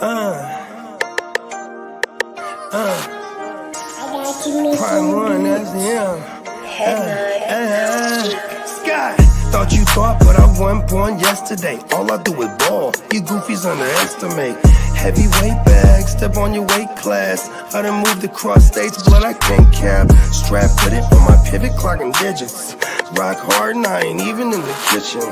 Prime one, that's him. Sky, thought you thought, but I wasn't born yesterday. All I do is ball, you goofies underestimate. Heavyweight bag, step on your weight class. I done moved across states, blood I can't cap. Strap with it on my pivot, clocking digits. Rock hard and I ain't even in the kitchen.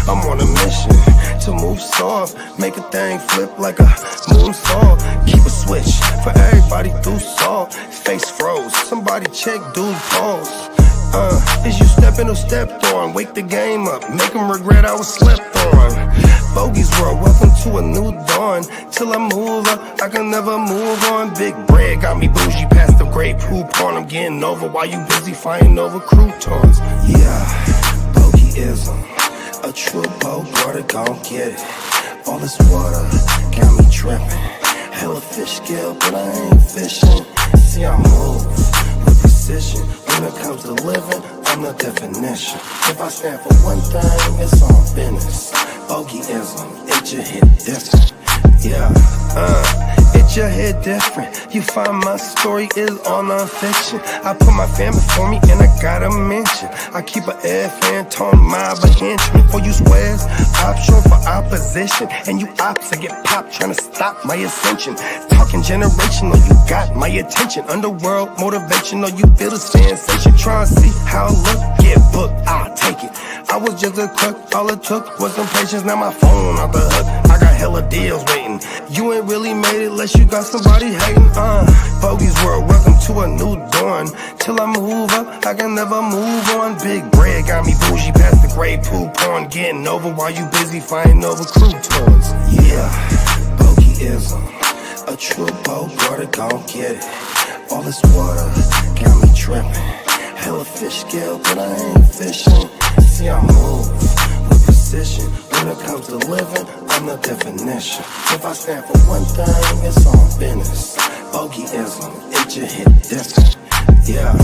I'm on a mission to move soft, make a thing flip like a moonsault. Keep a switch for everybody through salt. Face froze, somebody check dude's pulse. Is you stepping or stepped on? Wake the game up, make them regret I was slept on. Bogies world, welcome to a new dawn. Till I move up, I can never move on. Big bread got me bougie past the great poop on. I'm getting over while you busy fighting over croutons. Yeah, bogeyism, a true brother gon' get it. All this water got me tripping. Hella fish skill, but I ain't fishing. See I move with precision. When it comes to living, I'm the definition. If I stand for one thing, it's on business. Bogeyism, it just hit different. Yeah, it just hit different. You find my story is all non-fiction. I put my fam before me and I gotta mention. I keep an air fan tone mob a henchman. For you squares, option for opposition. And you ops that get popped trying to stop my ascension. Talking generational, you got my attention. Underworld motivational, you feel the sensation. Try and see how I look, get booked, I'll take it. I was just a cook, all it took was some patience. Now my phone off the hook, I got hella deals waiting. You ain't really made it unless you got somebody hating. Bogies world, welcome to a new dawn. Till I move up, I can never move on. Big bread got me bougie past the gray poop on. Getting over while you busy fighting over croutons. Yeah, bogeyism, a true brother gon' get it. All this water got me tripping. Hella fish scale, but I ain't fishing. See I move with precision. When it comes to living, I'm the definition. If I stand for one thing, it's on business. Bogeyism, it just hit different. Yeah.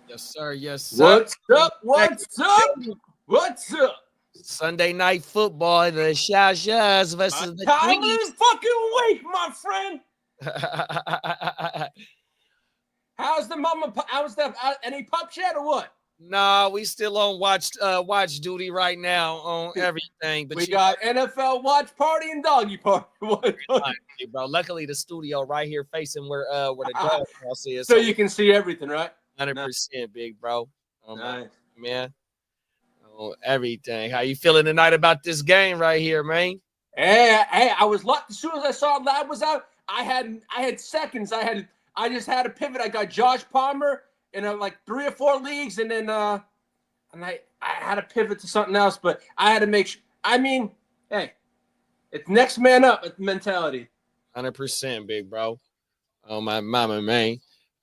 Yes, sir. Yes, sir. What's up? Sunday night football, the Shaz versus the Time is fucking week, my friend. How's the mama? How's the any pup yet or what? Nah, we still on watch duty right now on everything. But we got NFL watch party and doggy party. Bro, luckily the studio right here facing where the dog house is, so you can see everything, right? 100%, big bro. Nice. Man. Oh, everything. How you feeling tonight about this game right here, man? Hey, I was lucky. As soon as I saw Lab was out, I had seconds. I just had a pivot. I got Josh Palmer in like 3 or 4 leagues, and then I had to pivot to something else. But I had to make sure. I mean, hey, it's next man up mentality. 100%, big bro. Oh my mama, man.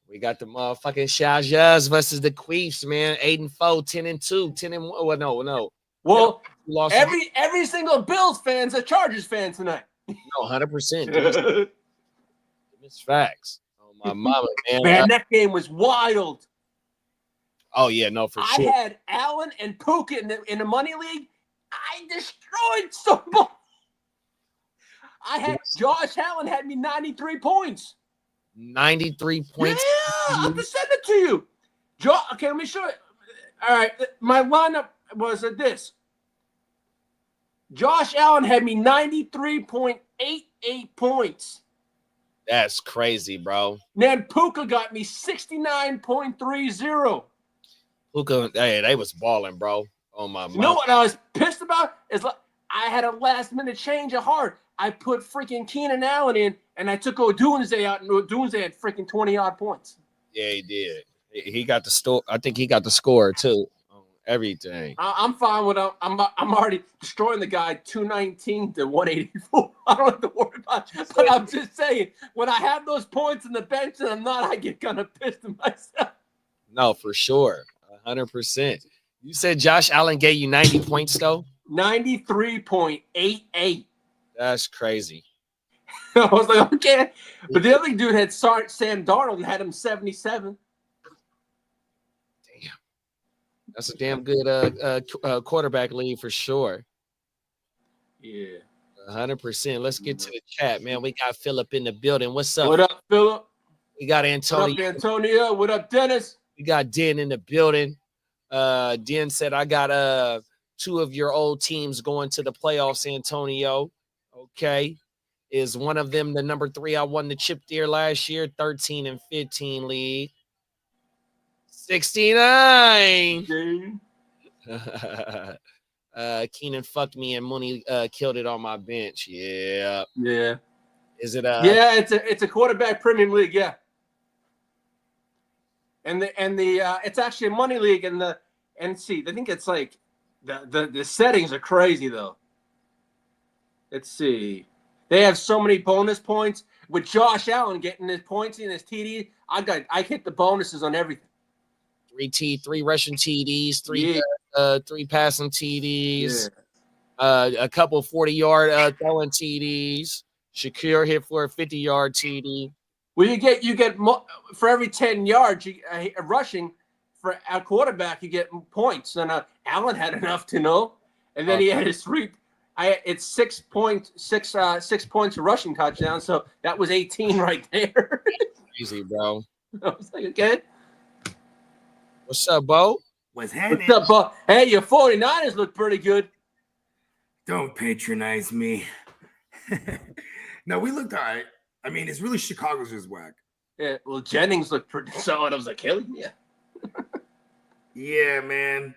We got the motherfucking Shaz versus the Queefs, man. 8-4, 10-2, 10-1. Well, no. Well, every single Bills fan's a Chargers fan tonight. No, 100%. It's facts. Oh my mama, man. Man, that game was wild. Oh yeah, no, for sure. I had Allen and Puka in the money league. I destroyed somebody. I had Josh Allen had me 93 points. 93 points. Yeah, I'll just send it to you. Okay, let me show it. All right, my lineup was this. Josh Allen had me 93.88 points. That's crazy, bro. Then Puka got me 69.30. Puka, hey, they was balling, bro. Oh my. You know what I was pissed about is I had a last minute change of heart. I put freaking Keenan Allen in, and I took Odunze out, and Odunze had freaking 20-odd points. Yeah, he did. He got the store. I think he got the score too. On everything. I'm fine with I'm already destroying the guy 219 to 184. I don't have to worry about it. But I'm just saying, when I have those points in the bench and I'm not, I get kind of pissed at myself. No, for sure. 100%. You said Josh Allen gave you 90 points though? 93.88. That's crazy. I was like, okay. But the other dude had Sam Darnold and had him 77. Damn. That's a damn good quarterback league for sure. Yeah. 100%. Let's get to the chat, man. We got Philip in the building. What's up? What up, Philip? We got Antonio. What up, Antonio? What up, Dennis? We got Den in the building. Den said, I got 2 of your old teams going to the playoffs, Antonio. Okay. Is one of them the number 3 I won the chip there last year? 13 and 15 league. 69. Keenan fucked me and Mooney killed it on my bench. Yeah. Yeah. Is it yeah, it's a quarterback premium league, yeah. And the it's actually a money league, and I think it's like the settings are crazy though. Let's see. They have so many bonus points with Josh Allen getting his points in his TD. I hit the bonuses on everything. 3 rushing TDs, 3 passing TDs, a couple 40-yard throwing TDs. Shakir hit for a 50-yard TD. Well, you get for every 10 yards rushing for a quarterback, you get points. And Allen had enough to know, and then he had his 3. It's 6 points rushing touchdown, so that was 18 right there. Easy, bro. I was like, okay. What's up, Bo? What's happening? What's up, Bo? Hey, your 49ers look pretty good. Don't patronize me. No, we looked all right. I mean, it's really Chicago's just whack. Yeah, well, Jennings looked pretty solid. I was like, hell yeah. Yeah, man.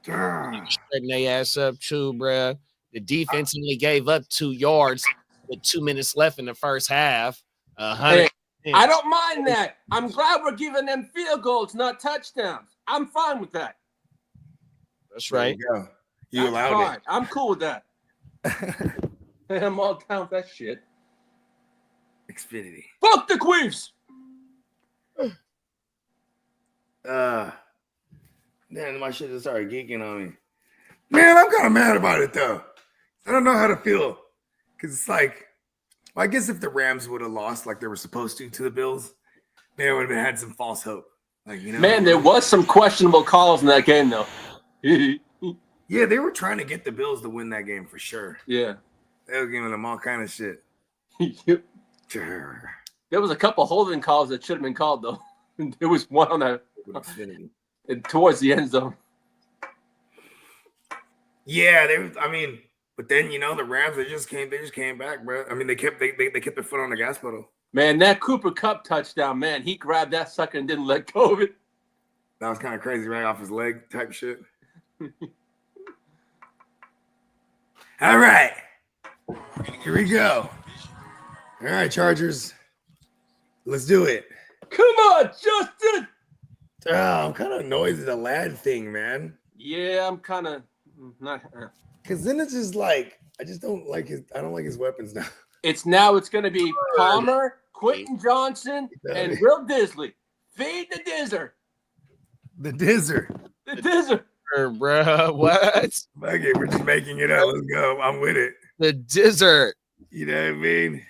Setting their ass up too, bruh. The defense only gave up 2 yards with 2 minutes left in the first half. Hey, I don't mind that. I'm glad we're giving them field goals, not touchdowns. I'm fine with that. That's right. You allowed it. I'm cool with that. I'm all down with that shit. Xfinity. Fuck the Queefs. Man, my shit just started geeking on me. Man, I'm kind of mad about it though. I don't know how to feel because it's like, well, I guess if the Rams would have lost like they were supposed to the Bills, they would have had some false hope. Like, you know, man, there was some questionable calls in that game though. Yeah, they were trying to get the Bills to win that game for sure. Yeah, they were giving them all kind of shit. Sure. There was a couple holding calls that should have been called though. There was one on that towards the end zone. Yeah, but then the Rams they just came back, bro. I mean, they kept their foot on the gas pedal. Man, that Cooper Kupp touchdown, man, he grabbed that sucker and didn't let go of it. That was kind of crazy, right off his leg type shit. All right, here we go. All right, Chargers, let's do it. Come on, Justin. Oh, I'm kind of annoyed at the lad thing, man. Yeah, I'm kind of not. Because then it's just like I just don't like his. I don't like his weapons now. It's going to be Palmer, Quentin Johnson, and Will Disley. Feed the Dizzer. The Dizzer. The Dizzer. Bro, what? Okay, we're just making it up. Let's go. I'm with it. The Dizzer. You know what I mean?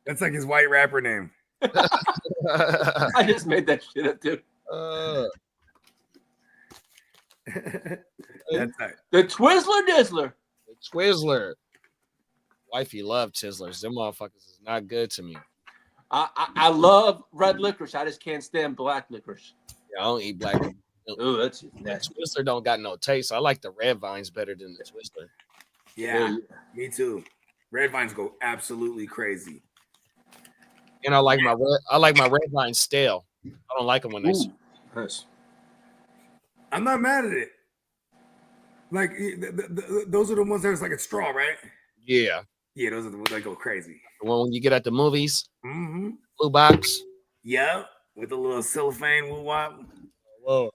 That's like his white rapper name. I just made that shit up, dude. That's right. The Twizzler Dizzler. The Twizzler. Wifey love Twizzlers. Them motherfuckers is not good to me. I love red licorice. I just can't stand black licorice. Yeah, I don't eat black. Oh, that's nasty. Twizzler don't got no taste. I like the red vines better than the Twizzler. Yeah, me too. Red vines go absolutely crazy. And I like my red vines stale. I don't like them when they. Nice. I'm not mad at it. Like those are the ones that was like a straw, right? Yeah. Yeah, those are the ones that go crazy. The one when you get at the movies, Mm-hmm. blue box. Yep, with a little cellophane woo wop. Whoa.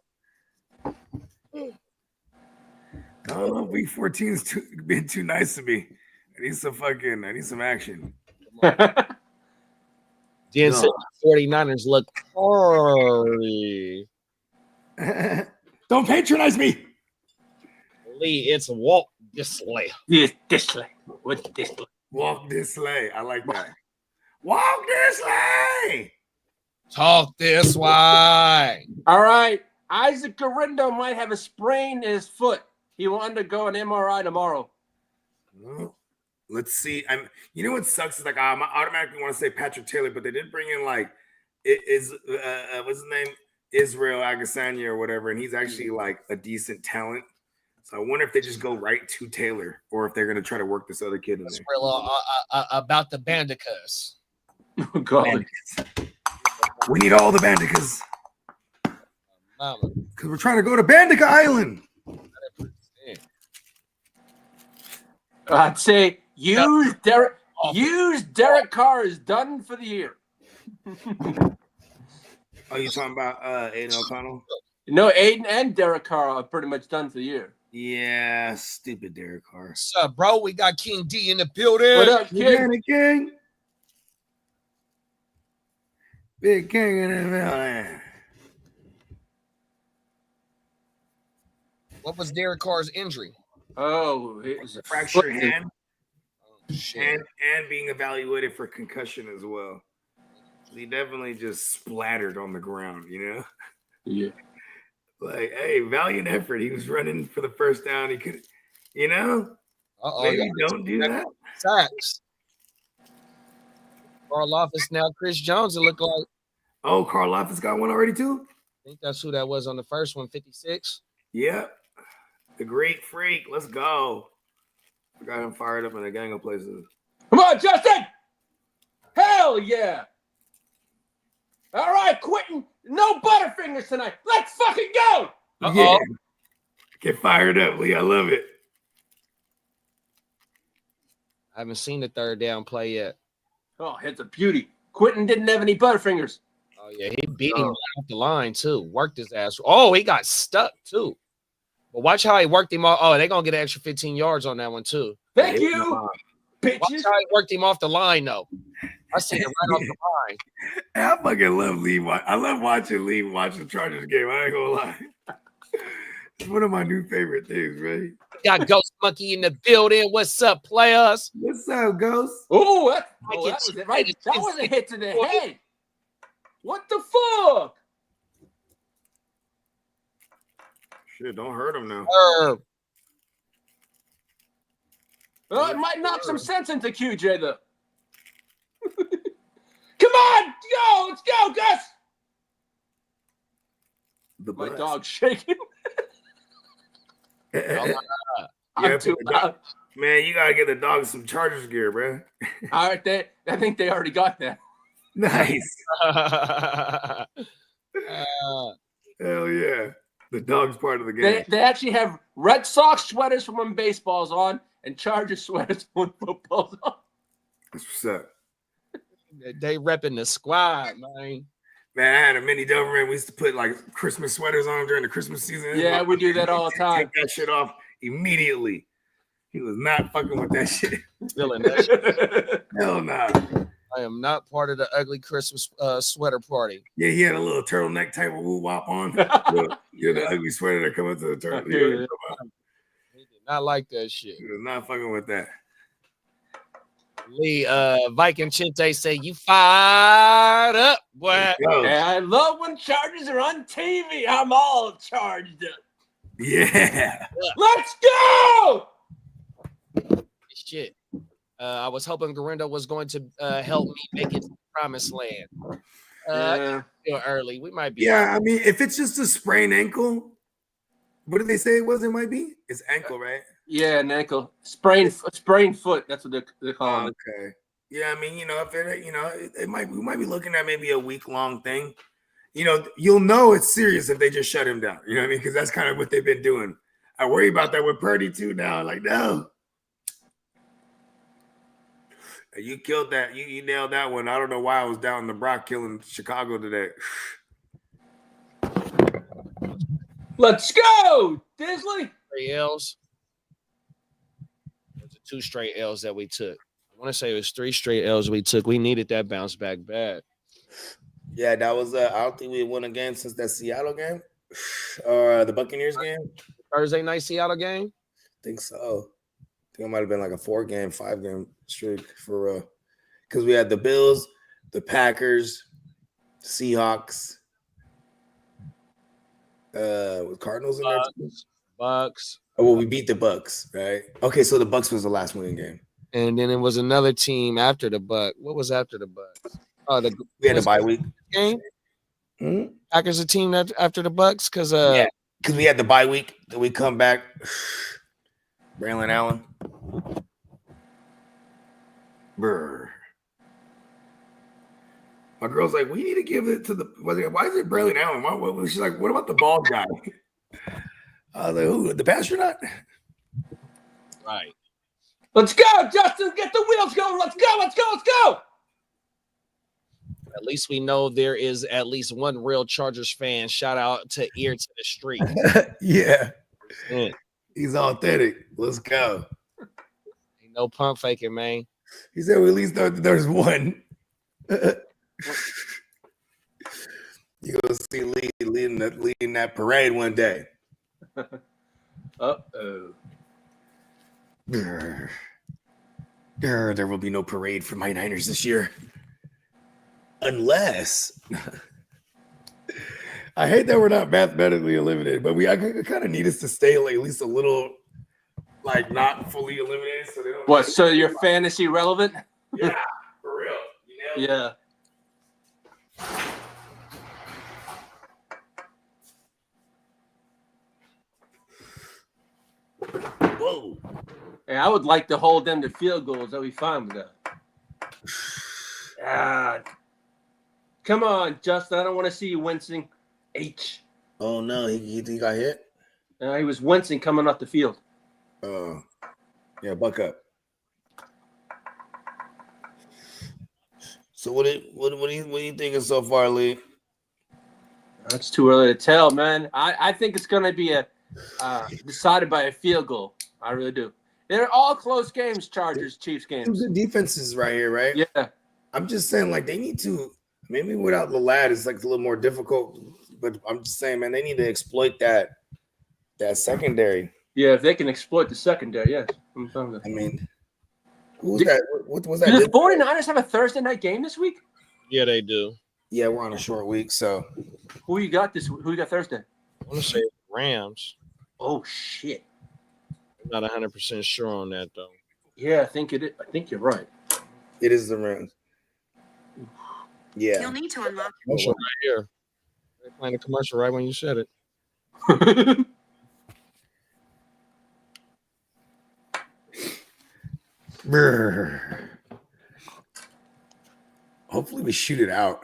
I don't know. Week 14 is being too nice to me. I need some action. Jen No. said 49ers look sorry. Don't patronize me. Lee, it's Walt Disley. Yes, Disley. What Disley? Walk this way. I like that. Walk this way. Talk this way. All right. Isaac Garindo might have a sprain in his foot. He will undergo an MRI tomorrow. Well, let's see. You know what sucks is like I automatically want to say Patrick Taylor, but they did bring in like what's his name? Israel Agasanya or whatever, and he's actually like a decent talent. So I wonder if they just go right to Taylor or if they're gonna try to work this other kid in there. About the Bandicas. Oh, God. Bandicas. We need all the Bandicas. Mama. Because we're trying to go to Bandica Island. I'd say use Derek Carr is done for the year. Oh, you talking about Aiden O'Connell? No, Aiden and Derek Carr are pretty much done for the year. Yeah, stupid Derek Carr. What's up, bro? We got King D in the building. What up, kid? Big King. Big King in the building. What was Derek Carr's injury? Oh, it was a Fractured hand. Oh, shit. And being evaluated for concussion as well. He definitely just splattered on the ground, you know? Yeah. Like, hey, valiant effort. He was running for the first down. He could, you know? Maybe don't do that. Sacks. Karlaftis now Chris Jones, it looked like. Oh, Karlaftis got one already too? I think that's who that was on the first one, 56. Yep. The great freak. Let's go. I got him fired up in a gang of places. Come on, Justin! Hell yeah! All right, Quentin. No Butterfingers tonight. Let's fucking go! Yeah. Get fired up, Lee. I love it. I haven't seen the third down play yet. Oh, it's a beauty. Quentin didn't have any Butterfingers. Oh, yeah. He beat him off the line, too. Worked his ass. Oh, he got stuck, too. But watch how he worked him off. Oh, they're going to get an extra 15 yards on that one, too. Thank you, bitches. Watch how he worked him off the line, though. I seen it right off the line. I fucking love Lee. I love watching Lee watch the Chargers game. I ain't gonna lie. It's one of my new favorite things, right? Got Ghost Monkey in the building. What's up, players? What's up, Ghost? Oh, that was it, right? That was a hit to the head. What the fuck? Shit, don't hurt him now. Well, it might knock some sense into QJ, though. Come on, go, let's go, Gus. My dog's shaking. I'm too loud. Man, you gotta get the dog some Chargers gear, bro. All right, I think they already got that. Nice. Hell yeah. The dog's part of the game. They actually have Red Sox sweaters for when baseball's on and Chargers sweaters when football's on. That's what's up. They repping the squad, man. Man, I had a mini Doberman. We used to put like Christmas sweaters on during the Christmas season. Yeah, we do that all the time. Take that shit off immediately. He was not fucking with that shit. Feeling that shit. Hell nah. I am not part of the ugly Christmas sweater party. Yeah, he had a little turtleneck type of woo wop on. You know, the ugly sweater that come up to the turtle. He did not like that shit. He was not fucking with that. Lee, Viking Chinte say you fired up, boy. Hey, I love when Chargers are on TV. I'm all charged up. Yeah. Let's go! Shit. I was hoping Garindo was going to help me make it to the promised land. Still early. We might be. Yeah, I mean, if it's just a sprained ankle, what did they say it was? It might be? It's ankle, right? Yeah, an ankle. Sprained foot. That's what they're calling it. Okay. Yeah, I mean, you know, if it, you know, we might be looking at maybe a week-long thing. You know, you'll know it's serious if they just shut him down. You know what I mean? Because that's kind of what they've been doing. I worry about that with Purdy too now. Like, no. You killed that. You nailed that one. I don't know why I was down in the Brock killing Chicago today. Let's go, Disley. 3 L's. Those are 2 straight L's that we took. I want to say it was 3 straight L's we took. We needed that bounce back bad. Yeah, that was. I don't think we won a game since that Seattle game or the Buccaneers game. Thursday night Seattle game. I think so. I think it might have been like a 4-game, 5-game streak for because we had the Bills, the Packers, Seahawks, with Cardinals in there too. Bucks. Oh, well, we beat the Bucks, right? Okay, so the Bucks was the last winning game. And then it was another team after the Bucks. What was after the Bucks? Oh, We had a bye week game. Mm-hmm. Packers a team that after the Bucks because yeah, because we had the bye week. Then we come back. Braylon Allen. Brr. My girl's like, we need to give it to the. Why is it Braylon Allen? She's like, what about the bald guy? I was like, who? The astronaut? right. Let's go, Justin. Get the wheels going. Let's go. Let's go. Let's go. At least we know there is at least one real Chargers fan. Shout out to Ear to the Street. Yeah. Yeah. He's authentic. Let's go. Ain't no pump faking, man. He said, well, at least there's one. You go see Lee leading that parade one day. Uh-oh. There will be no parade for my Niners this year. Unless I hate that we're not mathematically eliminated, but I kind of need us to stay like at least a little like not fully eliminated. So they don't. What? So you're fantasy relevant? Yeah, for real. You know? Yeah. Whoa. Hey, I would like to hold them to field goals. I'll be fine with that. Come on, Justin. I don't want to see you wincing. H. Oh no, he got hit. He was wincing coming off the field. Yeah, buck up. So what are you thinking so far, Lee? That's too early to tell, man. I think it's going to be decided by a field goal. I really do. They're all close games, Chargers, Chiefs games. Two good defenses right here, right? Yeah. I'm just saying, like, they need to, maybe without the lad, it's like a little more difficult. But I'm just saying, man, they need to exploit that secondary. Yeah, if they can exploit the secondary, yes. I mean, who was that? What was that? Do the 49ers have a Thursday night game this week? Yeah, they do. Yeah, we're on a short week, so. Who you got Thursday? I want to say Rams. Oh, shit. I'm not 100% sure on that, though. Yeah, I think you're right. It is the Rams. Yeah. You'll need to unlock Commercial right here. They're playing a commercial right when you said it. Hopefully we shoot it out.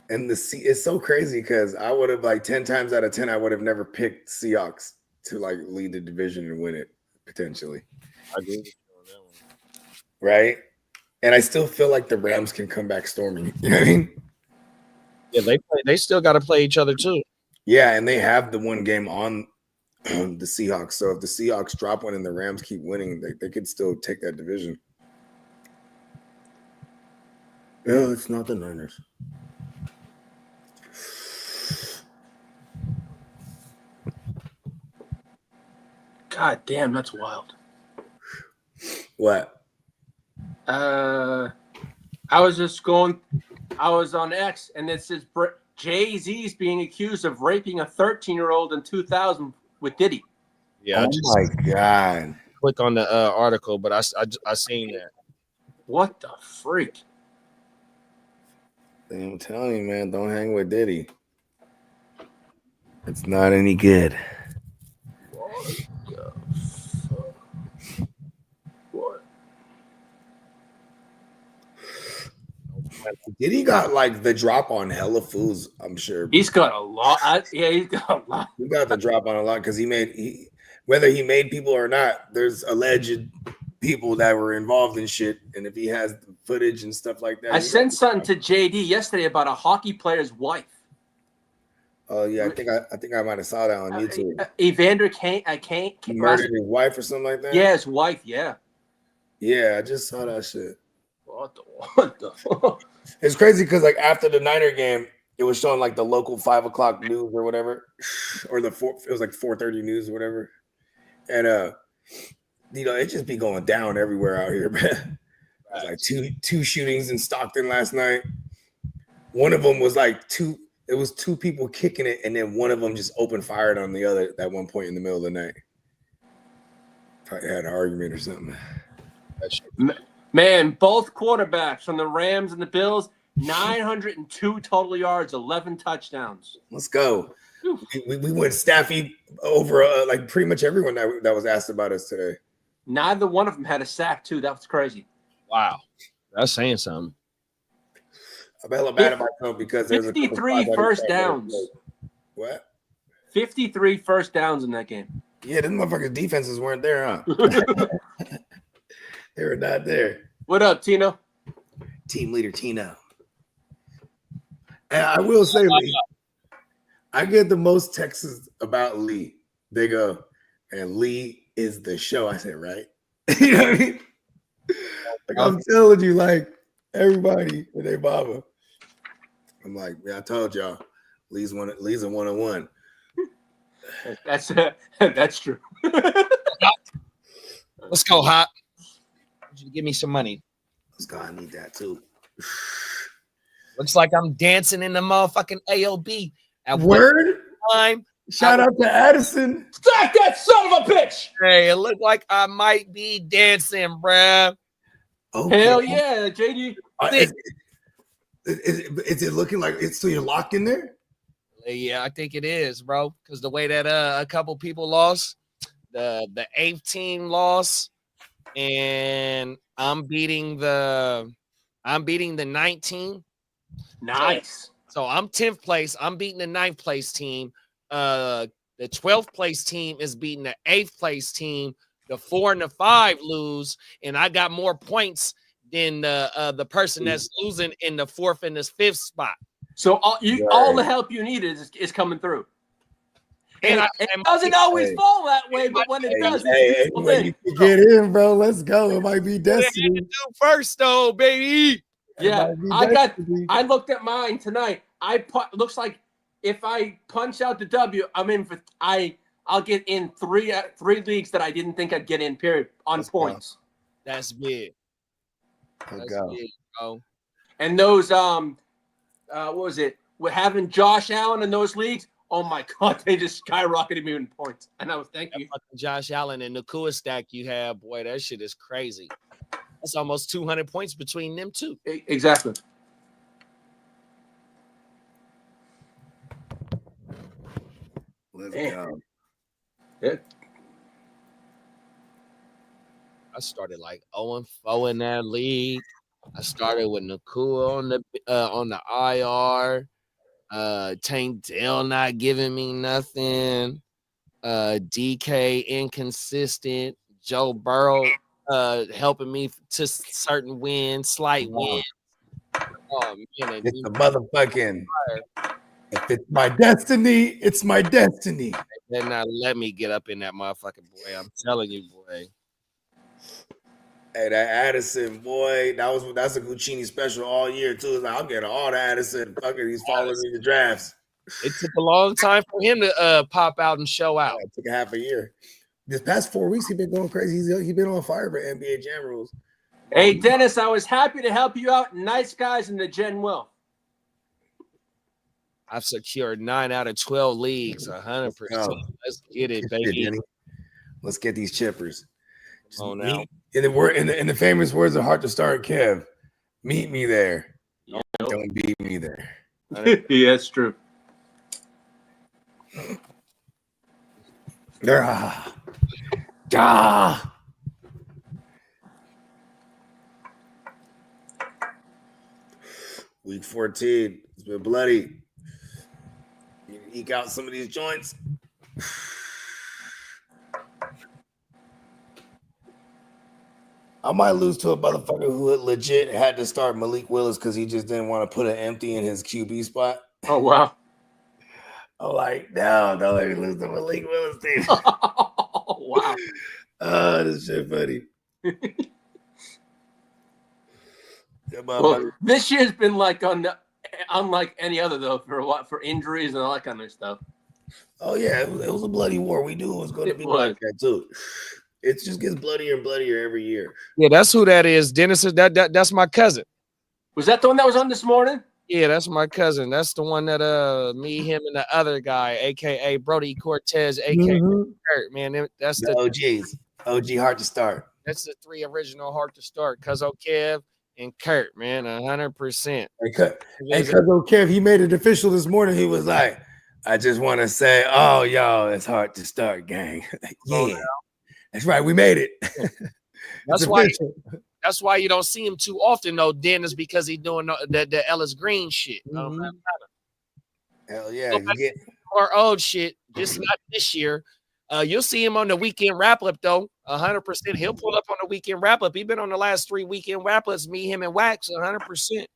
And it's so crazy because I would have 10 times out of 10, I would have never picked Seahawks to lead the division and win it potentially. I agree with you on that one. Right? And I still feel like the Rams can come back storming. You know what I mean? Yeah, they still got to play each other too. Yeah, and they have the one game on the Seahawks. So if the Seahawks drop one and the Rams keep winning, they could still take that division. No, it's not the Niners. God damn, that's wild. What? I was on X, and it says Jay-Z's being accused of raping a 13-year-old in 2000 with Diddy. Yeah, Oh my God. click on the article, but I seen that. What the freak? I'm telling you, man, don't hang with Diddy. It's not any good. What the fuck? What? Diddy got the drop on hella fools, I'm sure. He's got a lot. He's got a lot. He got the drop on a lot because whether he made people or not, there's alleged people that were involved in shit. And if he has the footage and stuff like that, I sent something to JD yesterday about a hockey player's wife. Oh yeah, I think I might have saw that on YouTube. Evander Kane, He murdered his wife or something like that. Yeah, his wife. Yeah. Yeah, I just saw that shit. What the? It's crazy because like after the Niner game, it was showing like the local 5 o'clock news or whatever, or it was like 4:30 news or whatever, and it just be going down everywhere out here, man. There's like two shootings in Stockton last night. One of them was like two. It was two people kicking it, and then one of them just opened fired on the other at one point in the middle of the night. Probably had an argument or something. Man, both quarterbacks from the Rams and the Bills, 902 total yards, 11 touchdowns. Let's go. We went Staffy over like pretty much everyone that was asked about us today. Neither one of them had a sack, too. That was crazy. Wow. That's saying something. I bet I'm mad at myself because there's 53 first downs. What? 53 first downs in that game. Yeah, them motherfuckers' defenses weren't there, huh? They were not there. What up, Tino? Team leader Tino. And I will say, Lee, I get the most texts about Lee. They go, and Lee is the show. I said, right? You know what I mean? Like I'm telling you, like everybody and their mama. I'm like, yeah, I told y'all, Lee's a 101. That's true. Let's go, Hot. You give me some money. Let's go. I need that too. Looks like I'm dancing in the motherfucking AOB. At Word time. Shout out to Addison. Stack that son of a bitch. Hey, it looked like I might be dancing, bruh. Okay. Hell yeah, JD. Is it looking like it's so you're locked in there? Yeah, I think it is, bro. Because the way that a couple people lost, the 8th team lost, and I'm beating the 19. Nice. So I'm 10th place. I'm beating the 9th place team. The 12th place team is beating the 8th place team. The 4 and the 5 lose, and I got more points than the person that's losing in the 4th and the 5th spot. So all the help you need is coming through. And it doesn't always fall that way, but when it does, when you can get in, bro, let's go. It might be destiny. Do first, though, baby. Yeah, I looked at mine tonight. Looks like if I punch out the W, I'm in for I'll get in three leagues that I didn't think I'd get in. Period on points. That's big. Let's go. Big, bro. And those what was it? With having Josh Allen in those leagues, oh my God, they just skyrocketed me in points. And I was thank you. Josh Allen and the coolest stack you have, boy, that shit is crazy. That's almost 200 points between them two. Exactly. Let's go. Yeah. I started like 0-4 in that league. I started with Nakua on the IR. Tank Dell not giving me nothing. DK inconsistent. Joe Burrow helping me to certain wins, slight wins. Oh man, it's the motherfucking. If it's my destiny, it's my destiny. They did not let me get up in that motherfucking boy. I'm telling you, boy. Hey, that Addison, boy, that's a Guccini special all year too. It's like, I'm getting all the Addison. Fucking, he's following me in the drafts. It took a long time for him to pop out and show out. It took a half a year. This past 4 weeks, he's been going crazy. He's been on fire for NBA Jam rules. Hey, Dennis, I was happy to help you out. Nice guys in the Gen Will. I've secured 9 out of 12 leagues, 100%. Let's get it, baby. Let's get these chippers. Oh, now. In the famous words of Heart to Start, Kev, meet me there. Yep. Don't beat me there. Yeah, that's true. Week 14. It's been bloody. You need to eke out some of these joints. I might lose to a motherfucker who legit had to start Malik Willis because he just didn't want to put an empty in his QB spot. Oh wow. I'm like, no, don't let me lose to Malik Willis, team. Oh, wow. Oh, this shit funny. Well, this year's been like unlike any other though for injuries and all that kind of stuff. Oh yeah, it was a bloody war. We knew it was going to be like that too. It just gets bloodier and bloodier every year. Yeah, that's who that is. Dennis is that's my cousin. Was that the one that was on this morning? Yeah, that's my cousin. That's the one that me, him, and the other guy, aka Brody Cortez, aka Kurt, man. That's the OGs. OG hard to start. That's the 3 original hard to start. Cuzzo Kev and Kurt, man, 100%. And Cuzzo Kev, he made it official this morning. He was like, I just want to say, oh, y'all, it's hard to start, gang. Yeah, that's right. We made it. That's why you don't see him too often, though, Dennis, because he's doing the Ellis Green shit. Hell yeah. Or old shit, just not this year. You'll see him on the weekend wrap up, though. 100%. He'll pull up on the weekend wrap up. He's been on the last 3 weekend wrap ups, me, him, and Wax, 100%.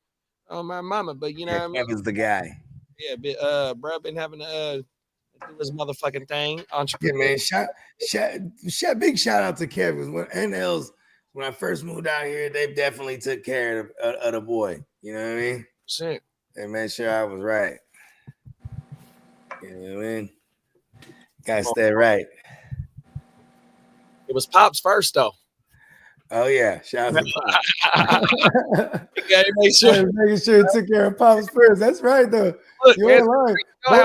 Oh, my mama. But you know what I mean? Kevin's the guy. Yeah, bro, been having to do his motherfucking thing. Entrepreneur. Yeah, man. Big shout out to Kevin. When I first moved out here, they definitely took care of the boy. You know what I mean? Shit. They made sure I was right. You know what I mean? Gotta stay right. It was Pops first, though. Oh yeah, shout out to Pops. You gotta make sure. Making sure it took care of Pops first. That's right, though. Look, you ain't lying.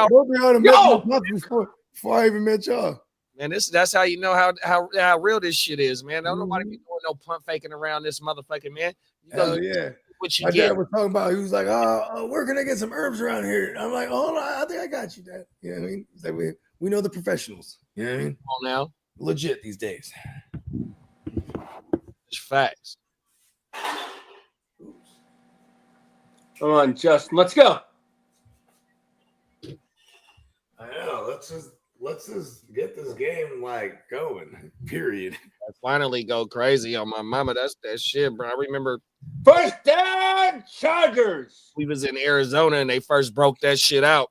Both of y'all met Pops before I even met y'all. Man, that's how you know how real this shit is, man. Don't nobody be doing no pump faking around this motherfucking man. Hell yeah. What you My get. dad was talking about, he was like, oh, where can I get some herbs around here? I'm like, hold on, I think I got you, Dad. You know what I mean? He's like, we know the professionals. You know what I mean? Come on now. Legit these days. It's facts. Come on, Justin. Let's go. I know. Let's just get this game like going. Period. I finally go crazy on my mama. That's that shit, bro. I remember first down Chargers. We was in Arizona and they first broke that shit out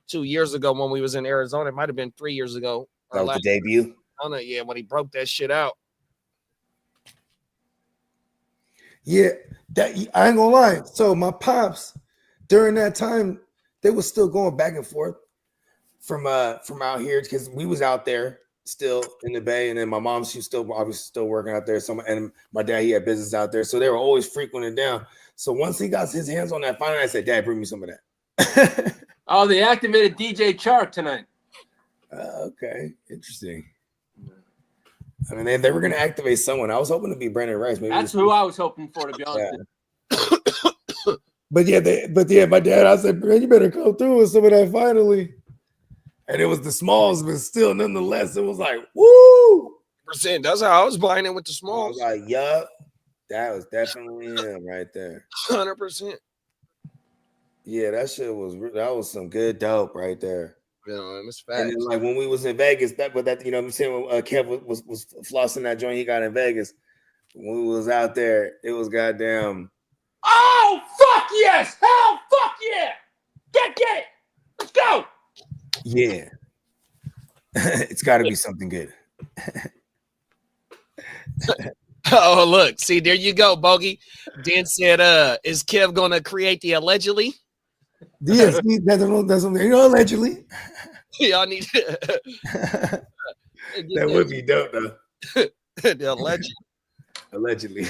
2 years ago when we was in Arizona. It might have been 3 years ago. That was the debut. Yeah, when he broke that shit out. Yeah, that I ain't gonna lie. So my pops during that time, they was still going back and forth from out here because we was out there still in the Bay, and then my mom, she was still obviously still working out there. And my dad, he had business out there, so they were always frequenting down. So once he got his hands on that final, I said, "Dad, bring me some of that." Oh, they activated DJ Chark tonight. Okay, interesting. I mean, they were going to activate someone. I was hoping to be Brandon Rice. Maybe that's who I was hoping for, to be honest. Yeah. But my dad, I said, man, you better come through with some of that finally. And it was the smalls, but still, nonetheless, it was like, woo! %. That's how I was buying it with the smalls. I was like, yup. That was definitely him right there. 100%. Yeah, that was some good dope right there. You know, and it's facts. And then, like when we was in Vegas, you know what I'm saying, when Kev was flossing that joint he got in Vegas. When we was out there, it was goddamn. Oh fuck yes! Hell fuck yeah! Get it! Let's go! Yeah, it's got to be something good. Oh look, see there you go, Bogey. Dan said, "Is Kev gonna create the allegedly?" Yes, that's allegedly. Y'all need that would be dope though. The allegedly.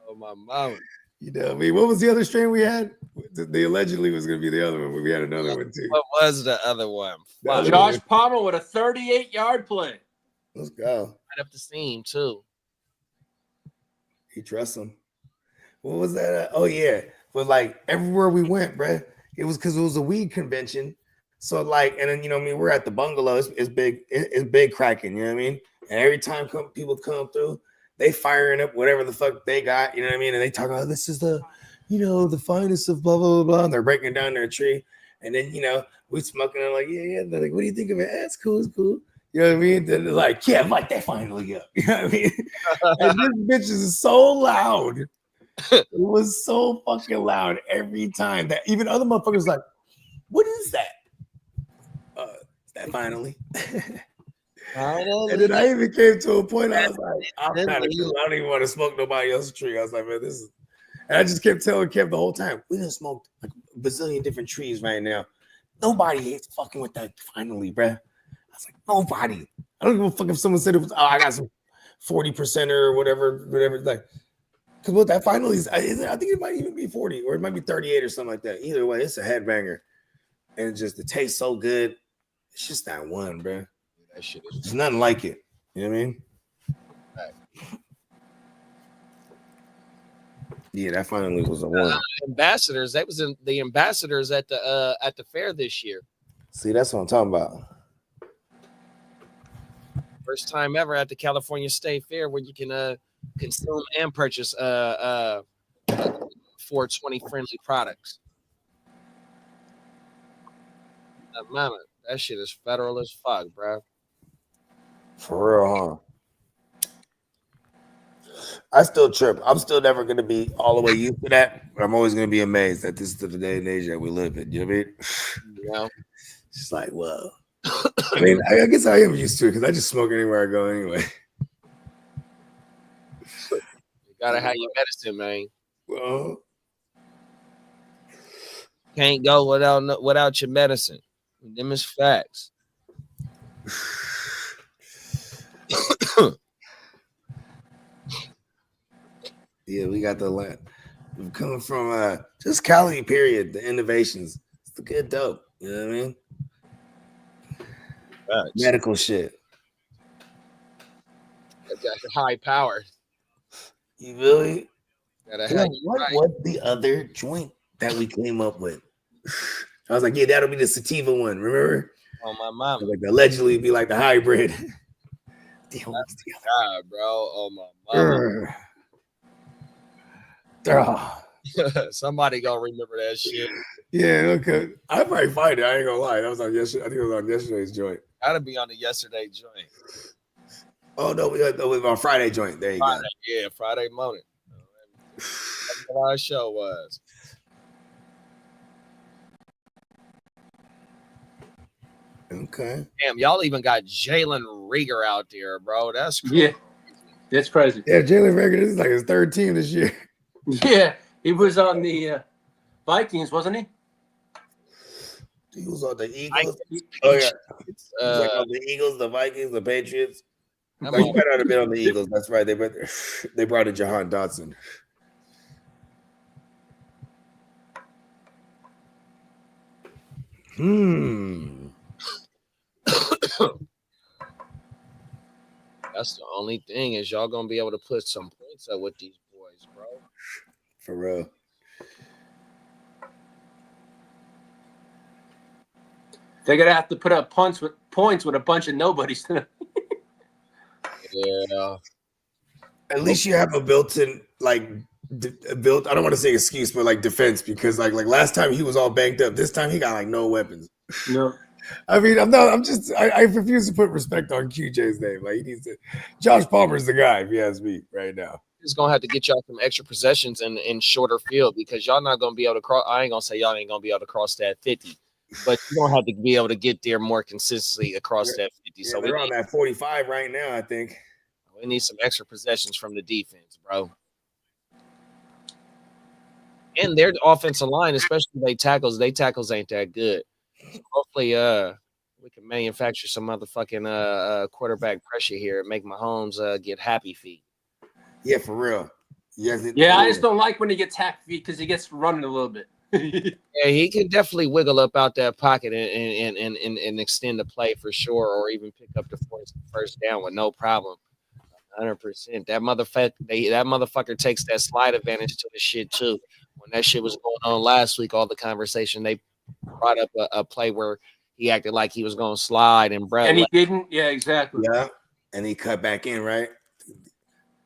Oh my mama. You know, I mean, what was the other strain we had? The allegedly was going to be the other one, but we had another one too. What was the other one? Josh Palmer with a 38-yard play. Let's go. Right up the seam too. He trusts him. What was that? Oh yeah, but like everywhere we went, bro, it was because it was a weed convention. So like, and then we're at the bungalow. It's big. It's big cracking. You know what I mean? And every time people come through, they firing up whatever the fuck they got. You know what I mean? And they talk about this is the, the finest of blah blah blah. And they're breaking down their tree. And then we smoking. I'm like, yeah. They're like, what do you think of it? It's cool. It's cool. You know what I mean? Then they're like, yeah, mic that finally up. You know what I mean? And this bitch is so loud. It was so fucking loud every time that even other motherfuckers like, what is that? Is that finally? And then I even came to a point I was like, I'm kind of cool. I don't even want to smoke nobody else's tree. I was like, man, this is. And I just kept telling Kev the whole time, we done smoked like a bazillion different trees right now. Nobody hates fucking with that finally, bruh. I was like, nobody. I don't give a fuck if someone said it was, oh, I got some 40% or whatever. Like, because what that finally is, I think it might even be 40 or it might be 38 or something like that. Either way, it's a headbanger. And just the taste so good. It's just that one, bruh. That shit is. There's nothing like it. You know what I mean? Yeah, that finally was a one. Ambassadors. That was in the ambassadors at the fair this year. See, that's what I'm talking about. First time ever at the California State Fair where you can consume and purchase 420 friendly products. Mama, that shit is federal as fuck, bro. For real, huh? I still trip. I'm still never gonna be all the way used to that, but I'm always gonna be amazed that this is the day and age that we live in. You know what I mean? Yeah. It's like, whoa. I mean, I guess I am used to it because I just smoke anywhere I go anyway. You gotta have your medicine, man. Well, Can't go without your medicine. Them is facts. yeah, we got the land. We're coming from just Cali, period. The innovations. It's the good dope. You know what I mean? Facts. Medical shit. Got high power. You really? Gotta Yeah, have what right. was the other joint that we came up with? I was like, yeah, that'll be the sativa one. Remember? On my mama. Like allegedly be like the hybrid. Damn, what's the God, bro. Oh my mama. Somebody gonna remember that shit. Yeah, okay. I might find it. I ain't gonna lie. That was on yesterday. I think it was on yesterday's joint. Gotta be on the yesterday joint. Oh no, we was on Friday joint. There you Friday, go. yeah, Friday morning. That's what our show was. Okay. Damn, y'all even got Jalen Rieger out there, bro. That's crazy. Yeah, that's crazy. Yeah, Jalen Rager, this is like his third team this year. Yeah, he was on the Vikings, wasn't he? He was on the Eagles. Oh yeah, he was like on the Eagles, the Vikings, the Patriots. Like, he might not have been on the Eagles. That's right. They brought in Jahan Dotson. That's the only thing is y'all gonna be able to put some points up with these boys, bro. For real. They're gonna have to put up points with a bunch of nobodies tonight. Yeah. At least you have a built-in I don't want to say excuse, but like defense, because like last time he was all banked up. This time he got like no weapons. No. I mean, I refuse to put respect on QJ's name. Like he needs to. Josh Palmer's the guy, if you ask me right now. He's gonna have to get y'all some extra possessions in shorter field because y'all not gonna be able to cross. I ain't gonna say y'all ain't gonna be able to cross that 50, but you're gonna have to be able to get there more consistently across that 50. Yeah, So we're on that 45 right now, I think. We need some extra possessions from the defense, bro. And their offensive line, especially their tackles ain't that good. So hopefully, we can manufacture some motherfucking quarterback pressure here and make Mahomes get happy feet. Yeah, for real. Yes, I just don't like when he gets happy feet because he gets running a little bit. Yeah, he can definitely wiggle up out that pocket and extend the play for sure, or even pick up the first down with no problem. 100%. That motherfucker takes that slide advantage to the shit too. When that shit was going on last week, all the conversation, they brought up a play where he acted like he was going to slide and Brett. And he didn't. Yeah, exactly. Yeah, and he cut back in, right?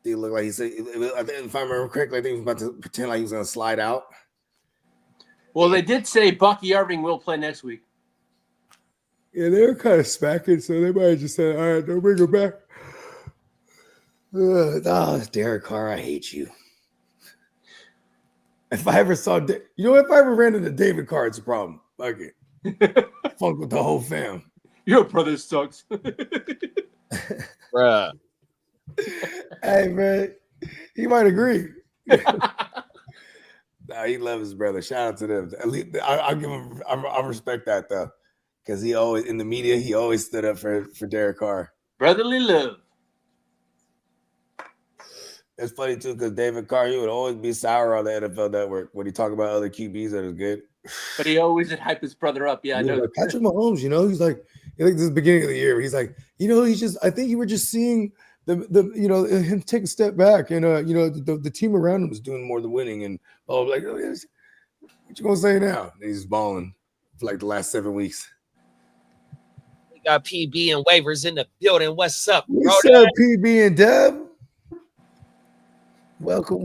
He looked like he said, I think if I remember correctly, I think he was about to pretend like he was going to slide out. Well, they did say Bucky Irving will play next week. Yeah, they were kind of smacking, so they might have just said, all right, don't bring her back. Derek Carr, I hate you. If I ever saw, if I ever ran into David Carr, it's a problem. Fuck it. Fuck with the whole fam. Your brother sucks. Bruh. Hey, man, he might agree. Nah, he loves his brother. Shout out to them. At least I'll give him. I respect that though, because he always in the media. He always stood up for Derek Carr. Brotherly love. It's funny too, because David Carr, he would always be sour on the NFL Network when he talk about other QBs that is good. But he always would hype his brother up. Yeah, I know. Like Patrick Mahomes, he's like this is the beginning of the year. He's like, he's just. I think you were just seeing him take a step back, and the team around him is doing more than winning, and like, what you gonna say now? And he's balling for like the last 7 weeks. We got PB and waivers in the building. What's up, bro? What's up, PB and Deb? Welcome.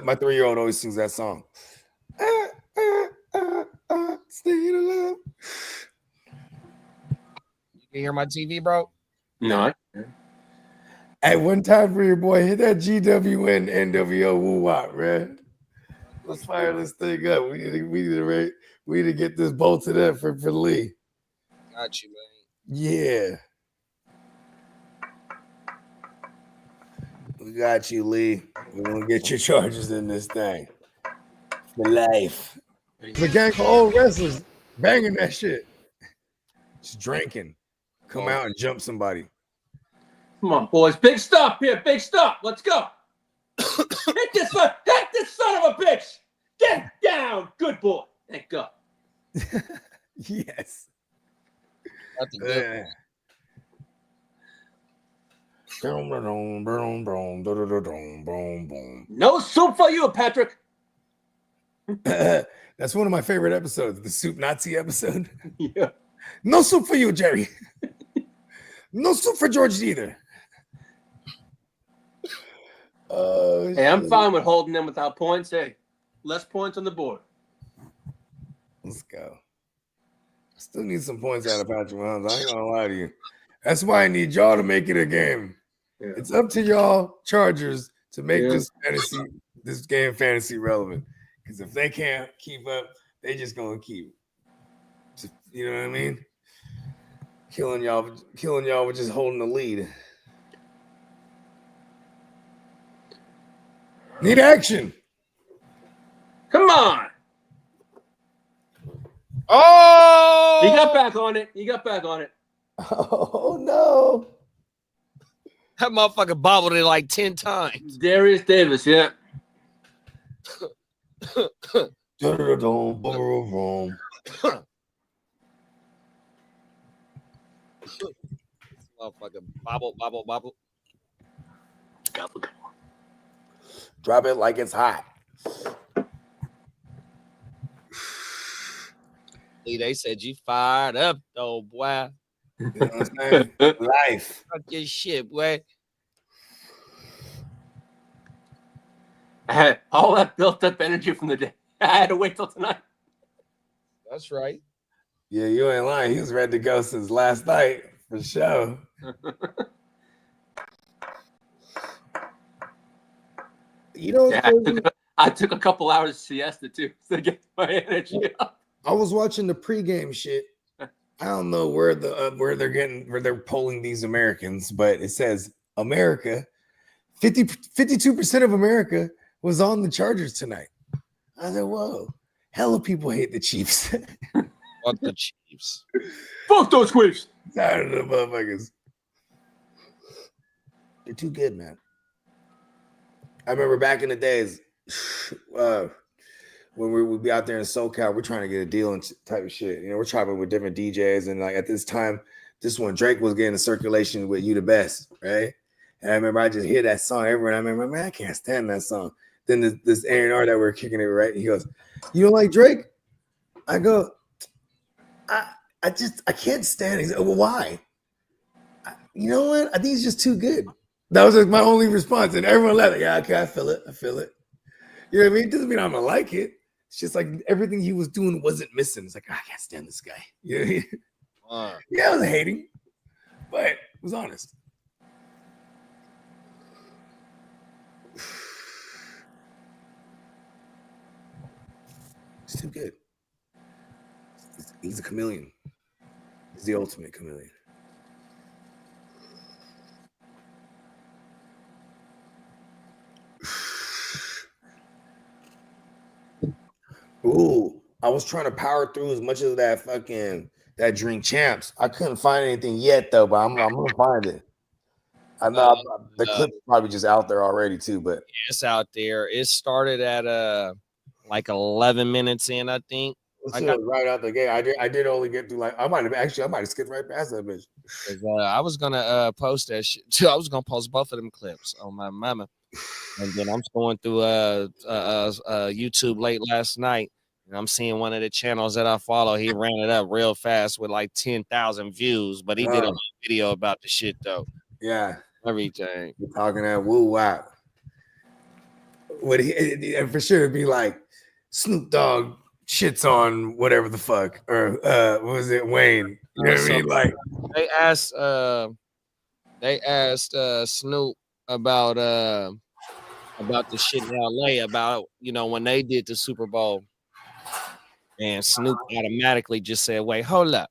My 3-year-old always sings that song. Staying alive. You can hear my TV, bro? No. At one time for your boy, hit that GWN NWO woo wop, man. Let's fire this thing up. We need to get this bolted up for Lee. Got you, man. Yeah. We got you, Lee. We're gonna get your charges in this thing. For life. It's a gang of old wrestlers banging that shit. Just drinking. Come out and jump somebody. Come on, boys. Big stop here. Big stop. Let's go. Hit this son of a bitch. Get down. Good boy. Thank God. Yes. That's a good No soup for you, Patrick. That's one of my favorite episodes, the Soup Nazi episode. Yeah. No soup for you, Jerry. No soup for George either. Hey, I'm fine with holding them without points. Hey, less points on the board. Let's go. Still need some points out of Patrick Mahomes. I ain't gonna lie to you. That's why I need y'all to make it a game. Yeah. It's up to y'all Chargers to make this game fantasy relevant. Because if they can't keep up, they just gonna keep. You know what I mean? Killing y'all with just holding the lead. Need action. Come on. Oh! He got back on it. Oh, no. That motherfucker bobbled it like 10 times. Darius Davis, yeah. Motherfucker bobble. Drop it like it's hot. They said you fired up, though, boy. You know what I'm saying? Life. Fuck your shit, boy. I had all that built up energy from the day. I had to wait till tonight. That's right. Yeah, you ain't lying. He was ready to go since last night, for sure. I took a couple hours siesta too to get my energy up. I was watching the pregame shit. I don't know where they're polling these Americans, but it says America, 52% of America was on the Chargers tonight. I said, whoa, hella people hate the Chiefs. Fuck the Chiefs. Fuck those Chiefs. Tired of the motherfuckers. They're too good, man. I remember back in the days when we would be out there in SoCal, we're trying to get a deal and type of shit. You know, we're traveling with different DJs. And like at this time, this one, Drake was getting a circulation with You the Best, right? And I remember I just hear that song everywhere. And I remember, man, I can't stand that song. Then this A&R that we were kicking it, right? And he goes, you don't like Drake? I go, I can't stand it. He's like, well, why? You know what? I think he's just too good. That was like my only response. And everyone laughed. Yeah, okay, I feel it. You know what I mean? It doesn't mean I'm going to like it. It's just like everything he was doing wasn't missing. It's like, I can't stand this guy. Yeah, yeah, I was hating, but it was honest. It's too good. He's a chameleon. He's the ultimate chameleon. Ooh, I was trying to power through as much of that drink champs. I couldn't find anything yet though, but I'm gonna find it. I know the clip's probably just out there already too, but it's out there. It started at like 11 minutes in, I think. I got right out the gate. I did only get through like I might have skipped right past that bitch. I was gonna post that shit too. I was gonna post both of them clips on my mama, and then I'm going through YouTube late last night, and I'm seeing one of the channels that I follow. He ran it up real fast with like 10,000 views, but he did a video about the shit though. Yeah, everything. You're talking that woo wow. What and for sure it'd be like Snoop Dogg shits on whatever the fuck, or what was it, Wayne? You know what I mean? Like they asked Snoop about the shit in LA about, you know, when they did the Super Bowl, and Snoop automatically just said, wait, hold up.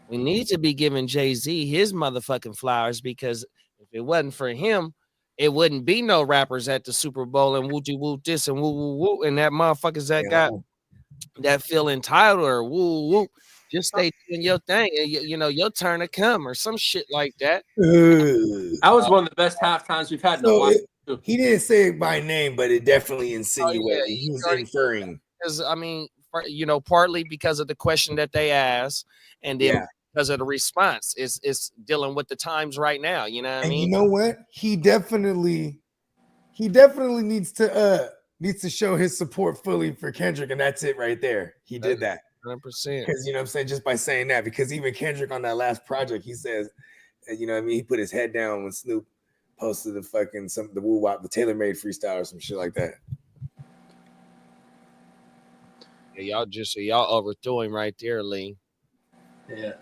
We need to be giving Jay-Z his motherfucking flowers, because if it wasn't for him, it wouldn't be no rappers at the Super Bowl and woo woo this and woo woo woo, and that motherfuckers that got that feel entitled or woo woo. Just stay doing your thing, and you know your turn to come or some shit like that. That was one of the best halftimes we've had in a while. He didn't say it by name, but it definitely insinuated. He was inferring. Because I mean, you know, partly because of the question that they asked, and then because of the response, it's dealing with the times right now. You know what I mean? You know what? He definitely needs to show his support fully for Kendrick, and that's it right there. He did that 100%. Because you know what I'm saying, just by saying that, because even Kendrick on that last project, he says, you know what I mean, he put his head down when Snoop posted the woo wop, the tailor-made freestyle or some shit like that. Yeah, y'all overthrew him right there, Lee. Yeah.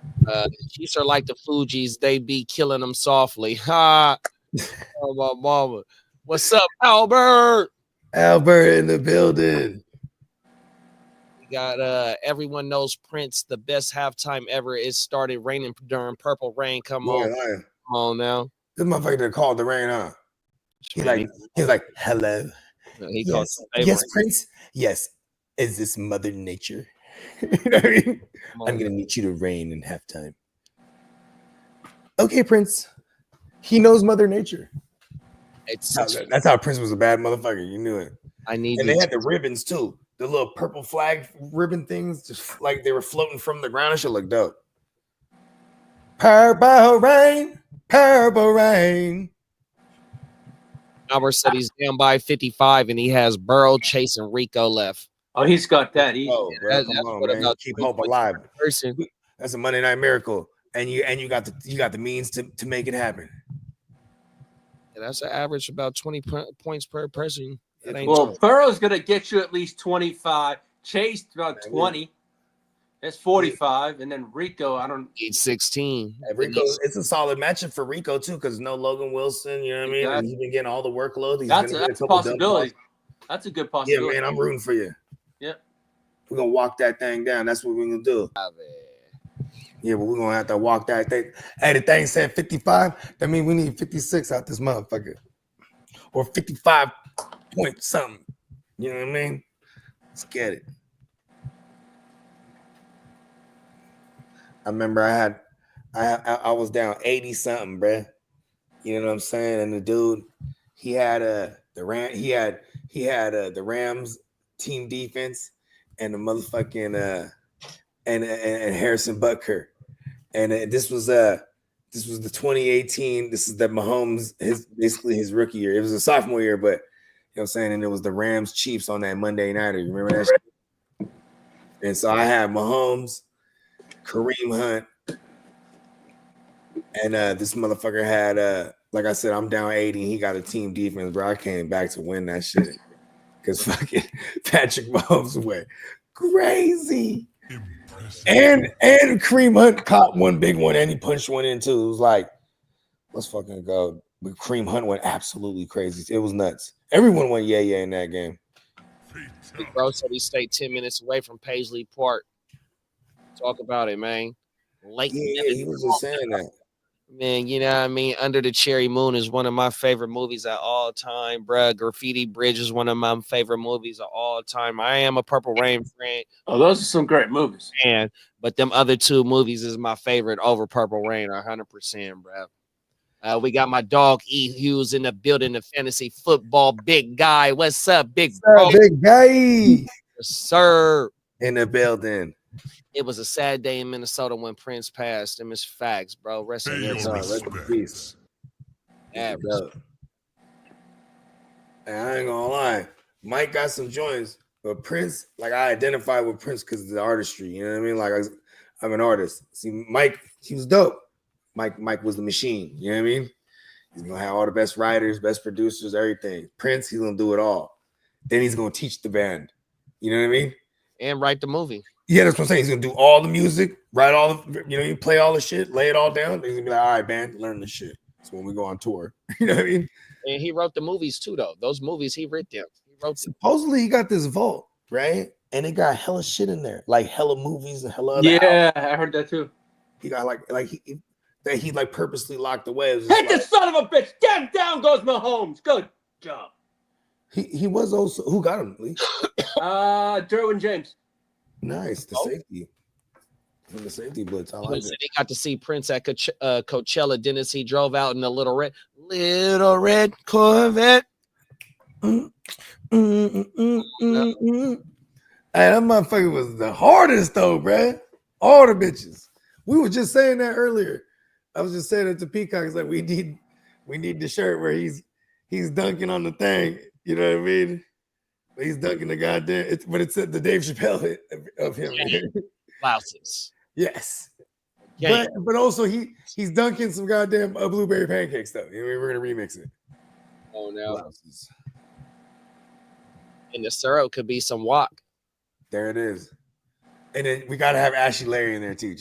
Chiefs are like the Fugees, they be killing them softly. Ha! Oh my mama. What's up, Albert? Albert in the building. We got everyone knows Prince, the best halftime ever. It started raining during Purple Rain. Come on now. This motherfucker called the rain, huh? He's like, hello. Yes, Prince. Yes. Is this Mother Nature? You know what I mean? I'm gonna need you to rain in halftime. Okay, Prince. He knows Mother Nature. That's how Prince was a bad motherfucker. You knew it. And they had the ribbons too. The little purple flag ribbon things, just like they were floating from the ground. It should look dope. Purple rain, purple rain. Albert said he's down by 55 and he has Burrow, Chase, and Rico left. Oh, he's got that. That's what about keep hope alive. That's a Monday Night Miracle, and you got the means to make it happen. Yeah, that's an average about 20 points per person. Well, Burrow's gonna get you at least 25. Chase about 20. That's 45, and then Rico, I don't need 16. Rico, it's a solid matchup for Rico too, because no Logan Wilson. You know what I mean? And he's been getting all the workload. That's a possibility. That's a good possibility. Yeah, man, I'm rooting for you. Yeah. We're gonna walk that thing down. That's what we're gonna do. Yeah, but we're gonna have to walk that thing. Hey, the thing said 55. That means we need 56 out this motherfucker. Or 55 point something. You know what I mean? Let's get it. I remember I was down 80 something, bruh. You know what I'm saying? And the dude, he had the Rams team defense and the motherfucking and Harrison Butker. And this was the 2018. This is the Mahomes, his rookie year. It was a sophomore year, but you know what I'm saying? And it was the Rams Chiefs on that Monday nighter. You remember that shit? And so I had Mahomes, Kareem Hunt, and this motherfucker had like I said, I'm down 80 and he got a team defense, bro. I came back to win that shit. because fucking Patrick Mahomes went crazy. And Kareem Hunt caught one big one and he punched one in too. It was like, let's fucking go. But Kareem Hunt went absolutely crazy. It was nuts. Everyone went yeah in that game. Big bro said he stayed 10 minutes away from Paisley Park. Talk about it, man. Late he was just saying that. Man, you know what I mean? Under the Cherry Moon is one of my favorite movies at all time, bruh. Graffiti Bridge is one of my favorite movies of all time. I am a Purple Rain fan. Oh, those are some great movies. But them other two movies is my favorite over Purple Rain, 100%, bruh. We got my dog E. Hughes in the building, the fantasy football big guy. What's up, big bro? Big guy? Yes, sir. In the building. It was a sad day in Minnesota when Prince passed. Them is facts, bro. Rest in peace. Yeah, bro. And I ain't gonna lie, Mike got some joints, but Prince, like I identify with Prince because of the artistry. You know what I mean? Like I'm an artist. See, Mike, he was dope. Mike was the machine. You know what I mean? He's gonna have all the best writers, best producers, everything. Prince, he's gonna do it all. Then he's gonna teach the band. You know what I mean? And write the movie. Yeah, that's what I'm saying. He's gonna do all the music, write all the, you play all the shit, lay it all down. He's gonna be like, all right, band, learn the shit. So when we go on tour, you know what I mean? And he wrote the movies too, though. Those movies he wrote them. Supposedly he got this vault, right? And it got hella shit in there, like hella movies and hella other albums. I heard that too. He got he purposely locked away. Hit the son of a bitch! Down goes Mahomes. Good job. He was also who got him? Lee? Derwin James. Nice, the safety. From the safety blitz. I like it. He got to see Prince at Coachella. Dennis, he drove out in a little red Corvette. Hey, that motherfucker was the hardest though, bruh. All the bitches. We were just saying that earlier. I was just saying it to Peacock. It's like we need the shirt where he's dunking on the thing. You know what I mean? He's dunking the goddamn. But it's the Dave Chappelle of him. Blouses. Yes. But also he's dunking some goddamn blueberry pancakes though. You know, we're gonna remix it. Oh no. Blouses. And the syrup could be some wok. There it is. And then we gotta have Ashley Larry in there too.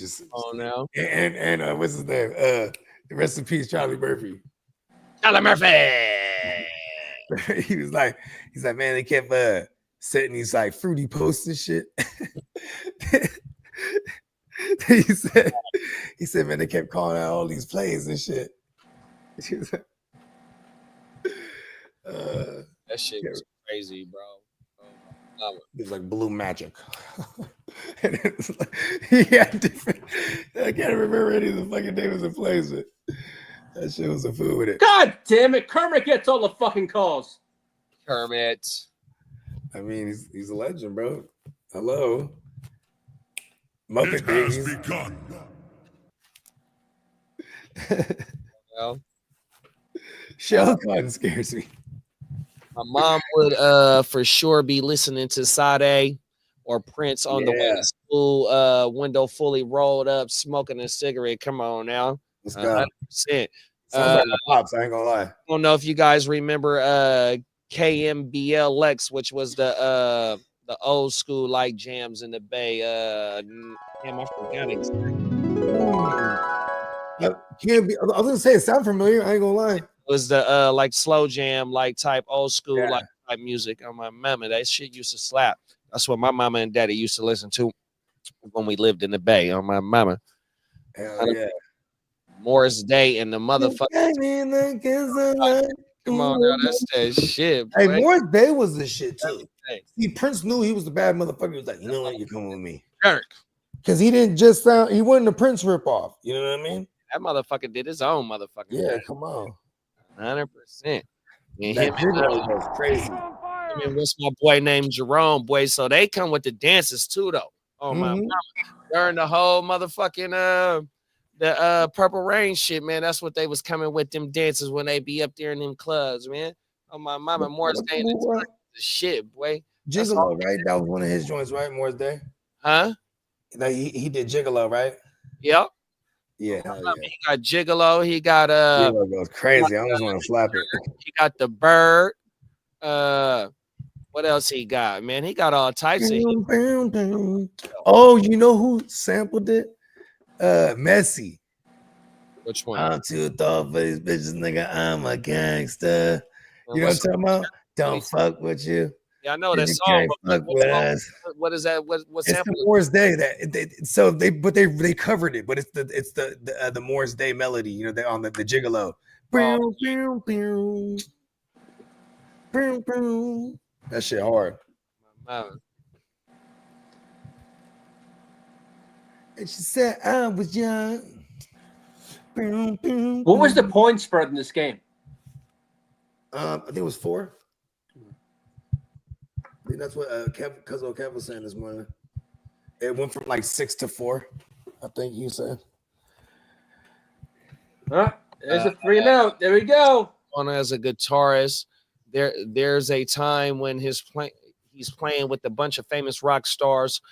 No. And what's his name? Rest in peace, Charlie Murphy. Charlie Murphy. He's like, man, they kept setting these like fruity posts and shit. he said, man, they kept calling out all these plays and shit. That shit was crazy, bro. It was like blue magic. And it was like, he had different. I can't remember any of the fucking names of plays, but that shit was a fool with it. God damn it. Kermit gets all the fucking calls. Kermit. I mean, he's a legend, bro. Hello. Muppet Babies. Begun. Well, Shell Cotton scares me. My mom would for sure be listening to Sade or Prince on the way to school, window fully rolled up, smoking a cigarette. Come on now. Let's go. 100%. Sounds like pops, I ain't gonna lie. I don't know if you guys remember KMBLX, which was the old school like jams in the Bay. Damn, I forgot exactly. I was gonna say it sound familiar. I ain't gonna lie. It was the like slow jam, like type old school, like type music. On my mama, that shit used to slap. That's what my mama and daddy used to listen to when we lived in the Bay. On my mama. Hell yeah. Morris Day and the motherfucker. Come on now, that's that shit. Hey, boy. Morris Day was the shit too. See, Prince knew he was the bad motherfucker. He was like, you know what, you're coming with me. Because he didn't just sound, he wasn't a Prince ripoff. You know what I mean? That motherfucker did his own motherfucker. Yeah, come on. 100%. And him was crazy. I mean, what's my boy named Jerome, boy? So they come with the dances too, though. Oh my mama. During the whole motherfucking the Purple Rain shit, man. That's what they was coming with, them dances when they be up there in them clubs, man. Oh my mama, Morris Day the shit, boy. Gigolo, right? That was one of his joints, right? Morris Day. Huh? Like he did Gigolo, right? Yep. Yeah, he got Gigolo. He got Gigolo goes crazy. I almost want to slap it. He got the Bird. What else he got, man? He got all types of. Oh, you know who sampled it? Messi. Which one? I'm too thought for these bitches, nigga. I'm a gangster. You know what I'm talking about? Don't fuck with you. Yeah, I know that You song. can't But fuck with us. what is that? What It's the sample? Morris Day they covered it, but it's the Morris Day melody. You know, they on the gigolo. Oh, That shit hard. man. And she said I was young. What was the point spread in this game? I think it was 4. I think that's what Kev was saying this morning. It went from like 6 to 4. I think you said. There's a 3-0. There we go. On as a guitarist, there's a time when he's playing with a bunch of famous rock stars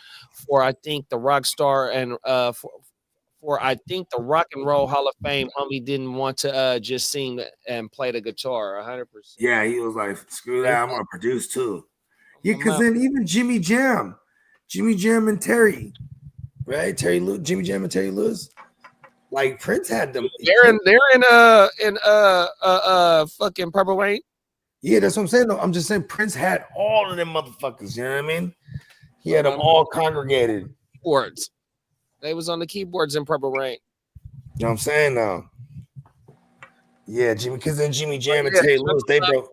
for I think the rock star and for I think the Rock and Roll Hall of Fame. Homie didn't want to just sing and play the guitar 100%. Yeah, he was like, screw that, I'm gonna produce too. Yeah, because then even Jimmy Jam and Terry, right? Jimmy Jam and Terry Lewis. Like Prince had them. They're in fucking Purple Rain. Yeah, that's what I'm saying. Though. I'm just saying Prince had all of them motherfuckers. You know what I mean? He had them all congregated. Keyboards. They was on the keyboards in Purple Rain. You know what I'm saying? Now, yeah, because then Jimmy Jam and Terry Lewis, they broke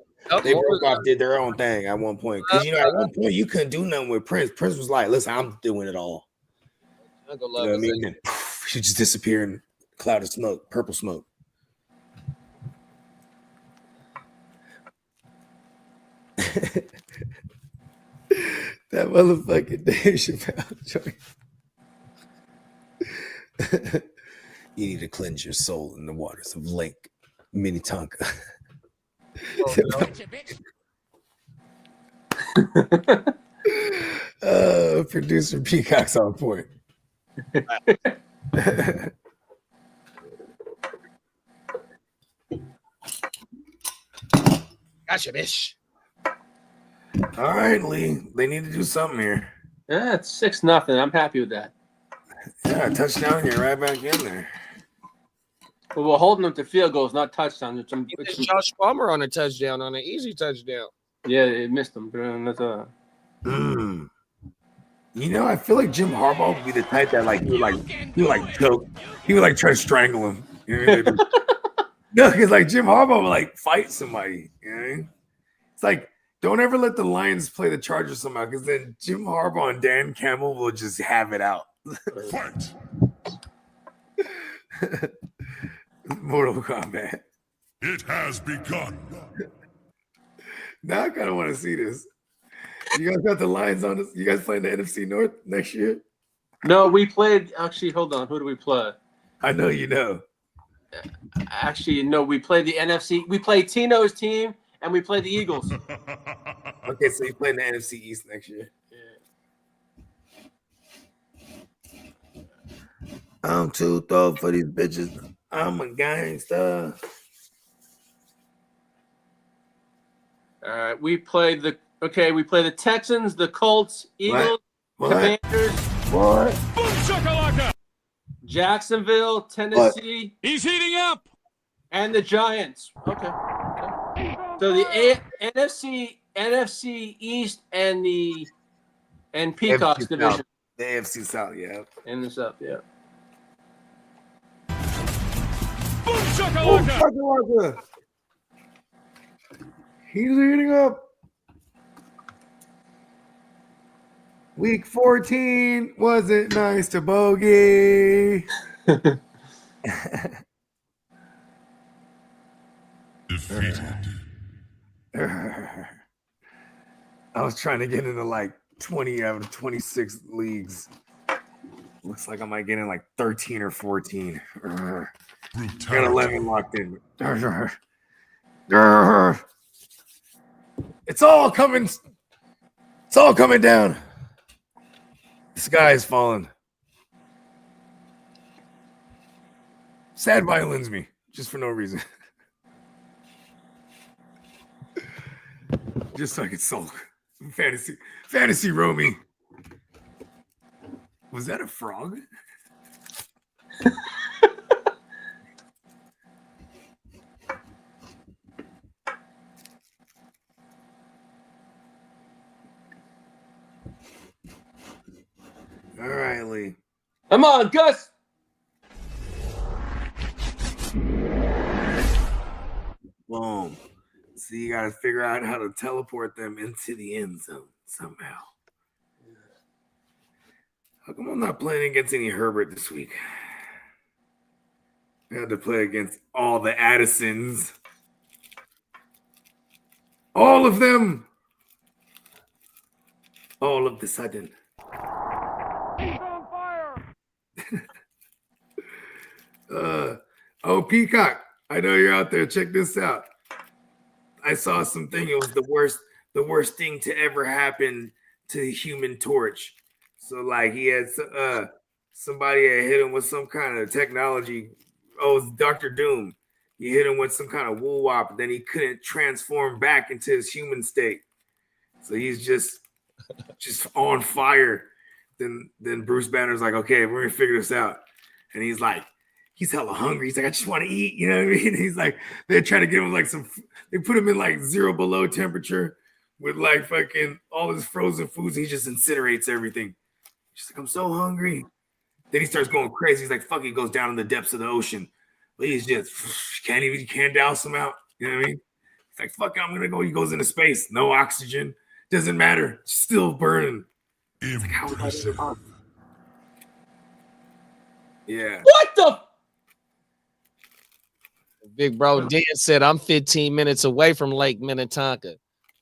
off, did their own thing at one point. Because at one point you couldn't do nothing with Prince. Prince was like, "Listen, I'm doing it all." You know what I mean? And poof, she just disappeared in a cloud of smoke, purple smoke. That motherfucking Dave Chappelle joint. You need to cleanse your soul in the waters of Lake Minnetonka. Producer Peacock's on point. Gotcha, bitch. All right, Lee. They need to do something here. Yeah, it's 6-0. I'm happy with that. Yeah, touchdown. You're right back in there. But we're holding them to field goals, not touchdowns. It's Josh Palmer on a touchdown, on an easy touchdown. Yeah, it missed them. That's You know, I feel like Jim Harbaugh would be the type that he would choke. He would try to strangle him. You know what I mean? No, because Jim Harbaugh would fight somebody. You know what I mean? It's like, don't ever let the Lions play the Chargers somehow, because then Jim Harbaugh and Dan Campbell will just have it out. Fight. Mortal Kombat. It has begun. Now I kind of want to see this. You guys got the Lions on this? You guys playing the NFC North next year? No, we played. Actually, hold on. Who do we play? I know you know. Actually, no, we played the NFC. We played Tino's team, and we played the Eagles. Okay, so you play in the NFC East next year. I'm too thorough for these bitches. I'm a gangster. All right, we played the Texans, the Colts, Eagles, What? Commanders, What? Boom shakalaka. Jacksonville, Tennessee. He's heating up. And the Giants. Okay. So the NFC East and Peacock's AFC division. South. The AFC South, yeah. And this up, yeah. Boom shakalaka. He's heating up. Week 14 wasn't nice to Bogey. Defeated. I was trying to get into 20 out of 26 leagues. Looks like I might get in 13 or 14. Got 11 locked in. It's all coming down. The sky is falling. Sad violins me, just for no reason. Just so I could sulk. Fantasy Romy. Was that a frog? All right, Lee. Come on, Gus. Boom. So you got to figure out how to teleport them into the end zone somehow. How come I'm not playing against any Herbert this week? I had to play against all the Addisons. All of them. All of the sudden. He's on fire. Oh, Peacock. I know you're out there. Check this out. I saw something. It was the worst thing to ever happen to the Human Torch. So, like, he had somebody had hit him with some kind of technology. Oh, it was Dr. Doom. He hit him with some kind of woo wop. Then he couldn't transform back into his human state. So he's just on fire. Then Bruce Banner's like, okay, we're gonna figure this out. And he's like, he's hella hungry. He's like, I just want to eat. You know what I mean? He's like, they're trying to give him like they put him in like 0 below temperature with like fucking all his frozen foods. He just incinerates everything. He's like, I'm so hungry. Then he starts going crazy. He's like, fuck, he goes down in the depths of the ocean. But he's just can't douse him out. You know what I mean? He's like, fuck, I'm gonna go. He goes into space, no oxygen. Doesn't matter. Still burning. It's like, how is that even possible? Yeah. What the? Big bro Dan said, I'm 15 minutes away from Lake Minnetonka.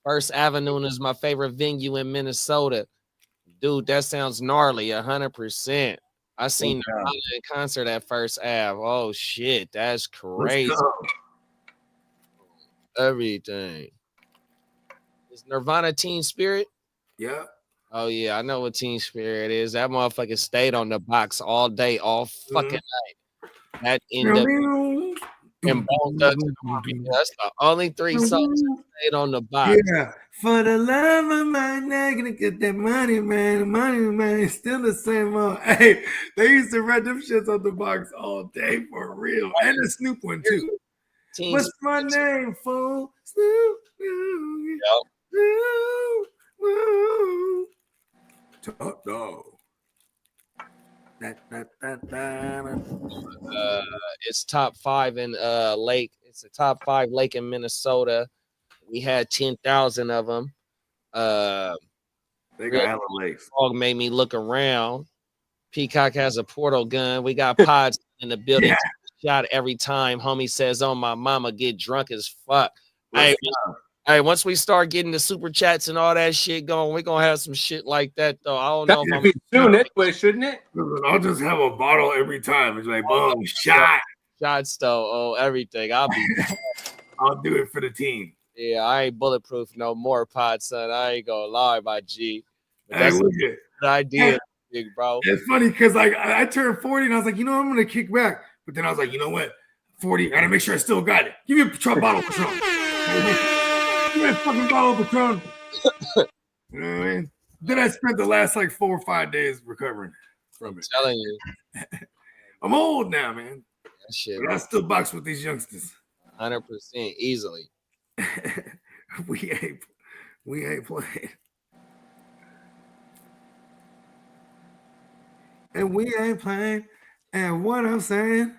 First Avenue is my favorite venue in Minnesota. Dude, that sounds gnarly, 100%. I seen Nirvana in concert at First Ave. Oh, shit, that's crazy. Everything. Is Nirvana Teen Spirit? Yeah. Oh, yeah, I know what Teen Spirit is. That motherfucker stayed on the box all day, all fucking night. That ended up and Bone Thugs and Harmony. That's the only 3 songs that stayed on the box. Yeah. For the love of my neck, gonna get that money, man. The money, man. Still the same old. Hey, they used to write them shits on the box all day for real. And the Snoop one, too. Teen What's my name, fool? Snoop. Top dog. It's top 5 in Lake. It's a top 5 lake in Minnesota. We had 10,000 of them. They got hella lakes. Dog made me look around. Peacock has a portal gun. We got pods in the building. Shot every time. Homie says, "Oh, my mama get drunk as fuck." Hey, once we start getting the super chats and all that shit going, we're gonna have some shit like that though. I don't know if I'm soon anyway, shouldn't it? I'll just have a bottle every time. It's like boom, shot. Shots though, everything. I'll do it for the team. Yeah, I ain't bulletproof no more, pod son. I ain't gonna lie, my G. Hey, That's look a good idea, big bro. It's funny because like I turned 40 and I was like, I'm gonna kick back. But then I was like, you know what? 40, I gotta make sure I still got it. Give me a bottle of Patron. Give me a fucking bottle of Patron. You know what I mean? Then I spent the last like 4 or 5 days recovering from it. I'm telling you. I'm old now, man. That shit. But I still box with these youngsters. 100% easily. we ain't playing. And we ain't playing. And what I'm saying,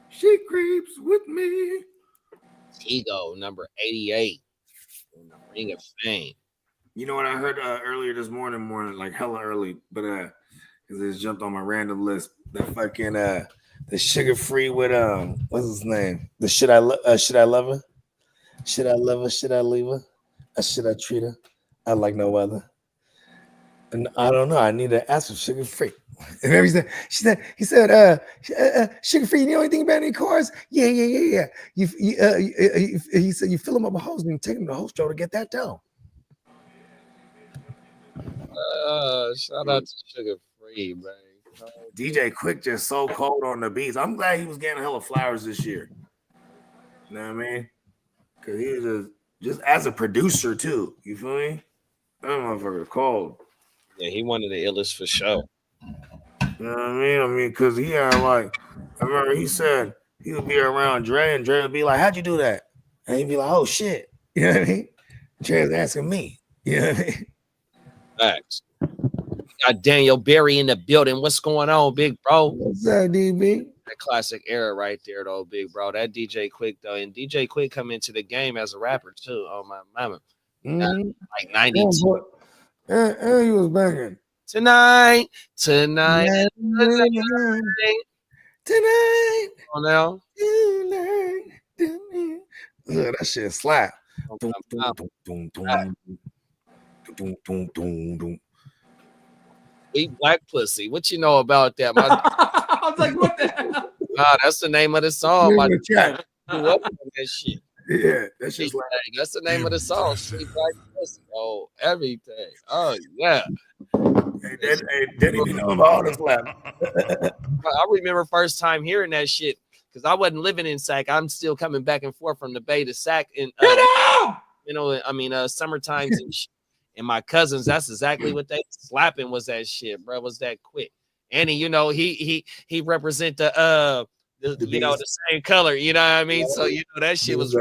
she creeps with me. Ego, number 88 in the Ring of Fame. You know what I heard earlier this morning, like hella early, but because it just jumped on my random list. The fucking the Sugar Free with what's his name? The should I love her? Should I love her? Should I leave her? Or should I treat her? I like no other. And I don't know. I need to ask for Sugar Free. And then he said, Sugar Free, you know anything about any cars? Yeah. He said you fill them up with hose and you take them to the hose store to get that down. Shout out to Sugar Free, man. DJ Quick just so cold on the beats. I'm glad he was getting hella flowers this year. You know what I mean? Because he was just as a producer too. You feel me? That motherfucker's cold. Yeah, he one of the illest for sure. You know what I mean? I mean, because he had like, I remember he said he would be around Dre, and Dre would be like, "How'd you do that?" And he'd be like, "Oh shit," you know what I mean? Dre's asking me, you know what I mean? Facts. Got Daniel Berry in the building. What's going on, big bro? What's up, DB? That classic era right there, though, big bro. That DJ Quick though, and DJ Quick come into the game as a rapper too. Oh my mama, like 92. And he was banging. Tonight. Tonight. Oh, now. Look, that shit slap. Sweet black pussy. What you know about that? My, I was like, what the hell? nah, that's the name of the song. My Chat. grew up on that shit. Yeah, that shit's like That's the name of the song. Sweet black pussy. Oh, everything. Oh yeah. hey, didn't even know about all this lap. I remember first time hearing that shit because I wasn't living in Sac. I'm still coming back and forth from the Bay to Sac, and summer times and my cousins. That's exactly what they slapping was that shit, bro. Was that quick? And he represent the the same color. You know what I mean? So that shit was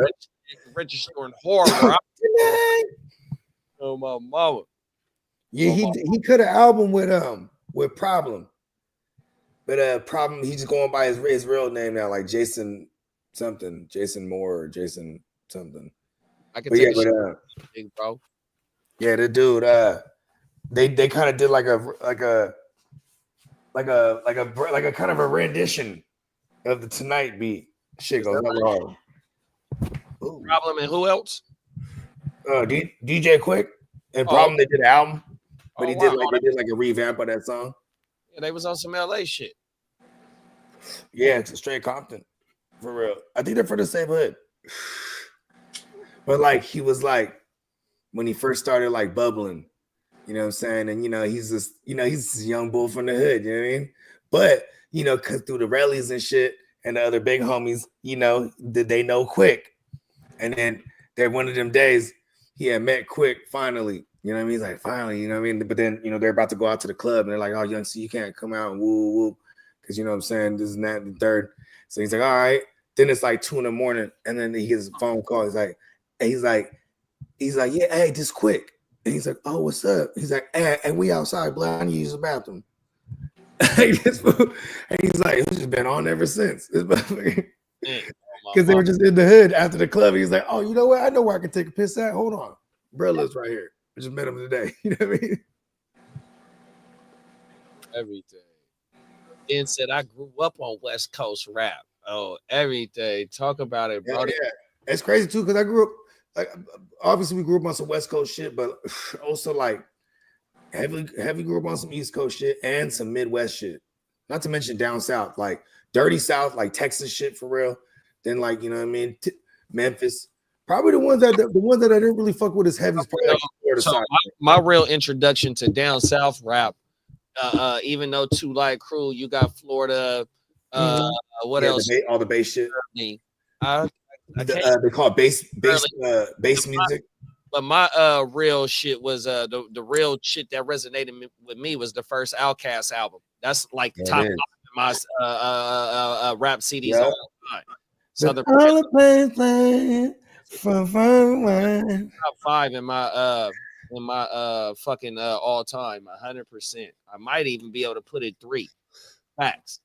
registering horrible. Oh my mama. Yeah, he could have album with Problem. But Problem, he's going by his real name now, like Jason something, Jason Moore or Jason something. I can take big bro. Yeah, the dude, they kind of did like a kind of a rendition of the Tonight beat. Shit goes hard. Problem and who else? DJ Quick and Problem. They did an album, but they did like a revamp of that song. Yeah, they was on some LA shit. Yeah, it's a straight Compton, for real. I think they're from the same hood. But like he was like when he first started like bubbling, you know what I'm saying? And he's this young bull from the hood, you know what I mean? But cause through the rallies and shit and the other big homies, they know Quick. And then there one of them days he had met Quick finally. You know what I mean? He's like, finally, you know what I mean? But then, they're about to go out to the club and they're like, oh, young, so you can't come out and woo woo. Cause you know what I'm saying? This and that and the third. So he's like, all right. Then it's like 2 a.m. and then he gets a phone call. He's like, yeah, hey, just Quick. And he's like, oh, what's up? He's like, hey, we outside, blood. I need to use the bathroom. And he's like, it's just been on ever since. Because they were just in the hood after the club. He's like, oh, you know what? I know where I can take a piss at. Hold on. Bro lives right here. I just met him today. You know what I mean? Everything. Ben said, I grew up on West Coast rap. Oh, everything. Talk about it, bro. Yeah. It's crazy, too, because I grew up, like, obviously we grew up on some West Coast shit, but also, like, heavily grew up on some East Coast shit and some Midwest shit. Not to mention down south, like, dirty south, like Texas shit for real. Then, like, you know what I mean? Memphis. Probably the ones that I didn't really fuck with as heavy as probably like Florida side. My real introduction to down south rap, even though Two Light Crew, you got Florida, what else? All the bass shit. They call it bass music. But my real shit was the real shit that resonated with me was the first Outkast album. That's like the top 5 in my rap CDs all the time. Southern top 5 in my fucking all time, 100%. I might even be able to put it 3. Facts.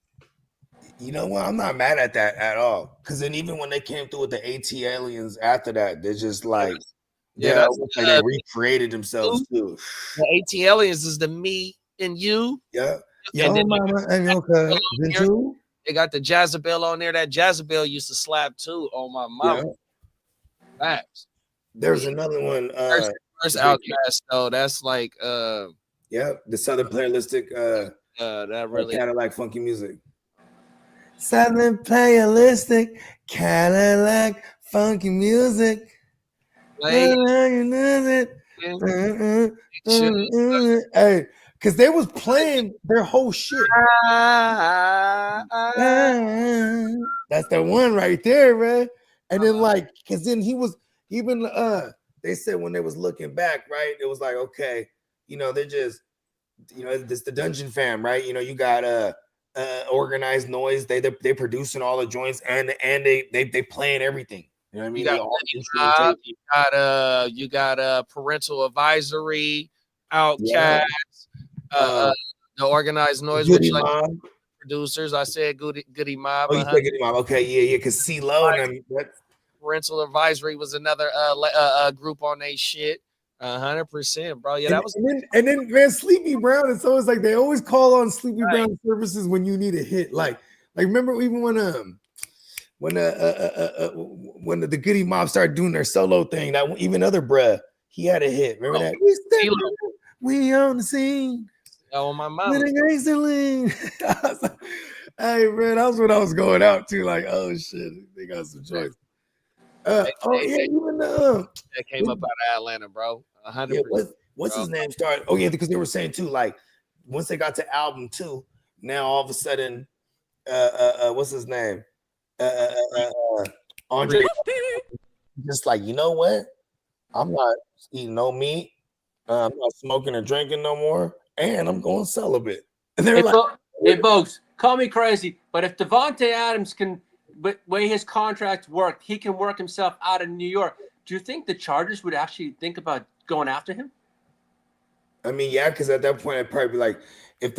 You know what? I'm not mad at that at all. Because then even when they came through with the AT Aliens after that, they're just like, they recreated themselves too. The AT Aliens is the me and you. Yeah. And then mama and your cousin. They got the Jezebel on there. That Jezebel used to slap too. Oh my mama. Yeah. Facts. There's another one. First Outkast though. That's like the Southern Playalistic that really Cadillac funky music. Southern Playalistic Cadillac funky music. Hey, because they was playing their whole shit. That's the one right there, man. And then because then he was even they said when they was looking back, right, it was like, okay, they're just, it's the Dungeon fam, right? You got Organized Noise. They producing all the joints and they playing everything. You know what I mean? You got They all Mob, you got Parental Advisory, yeah. Outcast, the Organized Noise, Goody which like Mob. producers. I said Goody Mob. Oh, you said Goody Mob. Okay, yeah, because CeeLo and them. Parental Advisory was another group on they shit. 100%, bro. Yeah, that was. And then man, Sleepy Brown. It's always like they always call on Sleepy Brown services when you need a hit. Like remember even when the Goody Mob started doing their solo thing, that even other bruh, he had a hit. Remember that? We on the scene. Oh, my mama. Hey man, that was what I was going out to. Like, oh shit, they got some choice. Even that came up out of Atlanta, bro. 100%. Yeah, what's his name started? Oh yeah, because they were saying too, like once they got to album 2, now all of a sudden, what's his name? Andre, just like, you know what? I'm not eating no meat. I'm not smoking or drinking no more, and I'm going celibate. And they're hey, folks, call me crazy, but if Devontae Adams can, but way his contract worked, he can work himself out of New York. Do you think the Chargers would actually think about going after him? I mean, yeah, because at that point, I'd probably be like, if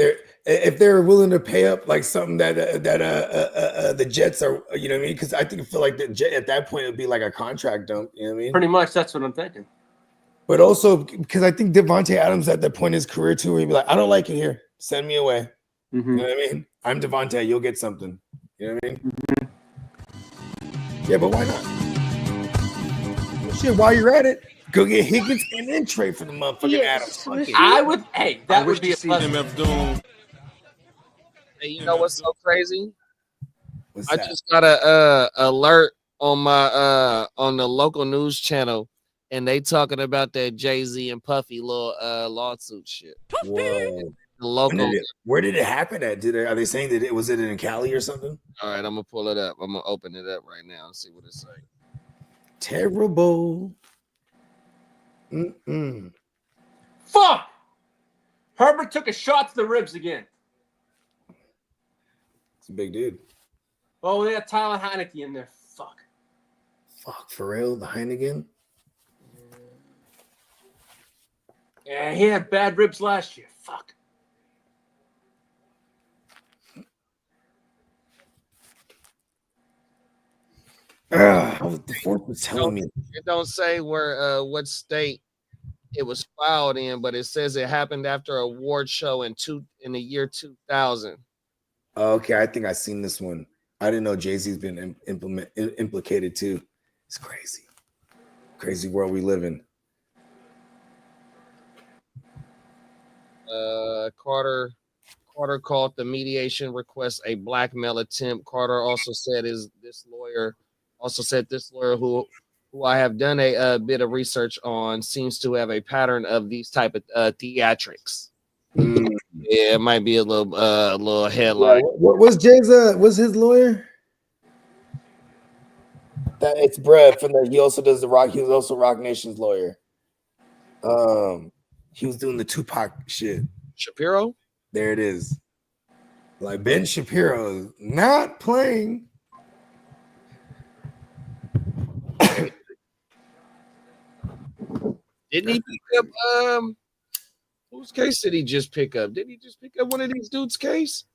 they're willing to pay up like something that the Jets are, you know what I mean? Because I feel like the Jet at that point it'd be like a contract dump. You know what I mean? Pretty much, that's what I'm thinking. But also because I think Devontae Adams at that point in his career too, where he'd be like, I don't like it here. Send me away. Mm-hmm. You know what I mean? I'm Devontae. You'll get something. You know what I mean? Mm-hmm. Yeah, but why not? Well, shit, while you're at it, go get Higgins and then trade for the motherfucking Adams. Fuck it. I would. Hey, that would be a MF Doom. Hey, you know what's so crazy? What's I that? just got a alert on my on the local news channel, and they talking about that Jay-Z and Puffy little lawsuit shit. Whoa. The local. Where did it happen at? Are they saying that was it in Cali or something? All right, I'm gonna pull it up. I'm gonna open it up right now and see what it's saying. Terrible. Fuck. Herbert took a shot to the ribs again. It's a big dude. Oh, they got Tyler Heineke in there. Fuck, for real? The Heineken? Yeah, he had bad ribs last year. Fuck. The fourth was telling me. It don't say where what state it was filed in, but it says it happened after a award show in the year 2000. Okay, I think I seen this one. I didn't know Jay-Z's been implicated too. It's crazy. Crazy world we live in. Carter called the mediation request a blackmail attempt. Carter also said this lawyer who I have done a bit of research on seems to have a pattern of these type of theatrics. Yeah, it might be a little headline. What was Jay's was his lawyer? That it's Brad from he also does the Rock. He was also Rock Nation's lawyer. He was doing the Tupac shit. Shapiro? There it is. Like Ben Shapiro is not playing. Didn't he pick up whose case did he just pick up? Did he just pick up one of these dudes' case?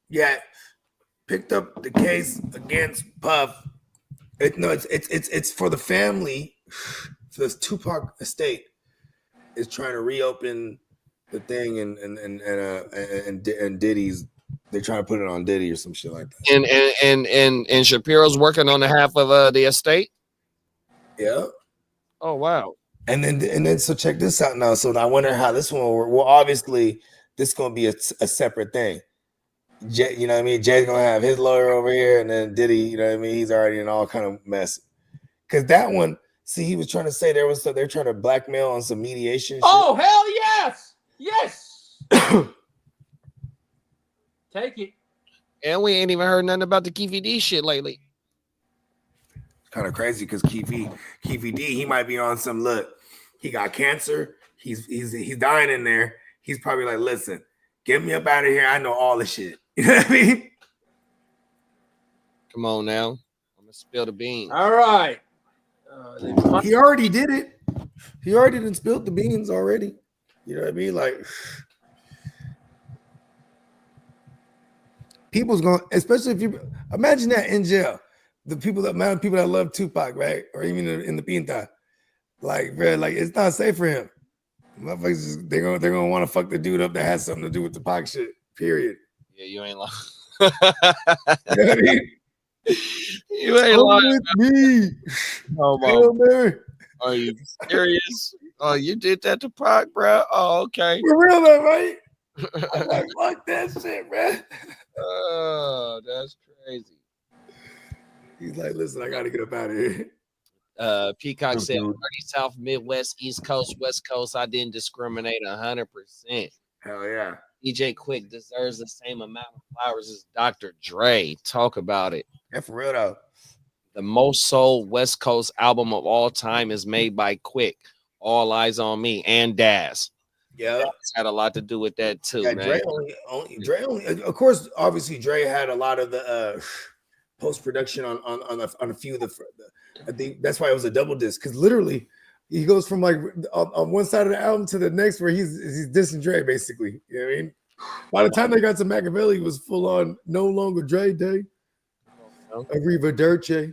Yeah, picked up the case against Puff. It's for the family. For this Tupac estate is trying to reopen the thing and Diddy's. They're trying to put it on Diddy or some shit like that. And Shapiro's working on behalf of the estate. Yeah. Oh wow. And then so check this out now. So I wonder how this one will work. Well, obviously this is gonna be a separate thing. Jay, you know what I mean? Jay's gonna have his lawyer over here, and then Diddy, you know what I mean? He's already in all kind of mess. Cause that one, see, he was trying to say they're trying to blackmail on some mediation. Oh, shit. Hell yes! Yes. Take it. And we ain't even heard nothing about the KVD shit lately. kind of crazy because Keefy D, he might be on some look. He got cancer. He's dying in there. He's probably like, listen, get me up out of here. I know all the shit. You know what I mean? Come on now. I'm gonna spill the beans. All right. He already did it. He already done spilled the beans already. You know what I mean? Like, people's going, especially if you imagine that in jail, the amount of people that love Tupac, right? Or even in the Pinta, like, bro, like it's not safe for him. Motherfuckers, they're gonna want to fuck the dude up that has something to do with the Pac shit. Period. Yeah, you ain't lying. You know what I mean? You ain't Come lying. with me. Oh, Hail Mary. are you serious? Oh, you did that to Pac, bro? Oh, okay. For real though, right? I'm like, fuck that shit, man. Oh, that's crazy. He's like, listen, I gotta get up out of here. Peacock said, dude. 30 South, Midwest, East Coast, West Coast. I didn't discriminate 100%. Hell yeah. DJ Quick deserves the same amount of flowers as Dr. Dre. Talk about it. Yeah, for real though. The most sold West Coast album of all time is made by Quick. All Eyes on Me and Daz. Yeah. That's had a lot to do with that too, Yeah, man. Dre only, of course, obviously Dre had a lot of the post production on a few of the I think that's why it was a double disc, because literally he goes from like on one side of the album to the next where he's dissing Dre basically. You know what I mean? By the time they got to Machiavelli, it was full on no longer Dre Day. Arriva Dirce.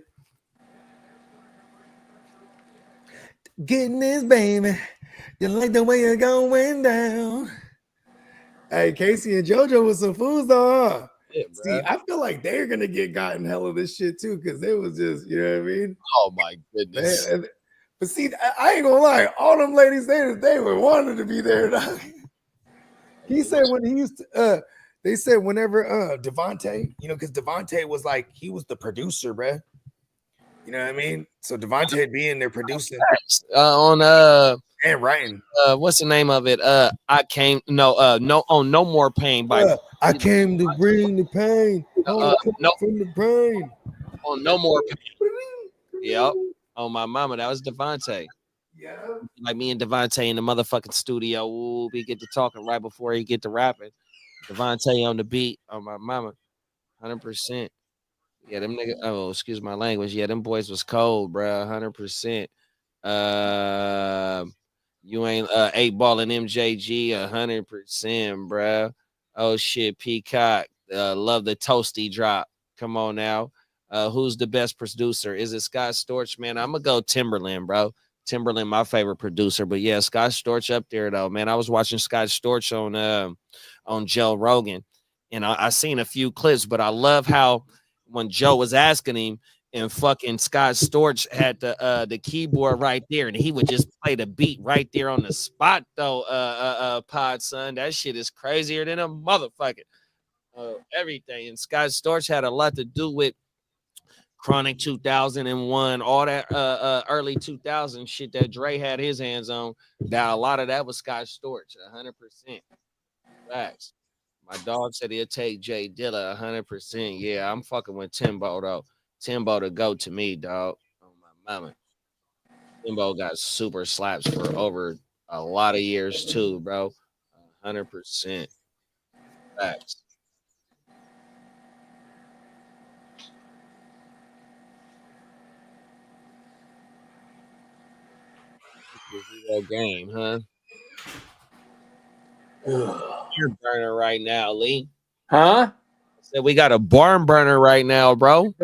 Getting this, baby. You like the way you're going down. Hey, Casey and JoJo was some fools, though. Huh? Yeah, See, I feel like they're gonna get gotten hell of this shit too, because they was just, you know what I mean? Oh my goodness. Man, but see, I ain't gonna lie, all them ladies they were wanting to be there. He said when he used to, they said whenever Devontae, you know, because Devontae was like, he was the producer, bruh. You know what I mean? So Devontae being there producing On and writing. What's the name of it? No More Pain by I came to bring the pain. no From the brain. on No More Pain. Yep. Oh my mama, that was Devontae. Yeah. Like me and Devontae in the motherfucking studio. Ooh, we get to talking right before he get to rapping. Devontae on the beat. Oh my mama, 100%. Yeah, them nigga. Oh, excuse my language. Yeah, them boys was cold, bro. 100%. You ain't 8 Ball and MJG 100%, bro. Oh shit, Peacock. Love the toasty drop. Come on now. Who's the best producer? Is it Scott Storch? Man, I'm gonna go Timberland, bro. Timberland, my favorite producer. But yeah, Scott Storch up there though, man. I was watching Scott Storch on Joe Rogan, and I seen a few clips, but I love how when Joe was asking him, and fucking Scott Storch had the keyboard right there, and he would just play the beat right there on the spot, though. Pod son, that shit is crazier than a motherfucker. Everything, and Scott Storch had a lot to do with Chronic 2001, all that early 2000 shit that Dre had his hands on. That a lot of that was Scott Storch, 100%. Facts. My dog said he'll take Jay Dilla 100%. Yeah, I'm fucking with Timbo though. Timbo to go to me, dog. Oh my mama. Timbo got super slaps for over a lot of years too, bro. 100%. Facts. Zero game, huh? You're burner right now, Lee. Huh? Said we got a barn burner right now, bro.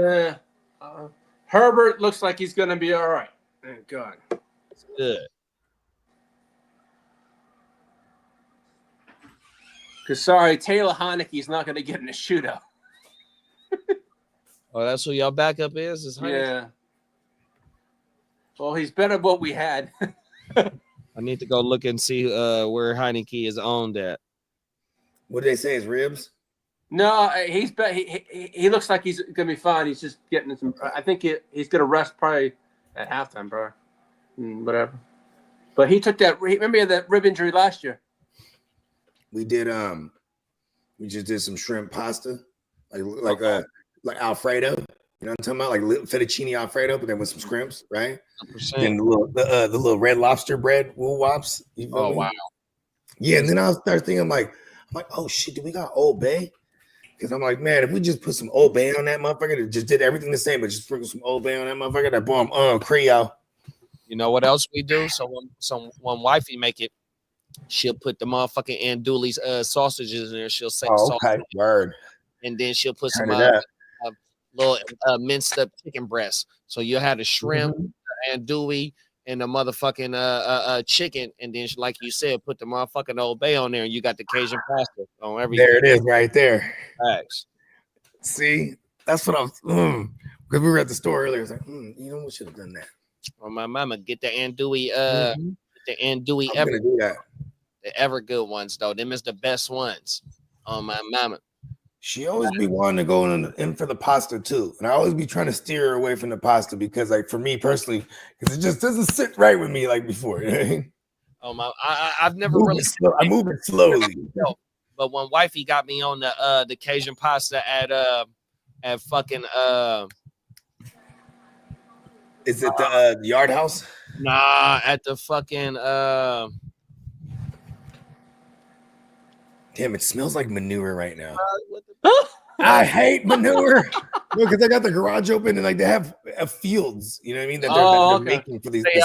Herbert looks like he's gonna be all right. Thank God. It's good. Cause sorry, Taylor Heineke's not gonna get in a shootout. Oh, that's who y'all backup is Heineke? Yeah. Well, he's better than what we had. I need to go look and see where Heineke is owned at. What did they say? His ribs? No, he looks like he's gonna be fine. He's just getting some. I think he's gonna rest probably at halftime, bro. Whatever. But he took that. Remember he had that rib injury last year. We did we just did some shrimp pasta, like Alfredo. You know what I'm talking about? Like fettuccine Alfredo, but then with some scrimps, right? 100%. Then the little red lobster bread, wool wops. You feel Oh me? wow. Yeah, and then I start thinking, I'm like, oh shit, do we got Old Bay? Because I'm like, man, if we just put some Old Bay on that motherfucker, that just did everything the same, but just sprinkle some Old Bay on that motherfucker, that bomb, Creole. You know what else we do? So when wifey make it, she'll put the motherfucking andouille's sausages in there. She'll say Okay, word. and then she'll put Turn some it up. little minced up chicken breast. So you'll have the shrimp, the andouille, and the motherfucking chicken, and then like you said, put the motherfucking Old Bay on there, and you got the Cajun pasta on everything. There it is, right there. Thanks. See, that's what I was. Because we were at the store earlier. I was like, you know, we should have done that. Oh my mama, get the andouille, Mhm. the andouille I'm gonna do that. the ever good ones though. Them is the best ones. Oh my mama. She always be wanting to go in for the pasta too, and I always be trying to steer her away from the pasta because, like, for me personally, because it just doesn't sit right with me like before. You know what I mean? Oh my, I've never really. I move it slowly. But when wifey got me on the Cajun pasta at fucking Is it the Yard House? nah, at the fucking Damn, it smells like manure right now. what the, I hate manure. Because I got the garage open and like they have fields. You know what I mean? That they're okay. making for these. Stay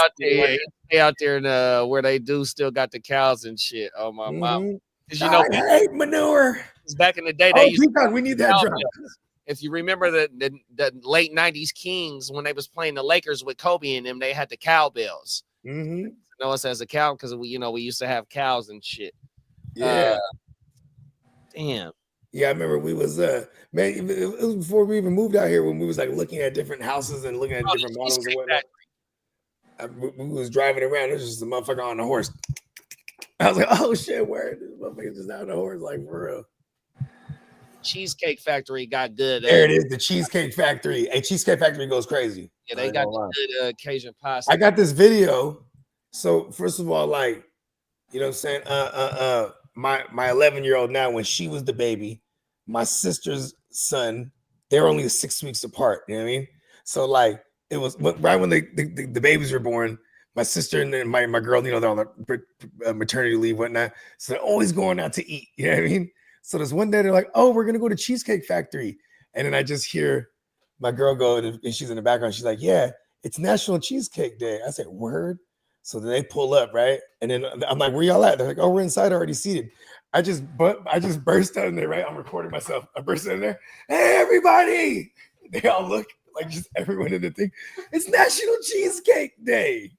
out there and where they do still got the cows and shit. Oh my mom. Because you know, I hate manure. back in the day they used we need that drop. if you remember the late 90s Kings when they was playing the Lakers with Kobe and them, they had the cowbells. Mm-hmm. Know us as a cow because we used to have cows and shit. Yeah. Damn. Yeah, I remember we was man, it was before we even moved out here when we was like looking at different houses and looking at different models and whatnot. We was driving around. There's just a motherfucker on the horse. I was like, oh shit, where this motherfucker just on the horse, like for real. Cheesecake Factory got good. There it is, the Cheesecake Factory. Hey, Cheesecake Factory goes crazy. Yeah, they got good Cajun pasta. I got this video. So first of all, like, you know what I'm saying? My 11-year-old now, when she was the baby, my sister's son, they're only 6 weeks apart. You know what I mean? So like it was right when the babies were born. My sister and then my girl, you know, they're on the maternity leave, whatnot. So they're always going out to eat. You know what I mean? So there's one day they're like, oh, we're gonna go to Cheesecake Factory. And then I just hear my girl go, and she's in the background. She's like, yeah, it's National Cheesecake Day. I said, word. So then they pull up, right? And then I'm like, where y'all at? They're like, oh, we're inside already seated. I just burst out in there, right? I'm recording myself. I burst out in there. Hey, everybody. They all look like just everyone in the thing. It's National Cheesecake Day.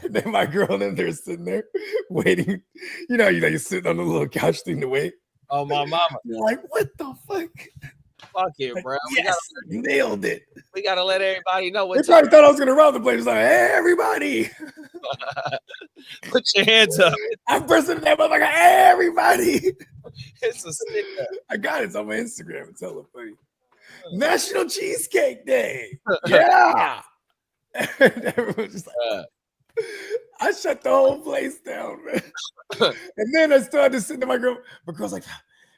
And then my girl and they're sitting there waiting. You know, you're sitting on the little couch thing to wait. Oh, my mama. They're like, what the fuck? Fuck it, bro. Yes, nailed it. We gotta let everybody know They what. probably thought I was gonna rob the place. Like, hey, everybody, put your hands up. I'm bursting that motherfucker. Hey, everybody. It's a sticker. I got it. It's on my Instagram. It's hella funny. National Cheesecake Day. Yeah. Everyone's just like, I shut the whole place down, man. And then I started sitting there. My girl's like,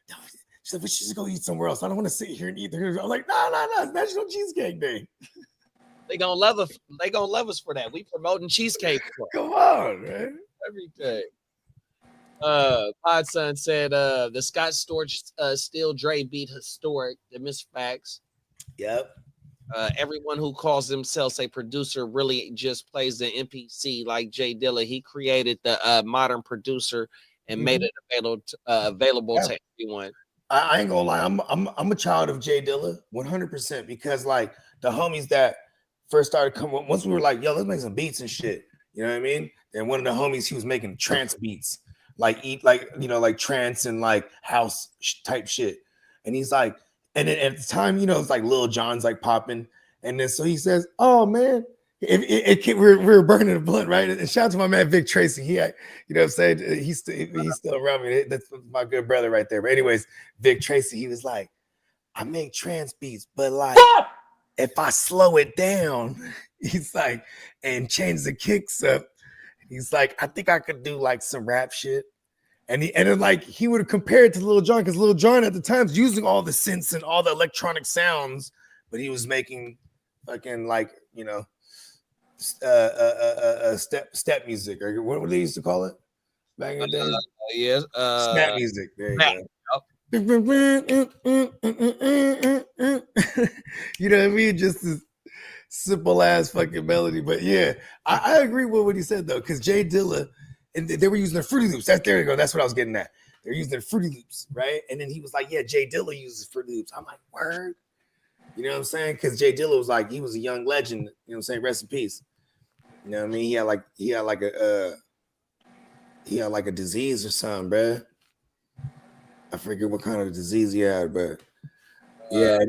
no. She's like, we should just go eat somewhere else. I don't want to sit here and eat here. I'm like, no, it's National Cheesecake Day. They gonna love us. They gonna love us for that. We promoting cheesecake. Come on, man. Everything. Podson said the Scott Storch Steel Dre beat historic. The misfacts. Yep. Everyone who calls themselves a producer really just plays the NPC like Jay Dilla. He created the modern producer and made it available to everyone. I ain't gonna lie, I'm a child of Jay Dilla 100% because like the homies that first started coming, once we were like, yo, let's make some beats and shit. You know what I mean? And one of the homies, he was making trance beats, like trance and like house type shit. And he's like, and then at the time, you know, it's like Lil Jon's like popping. And then so he says, oh man, we're burning the blunt, right? And shout out to my man Vic Tracy. He, you know what I'm saying? He's still around me. That's my good brother right there. But anyways, Vic Tracy, he was like, I make trance beats, but like if I slow it down, he's like, and change the kicks up, he's like, I think I could do like some rap shit. And then like he would compare it to Lil Jon because Lil Jon at the time's using all the synths and all the electronic sounds, but he was making fucking like step music, or what they used to call it back in the day. Yes. Snap music. There you snap. go. You know what I mean? Just this simple ass fucking melody. But yeah, I agree with what he said though, because Jay Dilla, and they were using the Fruity Loops. There you go. That's what I was getting at. They're using the Fruity Loops, right? And then he was like, "Yeah, Jay Dilla uses Fruity Loops." I'm like, "Word." You know what I'm saying? Because Jay Dilla was like, he was a young legend. You know what I'm saying? Rest in peace. You know what I mean? He had like a disease or something, bruh. I forget what kind of disease he had, but yeah,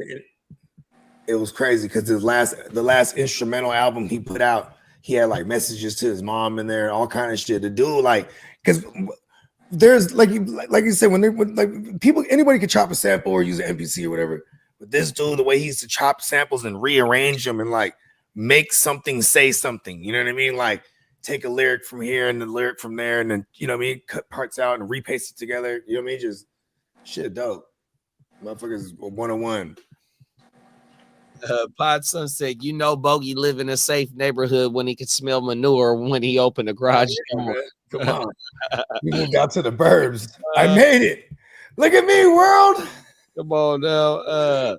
it was crazy because the last instrumental album he put out, he had like messages to his mom in there, all kind of shit. The dude, like, because there's like you said, when like people, anybody could chop a sample or use an MPC or whatever. But this dude, the way he used to chop samples and rearrange them and like make something say something, you know what I mean? Like take a lyric from here and the lyric from there, and then you know what I mean, cut parts out and repaste it together. You know what I mean? Just shit dope. Motherfuckers 101. Pod Son said, Bogey live in a safe neighborhood when he could smell manure when he opened the garage door. Come on. We moved out to the burbs. I made it. Look at me, world. Come on now.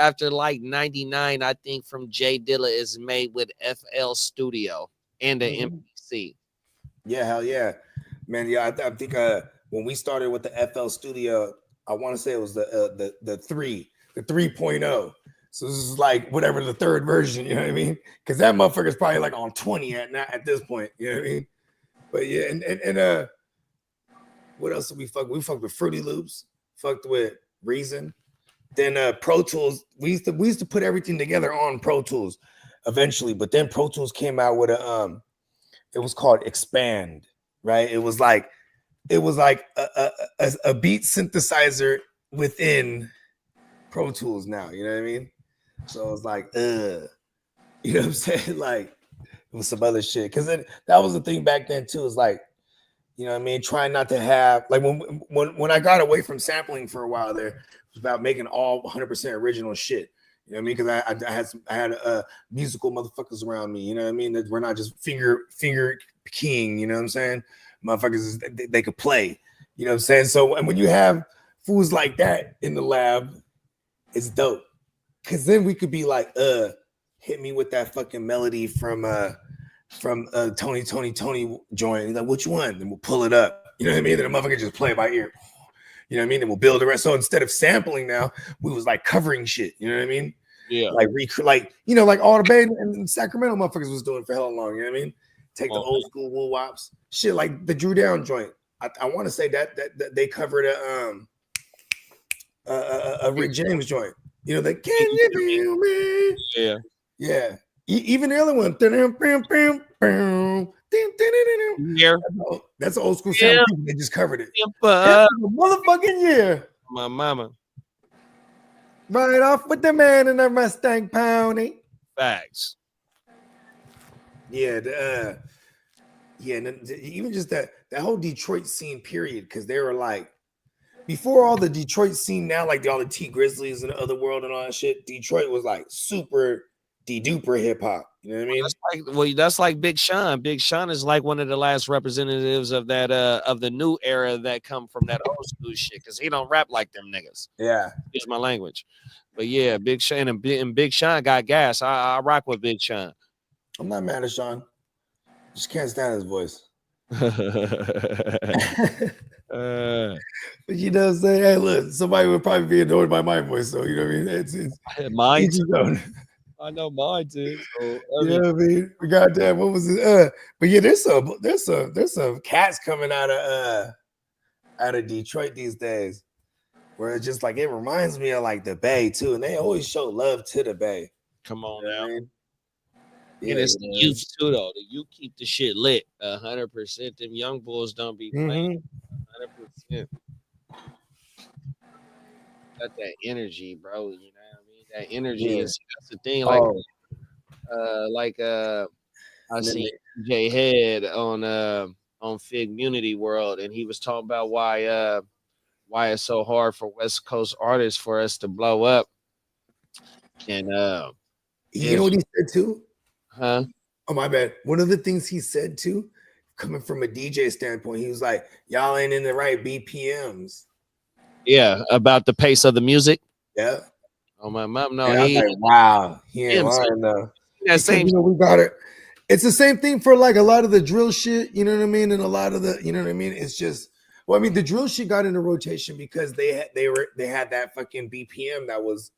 After like 99, I think from Jay Dilla is made with FL Studio and the MPC. Yeah, hell yeah. Man, yeah, I think when we started with the FL Studio, I want to say it was the 3.0. So this is like whatever the third version, you know what I mean? Because that motherfucker's probably like on 20 at this point, you know what I mean? But yeah, and what else did we fuck? We fucked with Fruity Loops, fucked with Reason. Then Pro Tools, we used to put everything together on Pro Tools eventually, but then Pro Tools came out with it was called Expand, right? It was like a beat synthesizer within Pro Tools now, you know what I mean? So it was like, you know what I'm saying? Like it was some other shit. Cause that was the thing back then too, is like, you know what I mean? Trying not to have like when I got away from sampling for a while there, it was about making all 100% original shit. You know what I mean? Because I had musical motherfuckers around me. You know what I mean? That we're not just finger keying. You know what I'm saying? Motherfuckers, they could play. You know what I'm saying? So and when you have fools like that in the lab, it's dope. Cause then we could be like, hit me with that fucking melody from Tony joint. He's like, which one? And we'll pull it up. You know what I mean? Then the motherfucker just play by ear. You know what I mean? And we'll build the rest. So instead of sampling now, we was like covering shit. You know what I mean? Yeah. Like like all the Bay and Sacramento motherfuckers was doing for hell long. You know what I mean? Take the old school woo wops. Shit like the Drew Down joint. I want to say that they covered a Rick James joint. You know, the Can You Feel Me? Yeah. Yeah. Even the other one. Yeah. That's an old school sound. They just covered it. Motherfucking yeah. My mama. Right off with the man in the Mustang Pony. Facts. Yeah. And then even just that whole Detroit scene period, because they were like, before all the Detroit scene now, like all the T Grizzlies and the other world and all that shit, Detroit was like super de-duper hip-hop. You know what I mean? That's like Big Sean. Big Sean is like one of the last representatives of that of the new era that come from that old school shit, because he don't rap like them niggas. Yeah. Use my language. But yeah, Big Sean and Big Sean got gas. I rock with Big Sean. I'm not mad at Sean. Just can't stand his voice. But you know what I'm saying? Hey, look, somebody would probably be annoyed by my voice, so you know what I mean? It's mine too. I know mine too. So, you know what I mean? Goddamn, what was it? But yeah, there's some cats coming out of Detroit these days, where it's just like it reminds me of like the Bay too, and they always show love to the Bay. Come on you know now. I mean? And it's the youth too, though. The youth keep the shit lit 100%. Them young bulls don't be playing 100%. Got that energy, bro. You know what I mean? That energy is that's the thing. Like I seen Jay Head on on Fig Munity World, and he was talking about why it's so hard for West Coast artists for us to blow up. And You know what he said too? huh? Oh, my bad. One of the things he said too, coming from a DJ standpoint, he was like, y'all ain't in the right BPMs. Yeah, about the pace of the music. Yeah. Oh, my mom, no, And I was he like, wow, he ain't him lying though. that Because, same. you know, we got it. It's the same thing for like a lot of the drill shit, you know what I mean? And a lot of the, you know what I mean? It's just, well, I mean, the drill shit got into rotation because they had that fucking BPM that was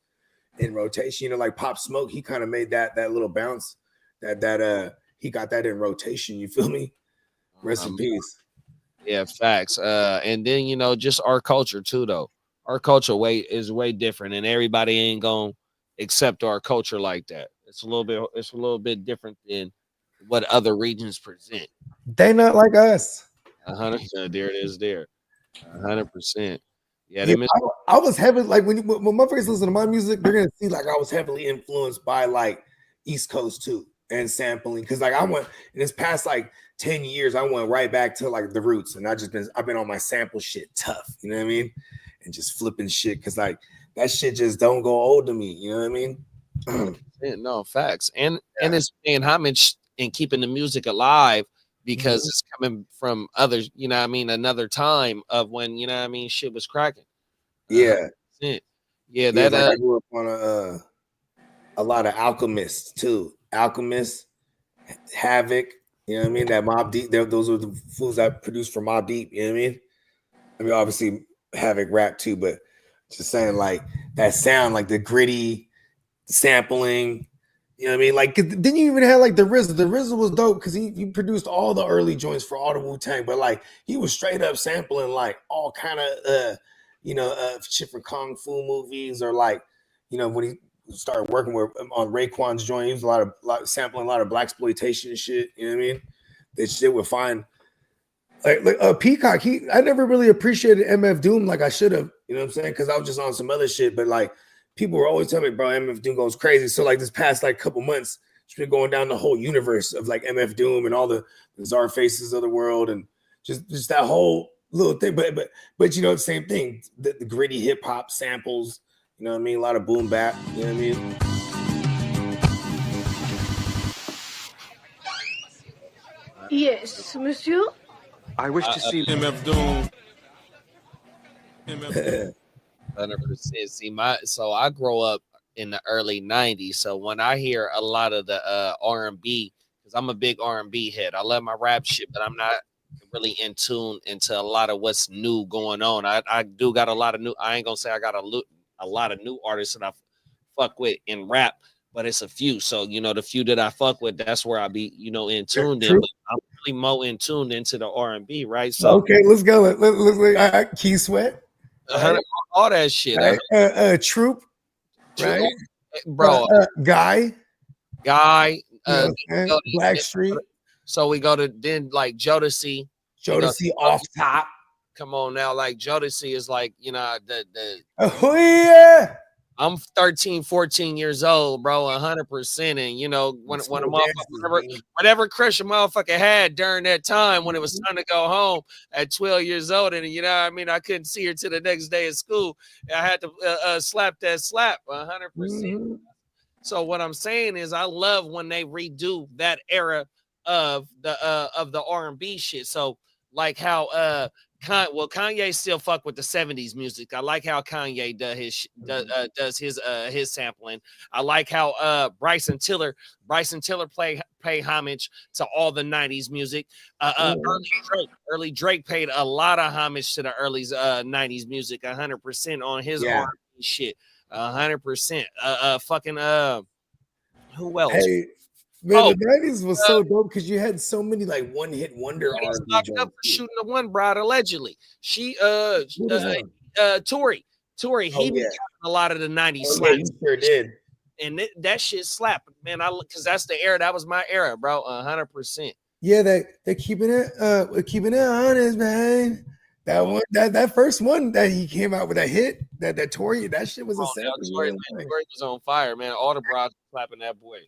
in rotation. You know, like Pop Smoke, he kind of made that little bounce that he got that in rotation. You feel me? Rest in peace. Yeah, facts. And then you know, just our culture too, though. Our culture is way different, and everybody ain't gonna accept our culture like that. It's a little bit different than what other regions present. They not like us. 100%. There it is. There, 100%. Yeah, Yeah, them I was heavily like when motherfuckers listen to my music, they're gonna see like I was heavily influenced by like East Coast too and sampling because like I went in this past like 10 years, I went right back to like the roots and I've been on my sample shit tough, you know what I mean, and just flipping shit because like that shit just don't go old to me, you know what I mean? no facts, and it's paying homage and keeping the music alive because Mhm. it's coming from others. You know what I mean? Another time of when you know what I mean shit was cracking. Yeah, 100%. yeah. Yeah, that Like I grew up on a lot of Alchemists too. Alchemists, Havoc, you know what I mean? That Mob Deep, those are the fools that produced for Mob Deep, you know what I mean? I mean, obviously Havoc rap too, but just saying like that sound, like the gritty sampling, you know what I mean? Like then you even had like the RZA. The RZA was dope because he produced all the early joints for all the Wu-Tang, but like he was straight up sampling like all kind of shit from Kung Fu movies or like, you know, when he started working with on Raekwon's joint, he was a lot of sampling a lot of black exploitation shit, you know what I mean? That shit would find like Peacock, I never really appreciated MF Doom like I should have, you know what I'm saying? Because I was just on some other shit, but like people were always telling me, bro, MF Doom goes crazy. So like this past like couple months, it's been going down the whole universe of like MF Doom and all the bizarre faces of the world and just that whole little thing. But you know, the same thing, the gritty hip hop samples, you know what I mean? A lot of boom bap, you know what I mean? Yes, monsieur. I wish to see MF Doom. 100%. See, so I grow up in the early '90s. So when I hear a lot of the R&B, because I'm a big R&B head, I love my rap shit, but I'm not really in tune into a lot of what's new going on. I do got a lot of new. I ain't gonna say I got a lot of new artists that I fuck with in rap, but it's a few. So you know, the few that I fuck with, that's where I be, you know, in tuned in. True. But I'm really more in tuned into the R&B, right? So Okay, let's go. Let's Key Sweat, right? all that shit, Right? Troop, right? bro. Guy, Guy, you know what I'm saying? Blackstreet, so we go to then like Jodeci. Jodeci off top. Come on now, like Jodeci is like, you know, the Oh yeah. I'm 13, 14 years old, bro, 100%. And you know, when a motherfucker, whatever crush a motherfucker had during that time when it was time to go home at 12 years old, and you know what I mean, I couldn't see her till the next day at school. I had to slap that slap 100%. So what I'm saying is I love when they redo that era of the R&B shit. So like how Kanye still fuck with the 70s music. I like how Kanye does his sampling. I like how Bryson Tiller pay homage to all the 90s music. Early Drake paid a lot of homage to the early 90s music, 100% on his R&B shit. 100%. Fucking who else? Hey, man, the 90s was so dope because you had so many like one-hit wonder He's R&B locked up joints. for shooting the one bride allegedly. She Tory, he be got a lot of the 90s slaps. He sure did. And that shit slapped, man. Because that's the era. That was my era, bro. 100%. Yeah, they keeping it honest, man. That one, that first one that he came out with that hit, that Tory, that shit was a sample. Tory was on fire, man. All the brides slapping that boy.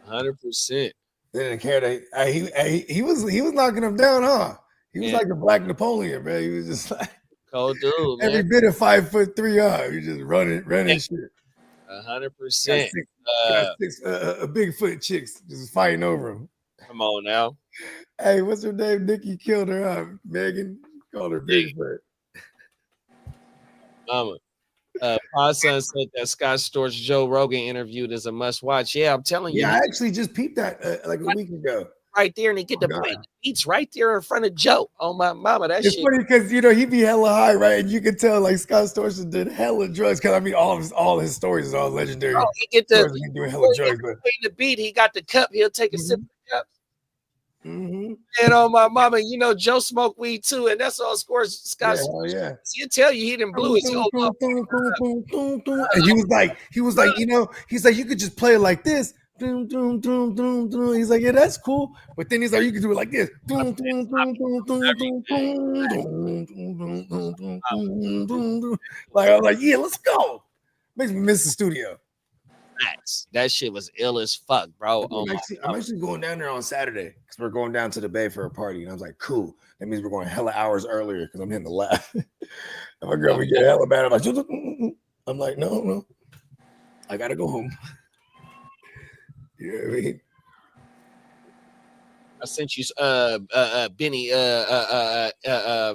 100%. They didn't care that he was knocking them down, huh? He was Yeah. like the Black Napoleon, man. He was just like Cold dude, every man. bit of 5'3", huh? He just running shit. 100%. Got six Bigfoot chicks just fighting over him. Come on now. Hey, what's her name? Nikki killed her, huh? Megan called her Bigfoot. Mama. Pa Son said that Scott Storch Joe Rogan interviewed is a must watch. Yeah, I'm telling you. Yeah, I actually just peeped that like a week ago. Right there, and he get to play the beats right there in front of Joe. Oh my mama, that it's shit. funny because he be hella high, right? And you can tell like Scott Storch did hella drugs. Cause I mean all his stories are all legendary. Oh, he get the he doing hella drugs, but the beat, he got the cup, he'll take a sip of the cup. Mm-hmm. And on my mama, Joe smoked weed too, and that's all scores Scott. Yeah. He'll tell you he didn't blew his whole up. And he was like, he's like, you could just play it like this. He's like, yeah, that's cool. But then he's like, you can do it like this. Like I was like, yeah, let's go. Makes me miss the studio. That shit was ill as fuck, bro. I'm actually going down there on Saturday because we're going down to the Bay for a party. And I was like, cool. That means we're going hella hours earlier because I'm hitting the lab. And my girl, we get hella bad. I'm like, no. I got to go home. You know what I mean? I sent you Benny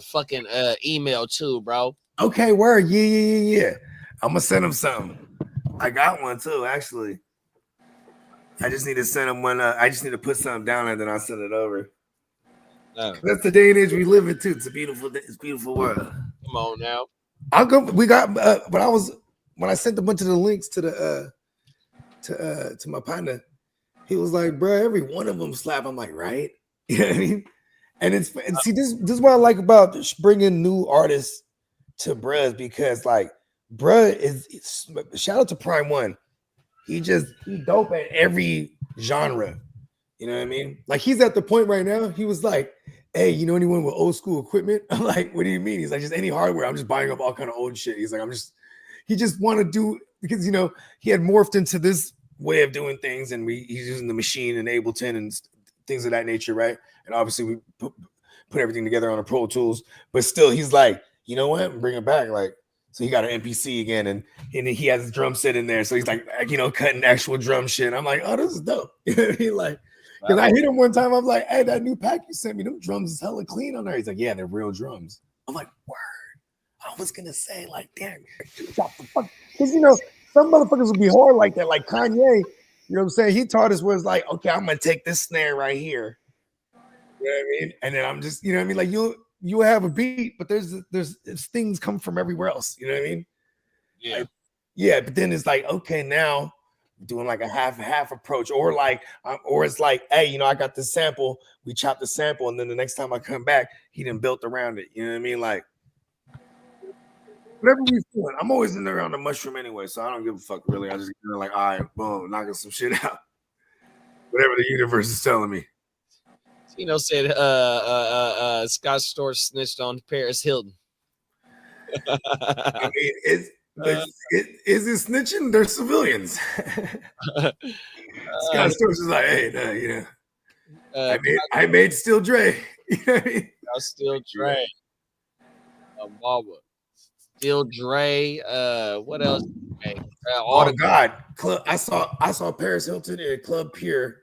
fucking email too, bro. Okay, word. Yeah. I'm gonna send him something. I got one too, actually. I just need to send him one. I just need to put something down and then I'll send it over. No. That's the day and age we live in too. It's a beautiful world. Come on now. I'll go. We got when I sent a bunch of the links to the to my partner, he was like, bro, every one of them slap. I'm like, right? You know what I mean? And see, this is what I like about bringing new artists to bruh, because like bruh is shout out to Prime One. He dope at every genre. You know what I mean? Like he's at the point right now. He was like, hey, you know anyone with old school equipment? I'm like, what do you mean? He's like, just any hardware. I'm just buying up all kind of old shit. He's like, he just want to do, because he had morphed into this way of doing things, and he's using the machine and Ableton and things of that nature, right? And obviously we put everything together on the Pro Tools, but still he's like, you know what? Bring it back. Like, so he got an MPC again, and he has his drum set in there. So he's like, cutting actual drum shit. And I'm like, oh, this is dope. You know what I mean? Like, because I hit him one time, I'm like, hey, that new pack you sent me, them drums is hella clean on there. He's like, yeah, they're real drums. I'm like, word. I was gonna say, like, damn, chop the fuck. Because some motherfuckers will be hard like that, like Kanye. You know what I'm saying? He taught us was like, okay, I'm gonna take this snare right here. You know what I mean? And then I'm just, you know what I mean? Like you have a beat, but there's things come from everywhere else. You know what I mean? Yeah. Like, yeah, but then it's like, okay, now doing like a half approach, or it's like, hey, I got this sample, we chop the sample, and then the next time I come back, he done built around it. You know what I mean? Like whatever we feeling. I'm always in there on the mushroom anyway, so I don't give a fuck really. I just like, all right, boom, knocking some shit out. Whatever the universe is telling me. Said Scott Storch snitched on Paris Hilton. I mean, is it snitching? They're civilians. Scott Storch is like, hey, no, I made Still Dre. You know what I mean? Still Dre. Mama. Still Dre. What else? Oh God! I saw Paris Hilton at Club Pier.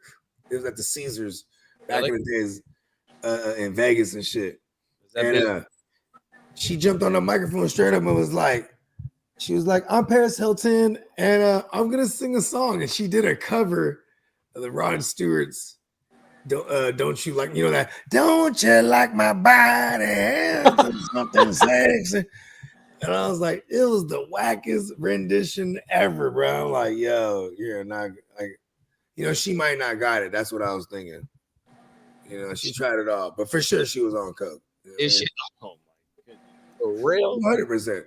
It was at the Caesars back in the days in Vegas and shit. And she jumped on the microphone straight up and was like, I'm Paris Hilton, and I'm gonna sing a song. And she did a cover of the Rod Stewart's "Don't You Like," that "Don't You Like My Body," something sexy. And I was like, it was the wackest rendition ever, bro. I'm like, yo, you're not like, she might not got it. That's what I was thinking. She tried it all, but for sure she was on coke. Is she? Oh my goodness, for real? 100%.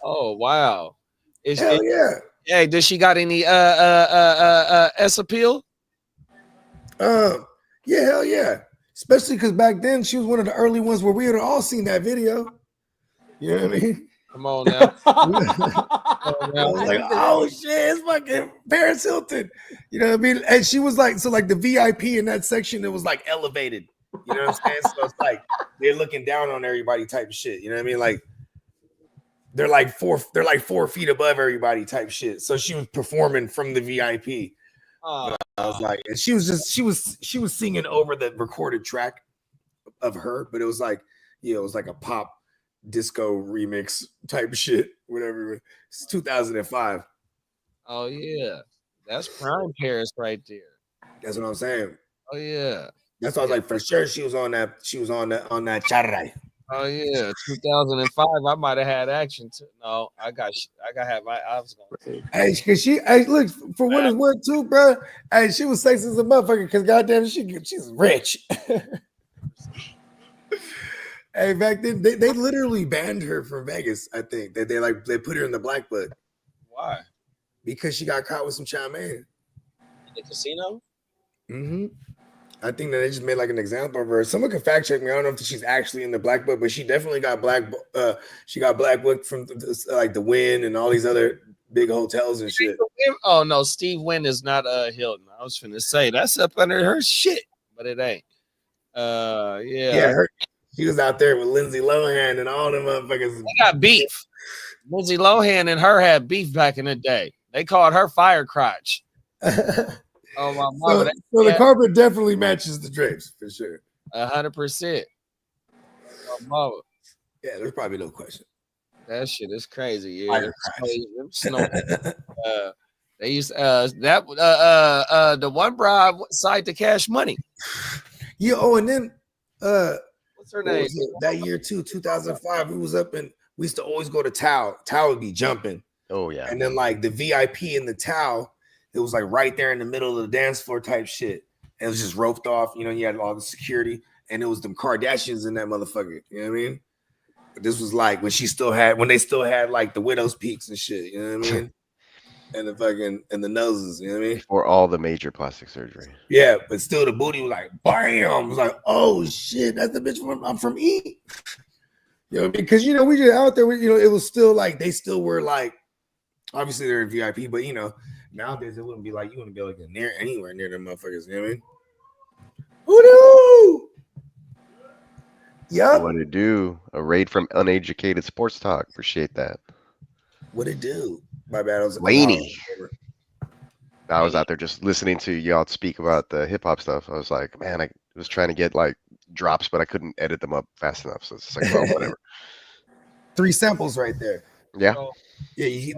Oh wow. Hell yeah. Hey, does she got any S appeal? Yeah, hell yeah. Especially because back then she was one of the early ones where we had all seen that video. You know what I mean? Come on now. I was like, oh shit, it's fucking Paris Hilton. You know what I mean? And she was like, so like the VIP in that section, it was like elevated. You know what I'm saying? So it's like they're looking down on everybody type of shit. You know what I mean? Like they're like 4 feet above everybody type shit. So she was performing from the VIP. I was like, and she was singing over the recorded track of her, but it was like, it was like a pop disco remix type shit, whatever. It's 2005. Oh yeah, that's prime Paris right there. That's what I'm saying. Oh yeah. That's why I was like, for sure she was on that. She was on that charray. Oh yeah, 2005. I might have had action too. No, I had my. I was going. Hey, cause hey, look, for what it's worth too, bro. Hey, she was sexy as a motherfucker. Cause goddamn, she's rich. Hey, back then they literally banned her from Vegas. I think they put her in the black book. Why? Because she got caught with some chow mein. In the casino? Mm-hmm. I think that they just made like an example of her. Someone can fact check me. I don't know if she's actually in the black book, but she definitely got she got black book from like the Wynn and all these other big hotels and shit. Oh no, Steve Wynn is not Hilton. I was finna say that's up under her shit, but it ain't. Yeah. She was out there with Lindsay Lohan and all them motherfuckers. They got beef. Lindsay Lohan and her had beef back in the day. They called her Fire Crotch. Oh my mama! So the carpet definitely matches the drapes for sure. 100%. Oh mama! Yeah, there's probably no question. That shit is crazy. Yeah, they used the one bribe side to Cash Money. Yeah. Oh, and then what's her name? That year too, 2005. We was up and we used to always go to Tao. Tao would be jumping. Oh yeah. And then like the VIP in the Tao. It was like right there in the middle of the dance floor type shit. And it was just roped off. You know, you had all the security, and it was them Kardashians in that motherfucker. You know what I mean? But this was like when they still had like the widow's peaks and shit. You know what I mean? And the fucking and the noses. You know what I mean? Before all the major plastic surgery. Yeah, but still the booty was like bam. It was like, oh shit, that's the bitch I'm from E. You know, because we just out there. It was still like they still were like, obviously they're in VIP, but nowadays it wouldn't be like you wouldn't be like anywhere near them motherfuckers. You know what I mean? Woo! Yup. What it do? A raid from Uneducated Sports Talk. Appreciate that. What it do? My bad. I was out there just listening to y'all speak about the hip hop stuff. I was like, man, I was trying to get like drops, but I couldn't edit them up fast enough. So it's like, well, whatever. 3 samples right there. Yeah. Yeah, you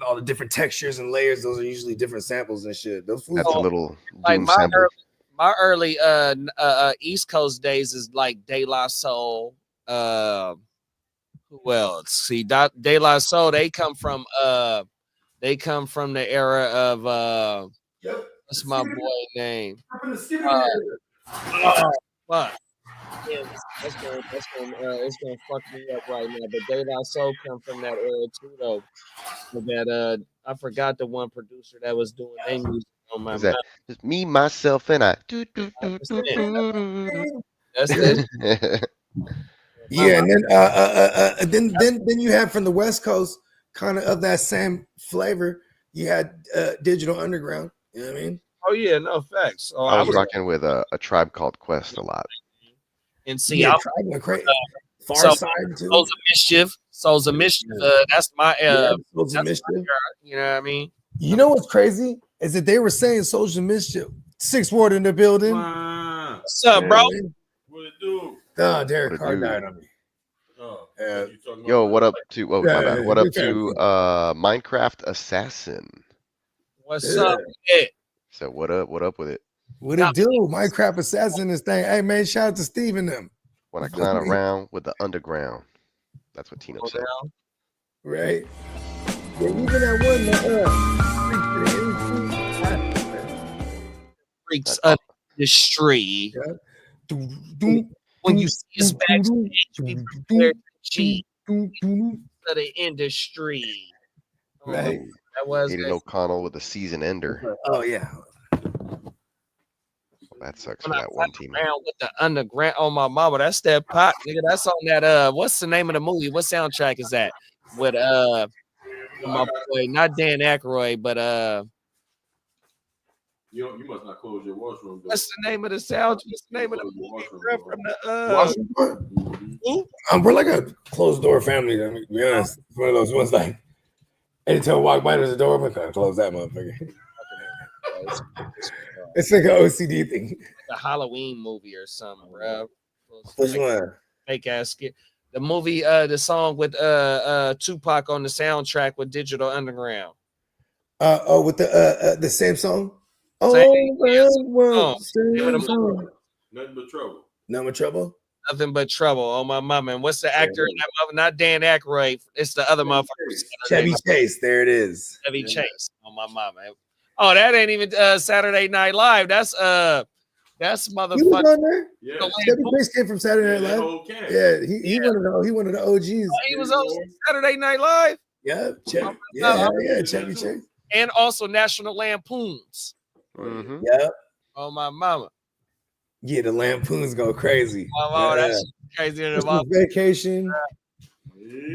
all the different textures and layers. Those are usually different samples and shit. Those fools. That's a little like my early East Coast days is like De La Soul. Who else? See, De La Soul. They come from the era of what's my boy name? Fuck. Yeah, it's gonna fuck me up right now. But De La Soul come from that era too, though. That I forgot the one producer that was doing their music on my mind. Just me, myself, and I. That's it. Yeah, and then you have from the West Coast, kind of that same flavor. You had Digital Underground. You know what I mean? Oh yeah, no facts. Oh, I was rocking with a Tribe Called Quest a lot. And see, Far Side too. Souls of Mischief. That's my Souls of Mischief. You know what I mean? You know what's crazy is that they were saying Souls of Mischief. 6th Ward in the building. What's up, bro? What it do? Oh, Derek Carr died on me. Oh, yo, what up to? Oh, my bad. What up to Minecraft Assassin? What's up? Yeah. So what up? What up with it? What it do? Minecraft Assassin this thing. Hey man, shout out to Steve and them. When I clown around with the underground. That's what Tino said. Right. Yeah, even that one Freaks of the street. When you see us backstage, we prepare to cheat of the industry. Right. That was Aiden O'Connell with a season ender. Oh yeah. That sucks for that one team. Around with the underground. Oh my mama, that's that pop, nigga. That's on that. What's the name of the movie? What soundtrack is that? with my boy, not Dan Aykroyd, but You must not close your washroom door. what's the name of the sound? What's the name of the movie, bro, from the Washington. who? We're like a closed door family. I mean, to be honest, it's one of those ones like anytime I walk by, there's a door. I'm like, close that motherfucker. It's like an OCD thing. A Halloween movie or something, bro. Which one? Fake ass skit. The movie, the song with Tupac on the soundtrack with Digital Underground. With the same song. Oh, Same same song. Nothing but trouble. Nothing but trouble. Nothing but trouble on my mama. And what's the actor in that mother? Not Dan Aykroyd. It's the other motherfucker. Chevy Chase. There it is. Chevy Chase on my mama. Oh, that ain't even Saturday Night Live. That's You was motherfucker. on there? Yeah. Chevy Chase came from Saturday Night Live. Okay. Yeah, he one of the OGs. He was on Saturday Night Live. Yeah, Chevy Chase. And also National Lampoons. Mhm. Yeah. On my mama. Yeah, the Lampoons go crazy. My mama, Yeah. that's crazy. Christmas Vacation.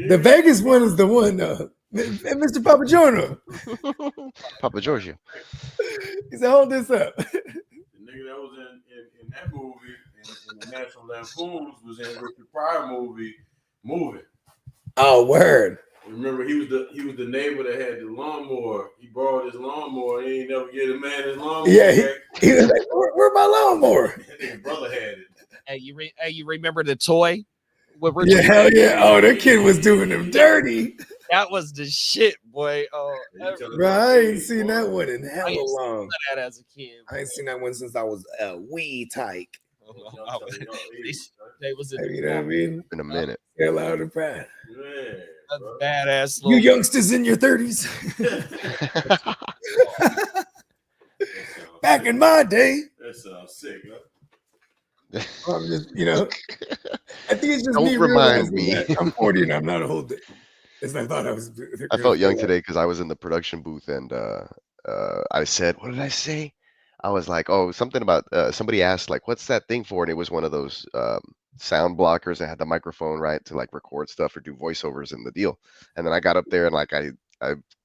The Vegas one is the one though. Mr. Papa Giorno. Papa Giorgio. He said, hold this up. The nigga that was in that movie in the National Lampoons was in Richard Pryor movie Moving. Oh, word. Remember, he was the neighbor that had the lawnmower. He borrowed his lawnmower. And he ain't never get a man his lawnmower. Yeah, back. he was like, where my lawnmower? His brother had it. Hey, you remember the toy? With Yeah, Richard? hell yeah. Oh, that kid was doing them dirty. That was the shit, boy. Oh, Bro, I ain't seen that one in I hella used to long. do that as a kid. I ain't seen that one since I was a wee tyke. They was in You know what I mean? In a minute. Hell out of pride. Man, a bro. badass You little. youngsters in your 30s. Back in my day, That sounds sick, huh? I'm just, I think it's just Don't me remind realizing me. that I'm 40 and I'm not old. As I thought I was. I felt young today because I was in the production booth and I said, what did I say? I was like, oh, something about somebody asked like, what's that thing for? And it was one of those sound blockers that had the microphone, right, to like record stuff or do voiceovers in the deal. And then I got up there and like I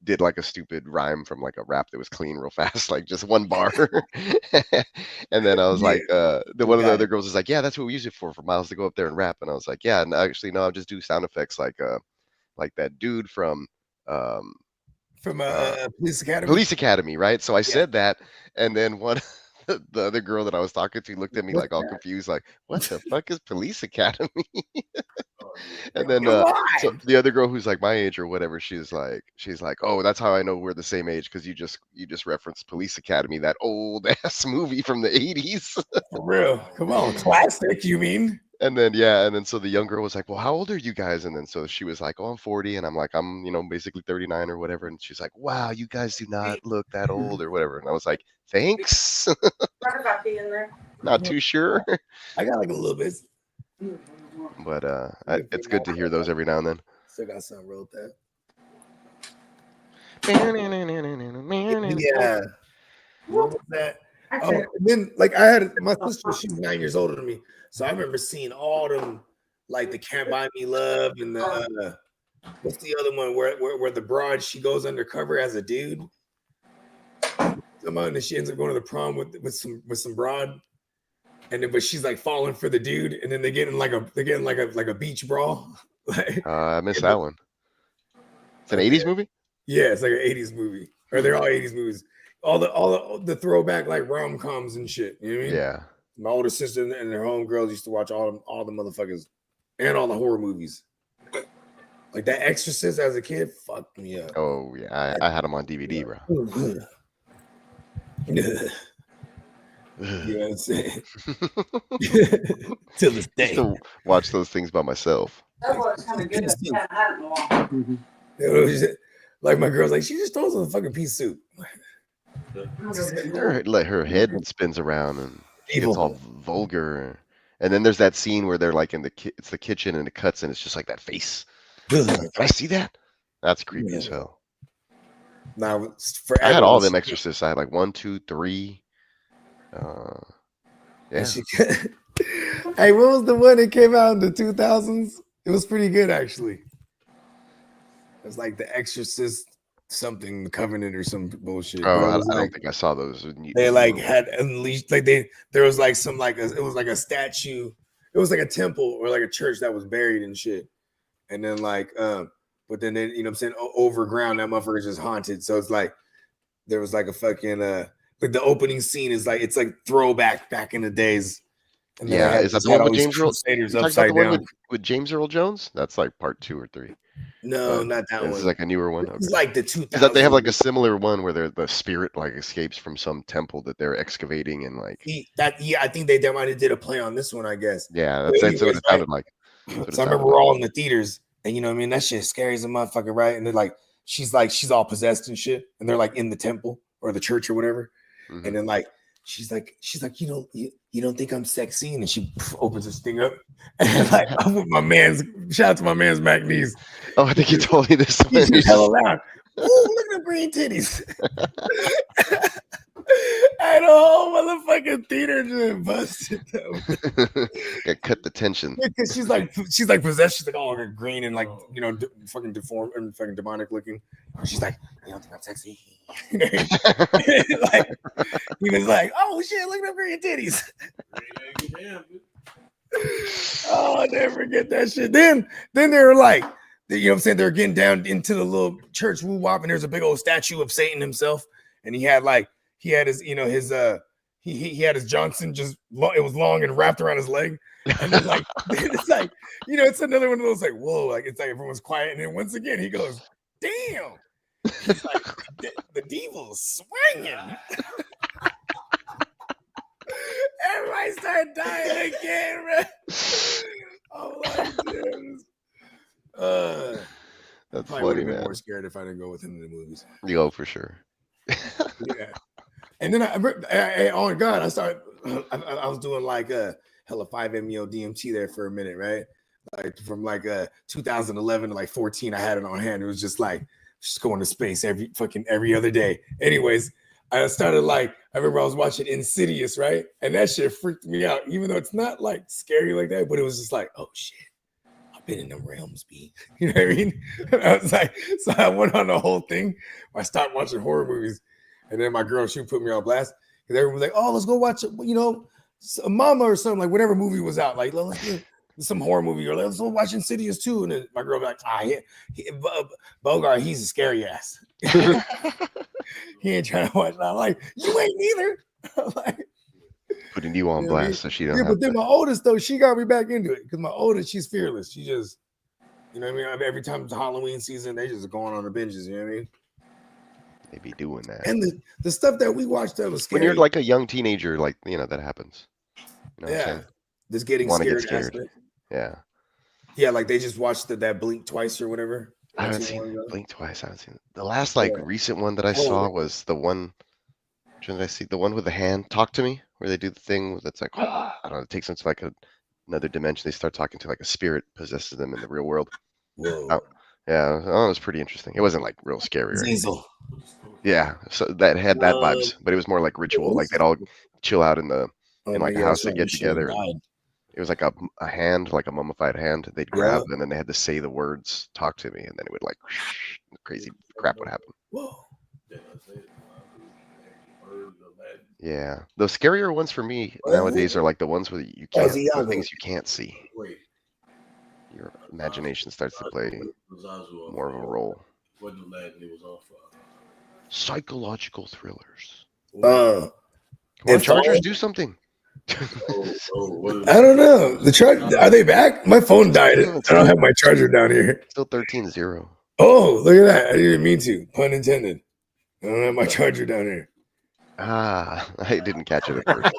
did like a stupid rhyme from like a rap that was clean real fast, like just one bar. And then I was like, one of the other girls was like, yeah, that's what we use it for Miles to go up there and rap. And I was like, yeah, and actually no, I'll just do sound effects like that dude from Police Academy. Police Academy, right? So I said that, and then the other girl that I was talking to looked at me like all confused, like, "What the fuck is Police Academy?" And then so the other girl who's like my age or whatever, she's like, "Oh, that's how I know we're the same age because you just referenced Police Academy, that old ass movie from the '80s." For real. Come on. Classic, you mean? And then so the young girl was like, well, how old are you guys? And then so she was like, oh, I'm 40. And I'm like, I'm basically 39 or whatever. And she's like, wow, you guys do not look that old or whatever. And I was like, thanks. Not too sure. I got like a little bit. But it's good to hear those every now and then. Still got something wrote that. Yeah. Yeah. What was that? Oh, and then like I had my sister, she's 9 years older than me. So I remember seeing all them, like the Can't Buy Me Love and the what's the other one where the broad she goes undercover as a dude. Somehow and then she ends up going to the prom with some broad, and then but she's like falling for the dude, and then they're getting like a beach brawl. I missed that one. It's an 80s movie? Yeah, it's like an 80s movie. Or they're all 80s movies. All the throwback like rom-coms and shit. You know what I mean? Yeah. My older sister and their homegirls used to watch all the motherfuckers and all the horror movies. Like that Exorcist as a kid fucked me up. Oh yeah, I had them on DVD, bro. You know what I'm saying? Till this day. Still watch those things by myself. It was just- like my girl's like, she just throws on a fucking pea soup. Her head spins around and she gets all vulgar. And then there's that scene where they're like in it's the kitchen and it cuts and it's just like that face. Can I see that? That's creepy as hell. Now, I had all them Exorcists. I had like 1, 2, 3. Yeah. Hey, what was the one that came out in the 2000s? It was pretty good, actually. It's like The Exorcist, something, The Covenant or some bullshit. Oh, But it was I don't like think I saw those. they like had unleashed, like there was like some like it was like a statue. It was like a temple or like a church that was buried and shit. And then like but then they, you know what I'm saying, overground, that motherfucker is just haunted. So it's like there was like a fucking like the opening scene is like it's like throwback back in the days. And then Yeah, is that the had one all with these James Earl? crusaders You talking about upside the one down. with James Earl Jones? That's like part 2 or 3. No, not that This one. is like a newer one. It's Okay. like the Is that they have 2000s. like a similar one where the spirit like escapes from some temple that they're excavating and like I think they might have did a play on this one, I guess. yeah, But that's what anyways, it right? sounded like. That's what it So I remember sounded we're like. all in the theaters, and you know what I mean, that shit scary as a motherfucker, right? And they're like she's all possessed and shit, and they're like in the temple or the church or whatever, Mhm. and then like she's like you don't think I'm sexy, and she opens this thing up, and like I'm with my man's shout out to my man's Mac Knees. Oh, I think you told me this. He's just hella loud. Ooh, look at the green titties. And the whole motherfucking theater just busted though. Got cut the tension. Because she's like possessed. She's like all green and like fucking deformed and fucking demonic looking. She's like, you don't think I'm sexy? Like he was like, oh shit, look at them green titties. Oh, I'll never forget that shit. Then they were like, you know what I'm saying? They're getting down into the little church woo wop, and there's a big old statue of Satan himself, and he had his he had his Johnson it was long and wrapped around his leg, and then like it's like it's another one of those like whoa, like it's like everyone's quiet, and then once again he goes, damn, he's like the devil's swinging. Everybody started dying again, man. Oh my goodness. That's Probably would funny, have been man. more scared if I didn't go with him in the movies. You go for sure. Yeah. And then oh God, I was doing like a hella 5-MeO DMT there for a minute, right? Like from like 2011 to like 14, I had it on hand. It was just like just going to space every other day. Anyways, I started I remember I was watching Insidious, right? And that shit freaked me out, even though it's not like scary like that, but it was just like, oh shit, I've been in them realms, B. You know what I mean? And I was like, so I went on the whole thing. I stopped watching horror movies. And then my girl, she put me on blast. Because everyone was like, oh, let's go watch, a Mama or something, like whatever movie was out. Like, let's do some horror movie. Or let's go watch Insidious too. And then my girl be like, Bogart, he's a scary ass. He ain't trying to watch. I'm like, you ain't neither. I'm like, Putting you on blast so she don't have but then my oldest, though, she got me back into it. Because my oldest, she's fearless. She just, you know what I mean? Every time it's Halloween season, they just going on the binges, you know what I mean? they be doing that. And the stuff that we watched that was scary. When you're like a young teenager, like that happens. You know what I'm saying? This getting Wanna scared. get scared. Aspect. Yeah. Yeah, like they just watched that Blink twice or whatever. I haven't seen Blink twice. I haven't seen it. The last recent one that I saw was the one. Which one did I see? The one with the hand. Talk to me, where they do the thing that's like I don't know. It takes them to like another dimension. They start talking to like a spirit possesses them in the real world. Whoa. Oh, yeah, it was pretty interesting. It wasn't like real scary. Right? Ziesel. Yeah, so that had that vibes, but it was more like ritual. Like they'd all chill out in the like a house. They get together. It was like a hand, like a mummified hand. They'd grab, and then they had to say the words, "Talk to me," and then it would like crazy crap would happen. Whoa. Yeah, the scarier ones for me nowadays are like the ones where you can't, the things you can't see. Your imagination starts to play more of a role. Psychological thrillers. Come on, Chargers, do something. I don't know. The charger, are they back? My phone died. I don't have my charger down here. Still 13-0. Oh, look at that. I didn't mean to. Pun intended. I don't have my charger down here. Ah, I didn't catch it at first.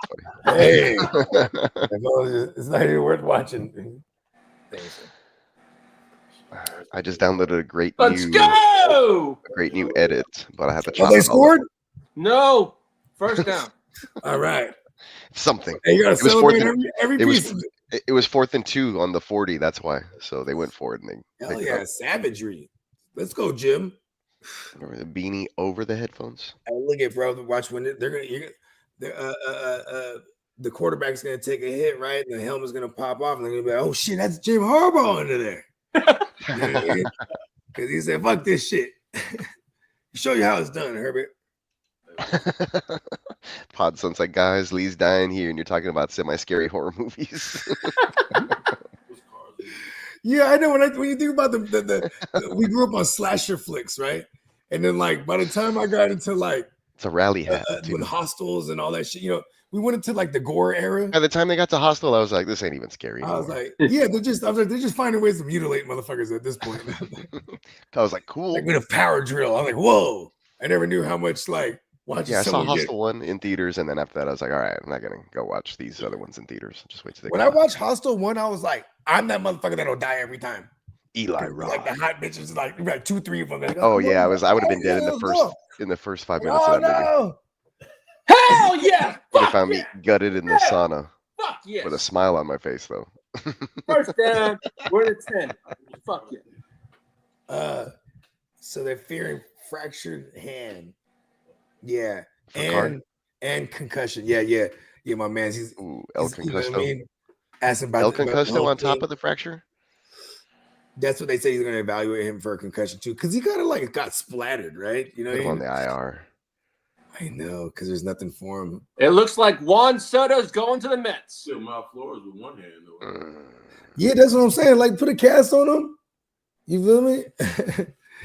Hey, it's not even worth watching. I just downloaded a great new edit, but I have to chop they scored? No. First down. All right. Something. Hey, you gotta celebrate every piece. It was 4th and 2 on the 40. That's why. So they went for it. And they Hell yeah, savagery. Let's go, Jim. The beanie over the headphones. Hey, look at bro. Watch when the quarterback's gonna take a hit, right? And the helmet's gonna pop off, and they're gonna be like, "Oh shit, that's Jim Harbaugh under there." because he said, "Fuck this shit." Show you how it's done, Herbert. Pod Sun's like, guys, Lee's dying here, and you're talking about semi-scary horror movies. Yeah, I know. When you think about we grew up on slasher flicks, right? And then like by the time I got into like It's a rally hat, with too. hostels and all that shit, we went into like the gore era. By the time they got to Hostel, I was like, this ain't even scary I was anymore. like, yeah, they're just finding ways to mutilate motherfuckers at this point. I was like, cool. Like with a power drill. I'm like, whoa! I never knew how much like watching Yeah, I saw someone get. Hostel 1 in theaters, and then after that, I was like, all right, I'm not going to go watch these other ones in theaters. Just wait till they When come I out. watched Hostel 1, I was like, I'm that motherfucker that'll die every time. Eli Like the Roth. hot bitches, like 2, 3 of them. Like, Oh, yeah, I would have been hey, dead let's in the first 5 go. minutes Oh, of that movie. no. Hell yeah! They Fuck found me yeah! gutted in the sauna Fuck yes! with a smile on my face, though. First down, we're at 10. Fuck yeah. So they're fearing fractured hand. Yeah. For Card? And concussion. Yeah, my man. Ooh, El You know what I Concusto. mean? Asking about El about the Concusto whole on top thing. of the fracture? That's what they say he's going to evaluate him for a concussion too, because he kind of like got splattered, right? You know Put him what I on mean? the IR. I know, because there's nothing for him. It looks like Juan Soto's going to the Mets. Still mouth floors with one hand though. Yeah, that's what I'm saying. Like, put a cast on him. You feel me?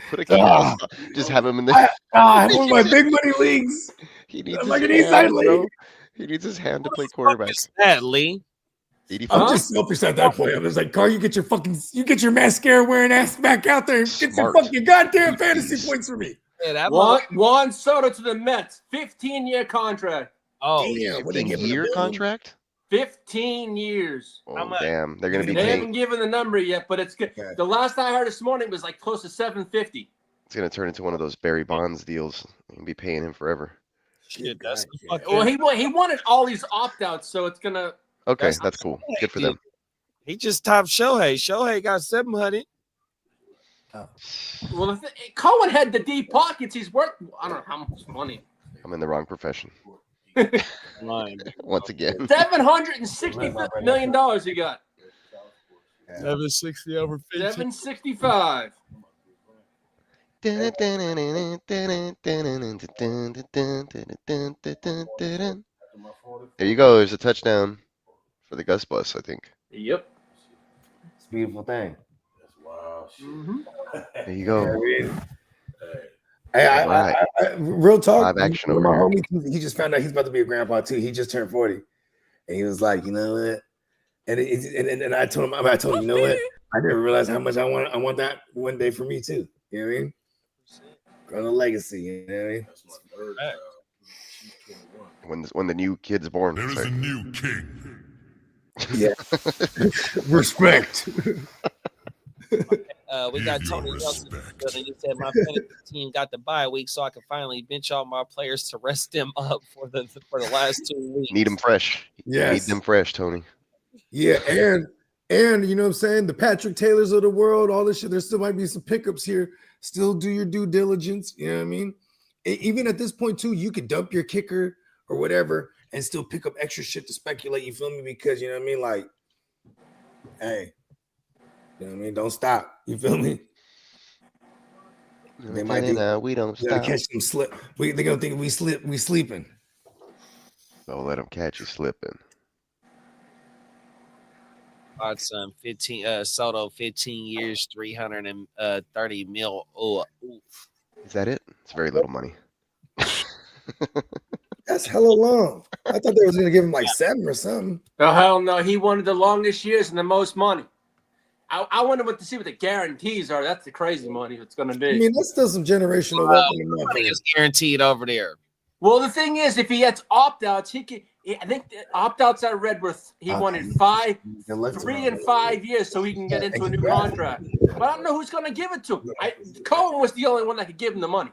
Put a cast. Just have him in the. I'm one of my big money leagues. He needs I'm his like an East Side hand, bro. league. He needs his hand to play quarterback. That Lee. 85. I'm just selfish at that point. I'm just like, Carl, you get your mascara wearing ass back out there and get your Smart. fucking goddamn fantasy Jeez. points for me. Yeah, that Juan Soto to the Mets, 15-year contract. Oh, Damn, what they giving 15-year him? contract? 15 years. Oh, much? damn. They're going to be They paying. haven't given the number yet, but it's good. Okay. The last I heard this morning was like close to 750. It's going to turn into one of those Barry Bonds deals. You can be paying him forever. shit, that's the God, fucking. Well, he wanted all these opt-outs, so it's gonna. Okay, That's that's cool. Good for them. He just topped Shohei. Shohei got 700. Well, Cohen had the deep pockets. He's worth I don't know how much money. I'm in the wrong profession. Line. Once again. $760 million he got. 760 over 50. 765. There you go. There's a touchdown for the Gus Bus, I think. Yep. It's a beautiful thing. That's wild shit. Mm-hmm. There you go. Real talk. Live action one of over my here. homies, he just found out he's about to be a grandpa too. He just turned 40, and he was like, you know what? And I told him, you know what? I didn't realize how much I want that one day for me too. You know what I mean? Growing a legacy. You know what I mean? That's my third child. She's 21. When the new kid's born. There is Sorry. a new king. Yeah. Respect. We got Give Tony your Nelson. respect. He said my fantasy team got the bye week, so I can finally bench all my players to rest them up for the last 2 weeks. Need them fresh. Yes. Need them fresh, Tony. Yeah, and you know what I'm saying? The Patrick Taylors of the world, all this shit. There still might be some pickups here. Still do your due diligence. You know what I mean? Even at this point, too, you could dump your kicker or whatever and still pick up extra shit to speculate. You feel me? Because you know what I mean? Like, hey, you know what I mean? Don't stop. You feel me? They might think we don't you gotta stop. catch them slip. They're gonna think we sleeping. Don't let them catch you slipping. Son, 15 Soto, 15 years, 330 mil. Oh, oof. Is that it? It's very little money. That's hella long. I thought they was gonna give him like 7 or something. Oh hell no! He wanted the longest years and the most money. I wonder to see what the guarantees are. That's the crazy money it's going to be. I mean, that's still some generational wealth in the Money motherfucker. is guaranteed over there. Well, the thing is, if he gets opt-outs, he can. I think the opt-outs I read were he wanted 3 and 5 years so he can get into a new contract. But I don't know who's going to give it to him. Cohen was the only one that could give him the money.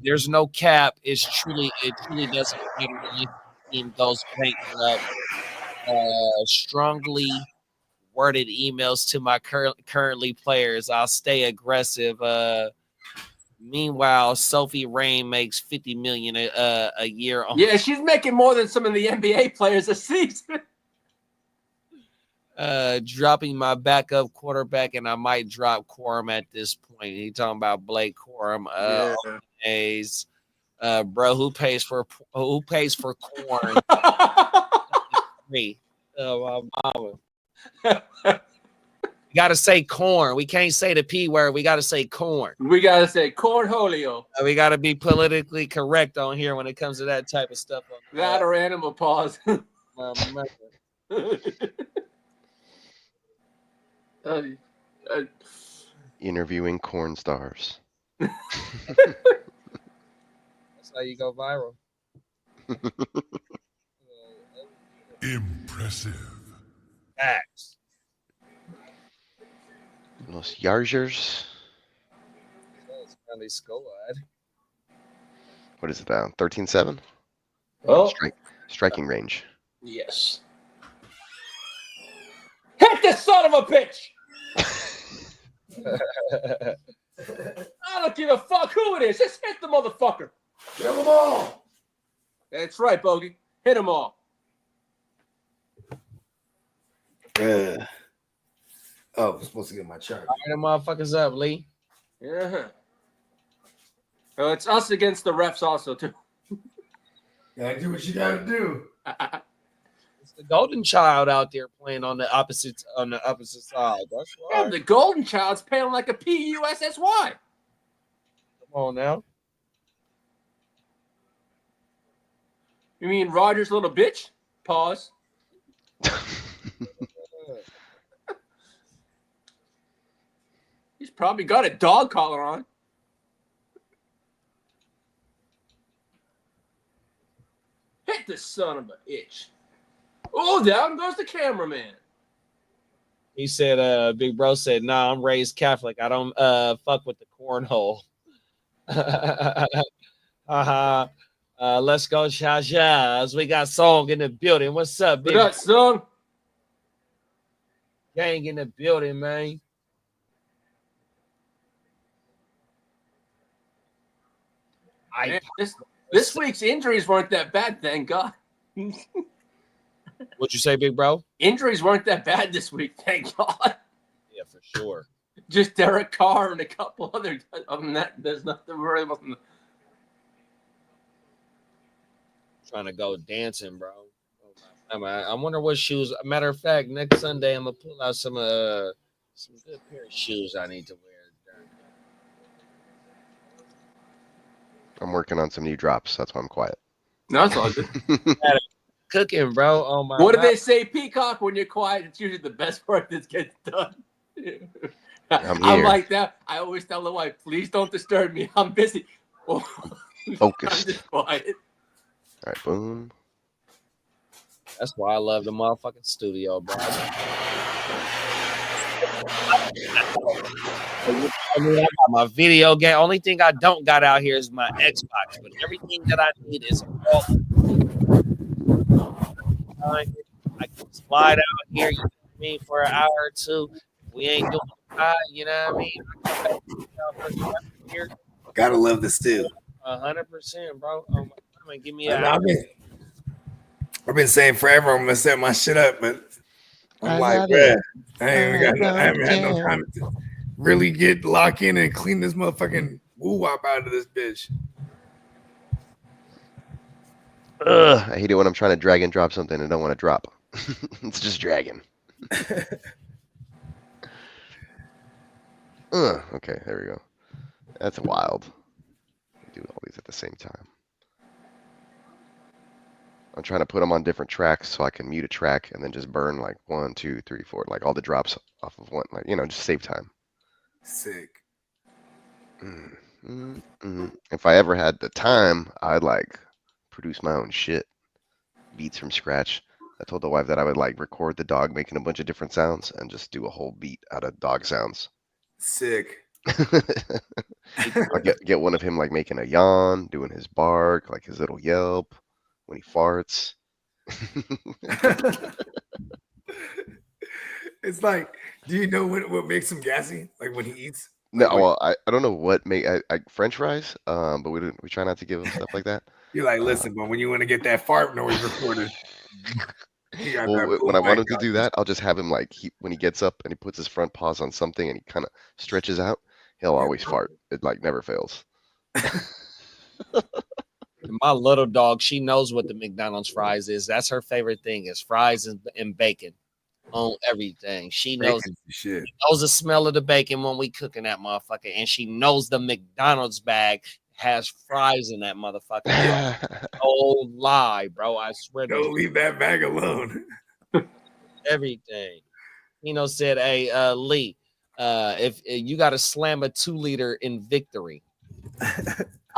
There's no cap. It truly doesn't matter when your team goes bankrupt. Strongly worded emails to my currently players. I'll stay aggressive. Meanwhile, Sophie Rain makes $50 million a year. Yeah, she's making more than some of the NBA players this season. Dropping my backup quarterback, and I might drop Quorum at this point. He talking about Blake Quorum. A's. Bro, who pays for corn? Me. My mama. You gotta say corn. We can't say the P word. We gotta say corn. We gotta say cornholio. We gotta be politically correct on here when it comes to that type of stuff. That or animal paws. Interviewing corn stars. That's how you go viral. Impressive. Facts. Los Yargers. What is it now? 13-7? Oh. Striking range. Yes. Hit this son of a bitch! I don't give a fuck who it is. Just hit the motherfucker. Kill them all. That's right, Bogey. Hit them all. Oh, I'm supposed to get my chart. Fire them motherfuckers up, Lee. Yeah. Oh, it's us against the refs also, too. Gotta do what you gotta do. It's the golden child out there playing on the opposite side. That's Yeah, right. the golden child's paying like a PUSSY. Come on now. You mean Roger's little bitch? Pause. He's probably got a dog collar on. Hit the son of a itch. Oh, down goes the cameraman. He said, Big Bro said, nah, I'm raised Catholic. I don't fuck with the cornhole. Let's go, Shajaz. We got Song in the building. What's up, Big? What up, son? Gang in the building, man. Man, this week's injuries weren't that bad, thank God. What'd you say, Big Bro? Injuries weren't that bad this week, thank God. Yeah, for sure. Just Derek Carr and a couple other. Other than that, there's nothing really. Trying to go dancing, bro. I wonder what shoes. Matter of fact, next Sunday I'm gonna pull out some good pair of shoes I need to wear. I'm working on some new drops. That's why I'm quiet. No, it's all good. Cooking, bro. Oh my. What do they say, Peacock? When you're quiet, it's usually the best work that gets done. I'm like that. I always tell the wife, please don't disturb me. I'm busy. Focused. I'm just quiet. All right, boom. That's why I love the motherfucking studio, bro. I mean, I got my video game. Only thing I don't got out here is my Xbox, but everything that I need is all. I can slide out here, you know what I mean, for an hour or two. We ain't doing you know what I mean? Here. Gotta love the stew. 100%, bro. Oh my God, give me a. I've been saying forever I'm gonna set my shit up, but I'm like, bruh, I haven't had no time to really lock in and clean this motherfucking woo wop out of this bitch. I hate it when I'm trying to drag and drop something and don't want to drop. It's just dragging. Okay, there we go. That's wild. Do all these at the same time. I'm trying to put them on different tracks so I can mute a track and then just burn like 1, 2, 3, 4, like all the drops off of one, like, you know, just save time. Sick. If I ever had the time, I'd like produce my own shit, beats from scratch. I told the wife that I would like record the dog making a bunch of different sounds and just do a whole beat out of dog sounds. Sick. I'll get one of him like making a yawn, doing his bark, like his little yelp when he farts. It's like, do you know what makes him gassy? Like when he eats? No, well, I don't know what make I French fries, but we try not to give him stuff like that. You're like, listen, but when you want to get that fart noise recorded, He got Well, that when I want bullfight him to do that, I'll just have him like when he gets up and he puts his front paws on something and he kind of stretches out, he'll always fart. It like never fails. My little dog, she knows what the McDonald's fries is. That's her favorite thing is fries and bacon on everything. She knows, shit. knows the smell of the bacon when we cooking that motherfucker, and she knows the McDonald's bag has fries in that motherfucker. Oh lie, bro! I swear. Don't leave that bag alone. Everything. Said, "Hey, Lee, if you got to slam a 2-liter in victory."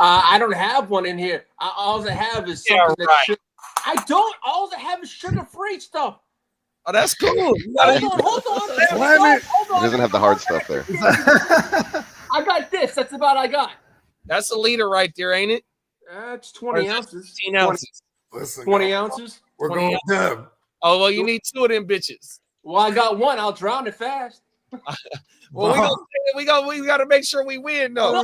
I don't have one in here. All I have is something that's I don't. All I have is sugar-free stuff. Oh, that's cool. Hold on. He doesn't have the hard stuff there. I got this. That's about I got. That's a liter right there, ain't it? That's 20 ounces. 15 ounces. Listen, 20 ounces. We're 20 going ounces. dub. Oh, well, you need 2 of them bitches. Well, I got one. I'll drown it fast. Well, we got to make sure we win, though.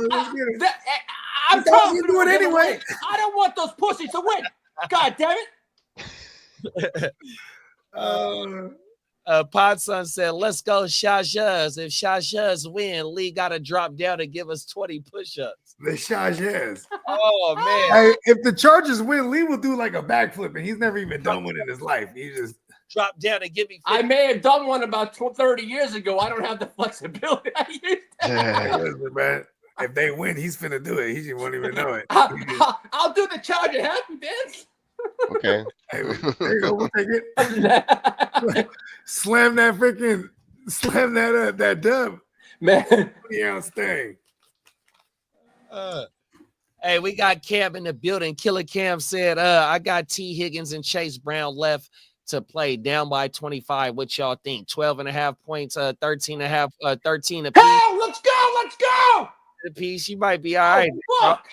I'm you do it anyway. I don't want those pussies to win. God damn it. Podson said, "Let's go, Shajaz. If Shajaz win, Lee got to drop down and give us 20 push-ups." The Shajaz. Oh man! Hey, if the Chargers win, Lee will do like a backflip, and he's never even done one in his life. He just drop down and give me 50. I may have done one about 30 years ago. I don't have the flexibility I used to have. Listen, man. If they win, he's finna do it. He just won't even know it. I'll do the Charger happy dance. Okay. Hey, there you go. We'll take it. Slam that dub. Man. 20-ounce thing. Hey, we got Cam in the building. Killer Cam said, I got T. Higgins and Chase Brown left to play, down by 25. What y'all think? 12.5 points, 13 apiece. Hell, let's go. Apiece. You might be all right. Fuck.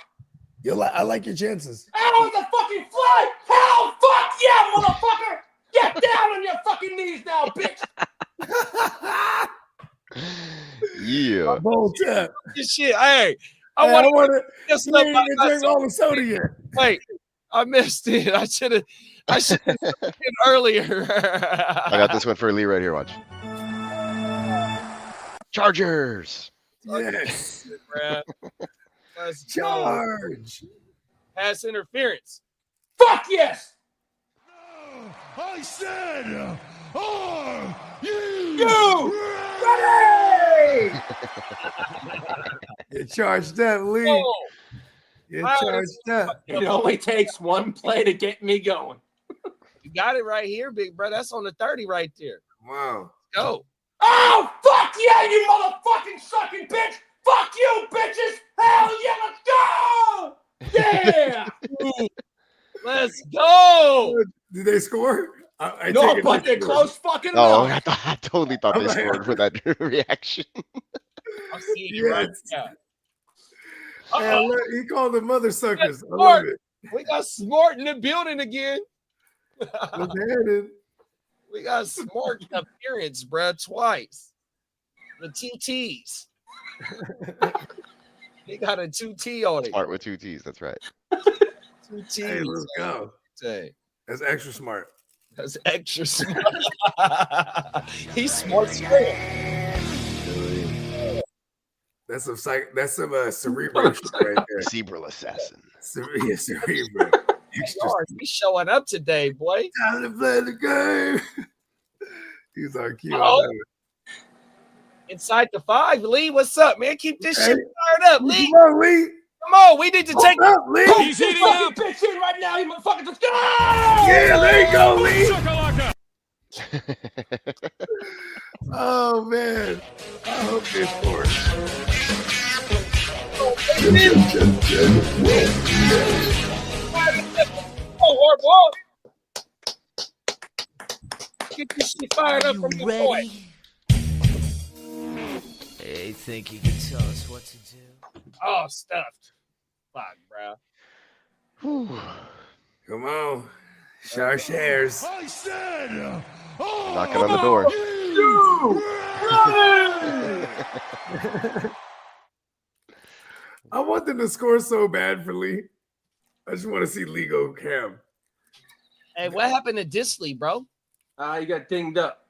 I like your chances. Hell, the fucking fly. Hell, fuck yeah, motherfucker. Get down on your fucking knees now, bitch. Yeah. Bold tap. This shit. Hey, I want want to drink all the soda yet. Wait, I missed it. I should have it earlier. I got this one for Lee right here. Watch. Chargers. Yes. Let's Charge. go. Pass interference. Fuck yes. I said, are You ready? You're charged up, Lee. Oh, You're charged up. It only takes one play to get me going. you got it right here, big bro. That's on the 30 right there. Wow. Go. Oh, fuck yeah, you motherfucking sucking bitch. Fuck you, bitches. Hell yeah, let's go. Yeah. Let's go. Did they score? I No, take it but they're score. close fucking Oh, enough. I totally thought they scored for that reaction. I'm seeing you right now. Yeah, look, he called them mother suckers. I love Smart. it. We got Smart in the building again. What's headed? We got Smart appearance, bro, twice. The TTs. He got a 2T on it. Smart with 2 T's. That's right. 2 T's. Hey, let's go. Say. That's extra smart. That's extra smart. He's smart. That's some cerebral shit right there. Cerebral assassin. Cerebral. Extra He's showing up today, boy. time to play the game. He's on cue. Oh. Inside the 5, Lee. What's up, man? Keep this shit fired up, Lee. Come on, Lee. Come on, we need to take up, Lee. He's eating up. Bitch in right now, you motherfuckers. Let's go. Yeah, there you go, Lee. Oh man, I hope they score. Oh, horrible. Get this shit fired up from your boy. Hey, think you can tell us what to do? Oh, stuffed. Fuck, bro. Come on, share shares. I said, Knocking on the door. I want them to score so bad for Lee. I just want to see Lee go cam. Hey, what happened to Disley, bro? You got dinged up.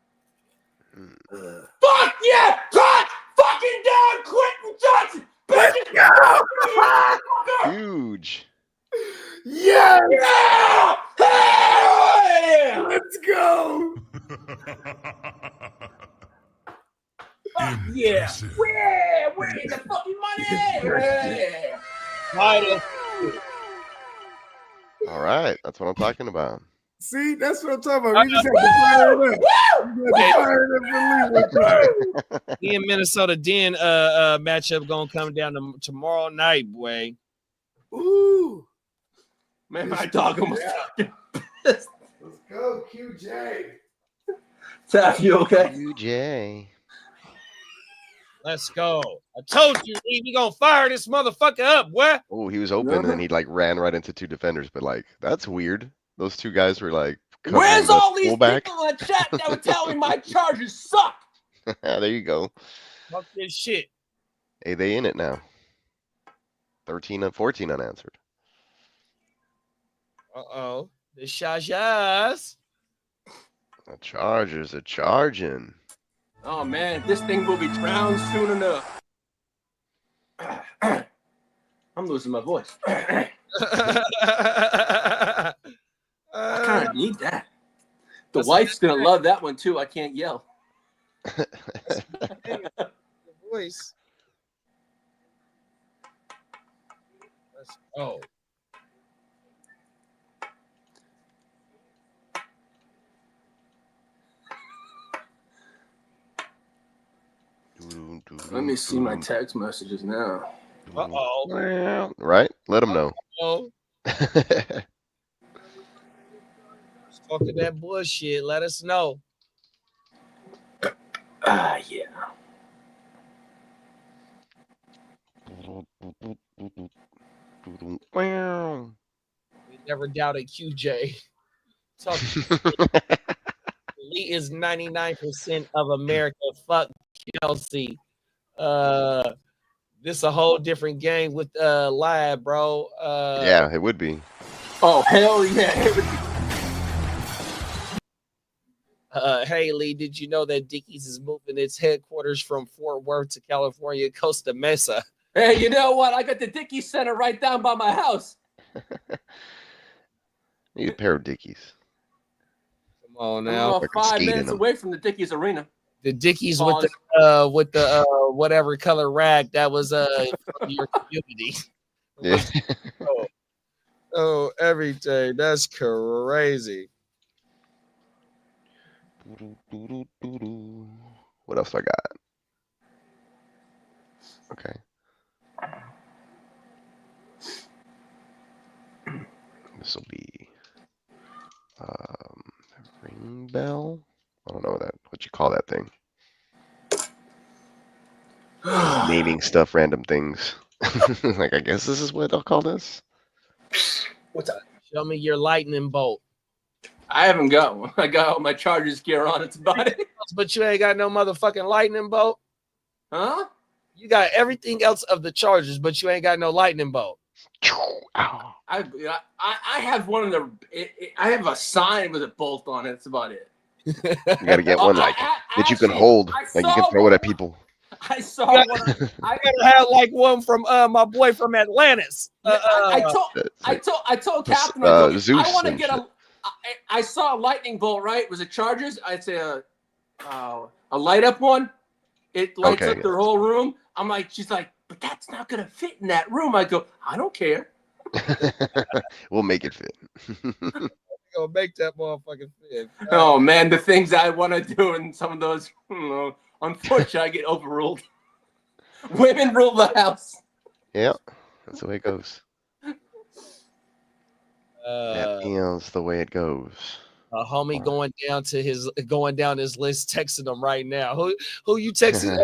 Ugh. Fuck yeah! Cut! Fucking down, Quentin Johnson! Let's go! Huge. Yes! Yeah! Hell yeah! Let's go! Fuck yeah! Where's the fucking money? Yeah. All right, that's what I'm talking about. See, that's what I'm talking about. We just had to fire it up. We had to fire it up for Lee one time. Me and Minnesota Den matchup gonna come down tomorrow night, boy. Ooh. Man, my dog almost Yeah. Let's go, QJ. Tap, you okay? UJ. Let's go. I told you, Lee, we gonna fire this motherfucker up, boy. Oh, he was open and then he like ran right into two defenders, but like that's weird. Those two guys were like, Where's the all these fullback. people in the chat that were telling me my Chargers suck? There you go. Fuck this shit. Hey, they in it now. 13 and 14 unanswered. Uh-oh. The Shashas. The Chargers are charging. Oh man, this thing will be drowned soon enough. I'm losing my voice. I kind of need that. The wife's gonna love that one too. I can't yell. The voice. Let's go. Let me see my text messages now. Uh-oh. Right? Let them know. Oh, talking that bullshit. Let us know. Yeah. We never doubted QJ. Lee is 99% of America. Fuck Kelsey. This a whole different game with live, bro. Yeah, it would be. Oh hell yeah! It would be. Hey Lee, did you know that Dickies is moving its headquarters from Fort Worth to California, Costa Mesa? Hey, you know what? I got the Dickey Center right down by my house. Need a pair of Dickies. Come on I'm now. about 5 minutes away from the Dickies Arena. The Dickies with the whatever color rag that was from your community. Yeah. Oh, everything. That's crazy. What else do I got? Okay. This will be ring bell. I don't know what you call that thing. Naming stuff, random things. Like I guess this is what I'll call this. What's that? Show me your lightning bolt. I haven't got one. I got all my Chargers gear on. It's about it. But you ain't got no motherfucking lightning bolt. Huh? You got everything else of the Chargers, but you ain't got no lightning bolt. I have one of the. I have a sign with a bolt on it. That's about it. You gotta get one like that you can hold, like you can throw it at people. I saw one. I gotta have like one from my boy from Atlantis. I told Captain. Zeus I want to and get a. I saw a lightning bolt. Right? Was it Chargers? I'd say a light up one. It lights up their whole room. I'm like, she's like, but that's not gonna fit in that room. I go, I don't care. We'll make it fit. Gonna make that motherfucking fit. Oh man, the things I want to do and some of those, unfortunately, I get overruled. Women rule the house. Yeah, that's the way it goes. That feels the way it goes. A homie going down his list, texting them right now. Who you texting?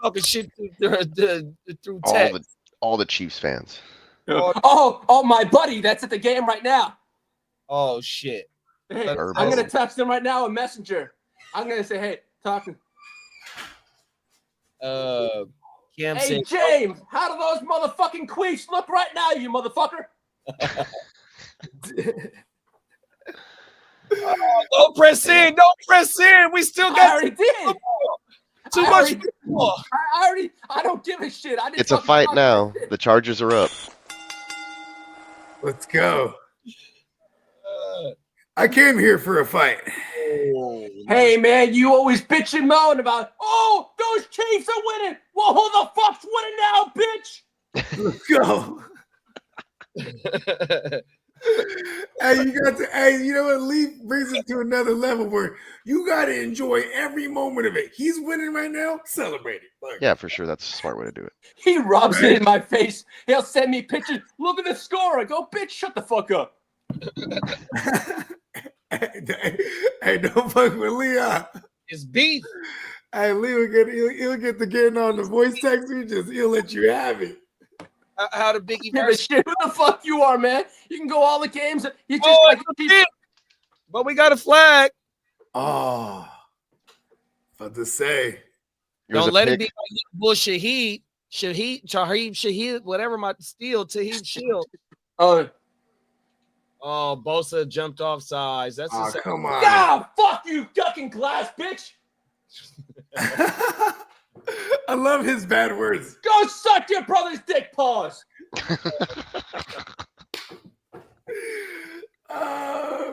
Talking shit through text. All the Chiefs fans. Oh, my buddy, that's at the game right now. Oh shit! Hey, I'm gonna text him right now, a messenger. I'm gonna say, hey, talking. Cam hey said, James, how do those motherfucking queefs look right now, you motherfucker? Don't press in. Don't press in. We still I got already did. too I much already- football. I don't give a shit. I just It's a fucking fight talked now. about it. The Chargers are up. Let's go. I came here for a fight. Hey man, you always bitch and moan about, oh, those Chiefs are winning. Well, who the fuck's winning now, bitch? Let's go. Hey, you know what? Leaf brings it to another level where you got to enjoy every moment of it. He's winning right now. Celebrate it. Like, Yeah, for sure. That's a smart way to do it. He rubs it in my face. He'll send me pictures. Look at the score. I go, bitch, shut the fuck up. hey, don't fuck with Leon. It's beef. Hey, Lee he'll get to getting on the voice text. He'll let you have it. How the Biggie Give a verse. shit who the fuck you are, man. You can go all the games. You just Oh, like but we got a flag. Oh, about to say. It was Don't a let it pick. be like Bull Shaheed, whatever my steal Taheed Shield. Oh, Bosa jumped off sides. That's Oh, a come on. yeah, fuck you, ducking glass, bitch. I love his bad words. Go suck your brother's dick paws.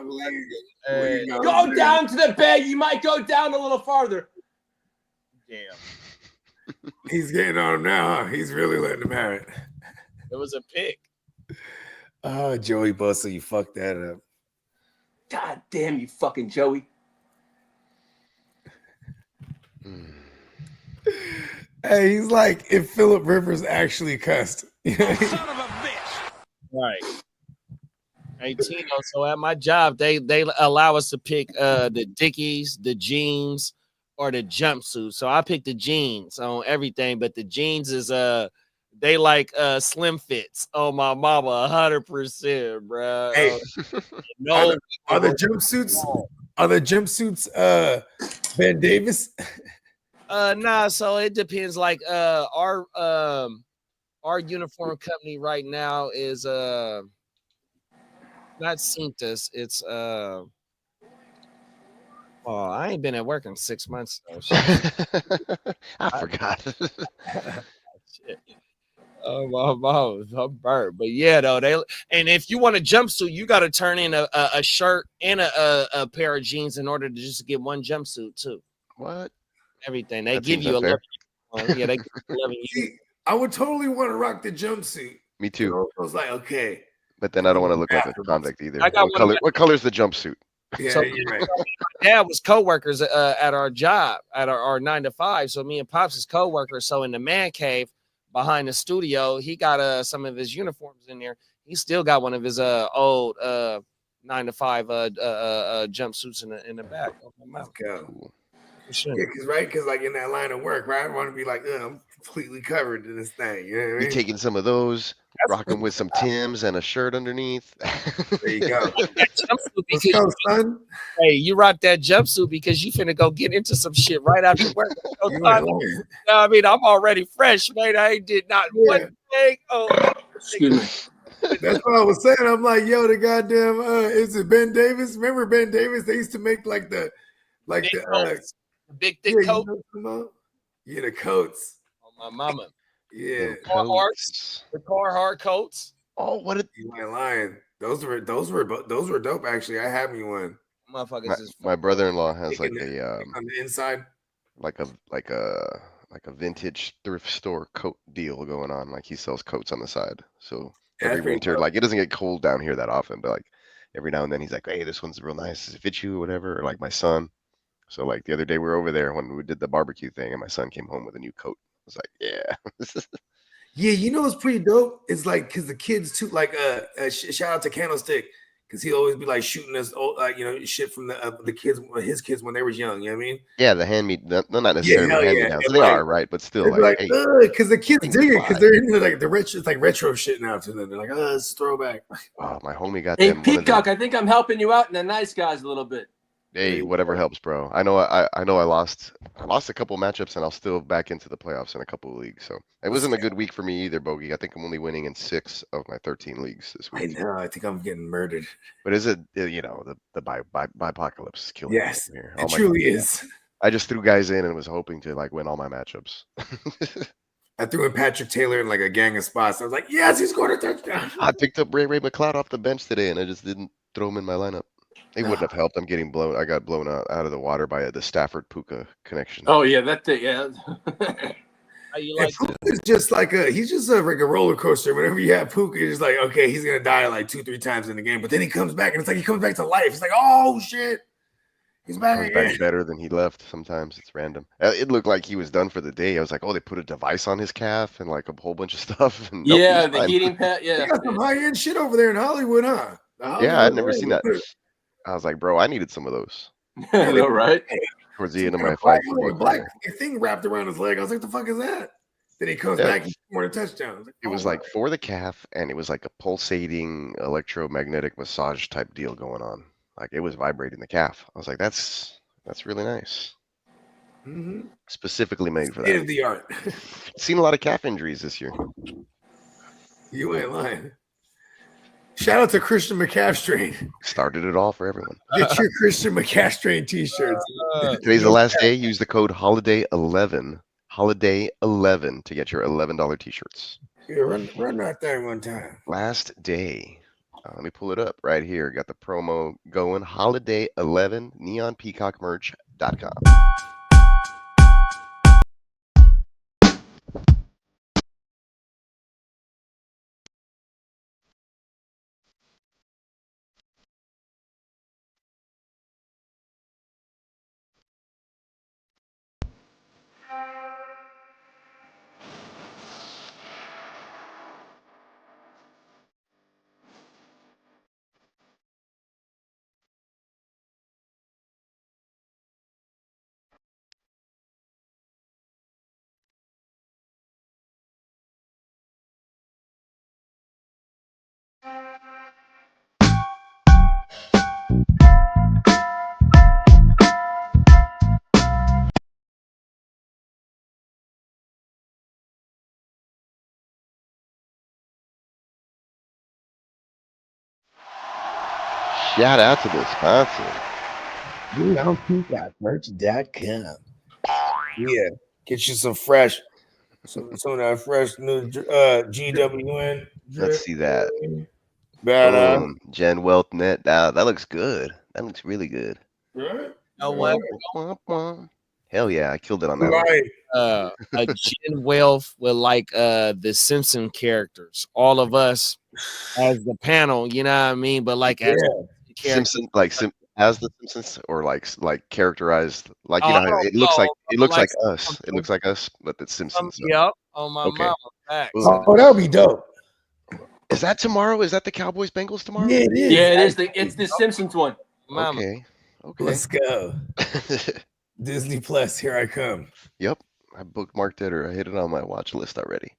Lee, Go down to the bed. You might go down a little farther. damn. He's getting on him now, huh? He's really letting him have it. It was a pick. Oh, Joey Bosa, you fucked that up. God damn you, fucking Joey. Hey, he's like if Phillip Rivers actually cussed. Right. Hey Tino, so at my job, they allow us to pick the Dickies, the jeans, or the jumpsuit. So I picked the jeans on everything, but the jeans is they like slim fits. Oh my mama, 100%, bro. Hey, no, are the jumpsuits Ben Davis? Nah, so it depends. Like our uniform company right now is not Cintas, it's I ain't been at work in 6 months though. I forgot. Shit. Oh my mouth, I'm burnt. But yeah, though and if you want a jumpsuit, you got to turn in a shirt and a pair of jeans in order to just get one jumpsuit too. What? Everything they That give seems you unfair. 11. Yeah, they give you 11. See, I would totally want to rock the jumpsuit. Me too. I was like, okay. But then I don't want to look like a convict either. I got What color's the jumpsuit? Yeah, So you're right. my dad was co-workers at our job at our 9 to 5. So me and Pops is co-workers. So in the man cave behind the studio, he got some of his uniforms in there. He still got one of his old 9 to 5 jumpsuits in the back. Let's go. Cool. Sure. Yeah, because like in that line of work, right? I want to be like, I'm completely covered in this thing. You know what I Be mean? taking some of those, rocking with some Timbs and a shirt underneath. There you go. Jumpsuit Let's because go, son. hey, you rock that jumpsuit because you finna go get into some shit right after work. You ain't lying. I mean, I'm already fresh, man. I did not one thing. Oh, Excuse me. That's what I was saying. I'm like, yo, the goddamn, is it Ben Davis? Remember Ben Davis? They used to make like the big coats, the big thick yeah, coat. you know, yeah, the coats. Oh, my mama. Yeah, Carhartts, the Carhartt coats. Oh, what a you ain't lying. Those were dope. Actually, I had me one Motherfuckers is my brother-in-law has like Taking a on the inside. like a vintage thrift store coat deal going on. Like he sells coats on the side. So Yeah, every that's pretty winter, dope. like it doesn't get cold down here that often, but like every now and then he's like, hey, this one's real nice. Does it fit you or whatever? Or like my son. So like the other day we were over there when we did the barbecue thing and my son came home with a new coat. I was like, yeah. Yeah, you know what's pretty dope? It's like because the kids too, like shout out to Candlestick because he'll always be like shooting us, shit from the kids, his kids when they were young. You know what I mean? Yeah, the they're not necessarily hell hand me yeah. downs. And They like- are, right? But still They'd be like, like, hey, because the kids things dig it fly. because they're into like the retro, it's like retro shit now to them. They're like, it's throwback. oh, my homie got Hey, them one of them. Peacock, I think I'm helping you out in the nice guys a little bit. Hey, whatever helps, bro. I know I lost a couple matchups and I'll still back into the playoffs in a couple of leagues. So it wasn't a good week for me either, Bogey. I think I'm only winning in 6 of my 13 leagues this I week. know. I think I'm getting murdered. But is it the bipocalypse is killing Yes, me here. it Oh my truly God. is. I just threw guys in and was hoping to like win all my matchups. I threw in Patrick Taylor in like a gang of spots. I was like, yes, he scored a touchdown. I picked up Ray McLeod off the bench today and I just didn't throw him in my lineup. It wouldn't have helped. I got blown out of the water by the Stafford Puka connection. Oh yeah, that thing. Yeah. How you And like Puka is just like he's just like a roller coaster. Whenever you have Puka, you're just like, okay, he's gonna die like 2-3 times in the game, but then he comes back and it's like he comes back to life. It's like, oh shit, he's back Comes again. back better than he left. Sometimes it's random. It looked like he was done for the day. I was like, oh, they put a device on his calf and like a whole bunch of stuff. And nope, he Yeah, was the fine. heating pad. They Yeah. got some high end shit over there in Hollywood, huh? The Yeah, I'd Hollywood never way, seen they that. put it- I was like, bro, I needed some of those I know, right? towards the Some end of kind my of black, fantasy league black career. thing wrapped around his leg. I was like, the fuck is that? Then he comes Yeah. back and scored a touchdown. I was like, It was oh, like for the calf, and it was like a pulsating electromagnetic massage type deal going on. Like it was vibrating the calf. I was like, that's really nice. mhm. Specifically made for State that. of the art. Seen a lot of calf injuries this year. You ain't lying. Shout out to Christian McCaffrey. Started it all for everyone. Get your Christian McCaffrey t-shirts. Today's the last day. Use the code HOLIDAY11. HOLIDAY11 to get your $11 t-shirts. Yeah, run that thing one time. Last day. Let me pull it up right here. Got the promo going. HOLIDAY11 neonpeacockmerch.com. Shout out to the sponsor. NeonPeacockmerch.com. Yeah, get you some fresh, some of that fresh new GWN. Let's see that. Badass. Boom. Gen Wealth Net. That looks good. That looks really good. Right? know what? Hell yeah, I killed it on that one. Right. A Gen Wealth with like the Simpson characters, all of us as the panel, you know what I mean? But like as characters. Simpson, like as the Simpsons, or like characterized, like you Oh, know, I don't it looks like know, like like us. It looks like us, but it's Simpsons. So. Yep, on my Okay. mama. Facts. Boom. Oh, that would be dope. Is that tomorrow? Is that the Cowboys Bengals tomorrow? Yeah, it is. Yeah, it is. It's the Simpsons one. Mama. Okay. Okay. Let's go. Disney Plus, here I come. Yep. I bookmarked it, or I hit it on my watch list already.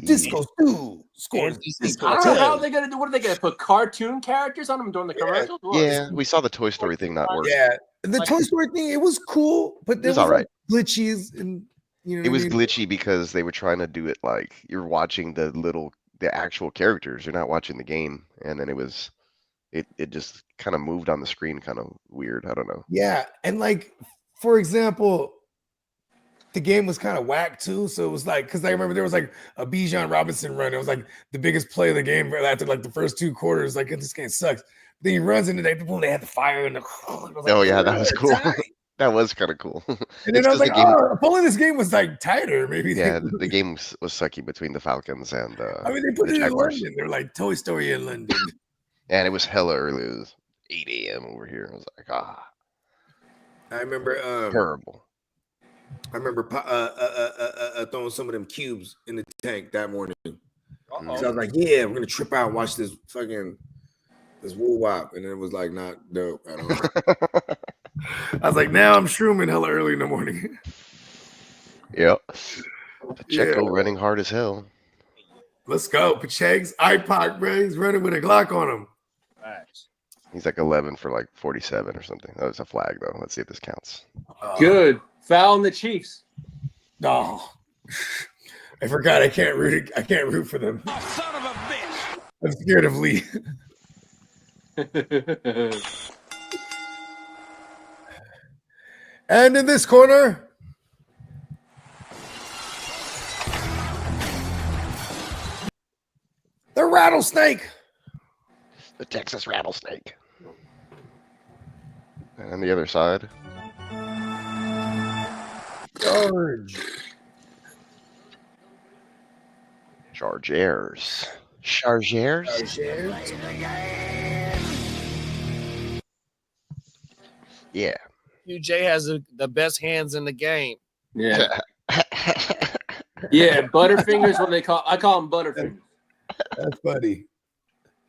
Disco Stew scores. Disco I don't know how Ted. they're gonna do. What are they gonna put cartoon characters on them during the commercials? What? Yeah, we saw the Toy Story thing not work. Yeah, the Toy Story thing, it was cool, but there was was all right. like glitches and you know. It was what I mean? glitchy because they were trying to do it like you're watching the actual characters. You're not watching the game, and then it just kind of moved on the screen, kind of weird. I don't know. Yeah, and like for example, the game was kind of whack too. So it was like because I remember there was like a Bijan Robinson run. It was like the biggest play of the game after like the first 2 quarters. Like this game sucks. Then he runs into that boom. They had the fire and the. Oh yeah, that was cool. That was kind of cool. And then I was like, oh, if only this game was like tighter, maybe. Yeah, the game was sucky between the Falcons and. I mean, they put the it in Jaguars. London. They're like Toy Story in London. And it was hella early. It was 8 a.m. over here. I was like, I remember. terrible. I remember throwing some of them cubes in the tank that morning. So I was like, yeah, we're gonna trip out and watch this woo wop, and it was like not dope at all. I was like, now I'm shrooming hella early in the morning. Yep. Pacheco running hard as hell. Let's go. Pacheco's IPOC, bro. He's running with a Glock on him. Facts. He's like 11 for like 47 or something. That was a flag though. Let's see if this counts. Good. Foul on the Chiefs. No. I forgot I can't root for them. Oh, son of a bitch! I'm scared of Lee. And in this corner, the rattlesnake. The Texas rattlesnake. And on the other side, George. Chargers. Chargers? Yeah. UJ has the best hands in the game. Yeah. Yeah, Butterfingers. What they call? I call him Butterfingers. That's funny.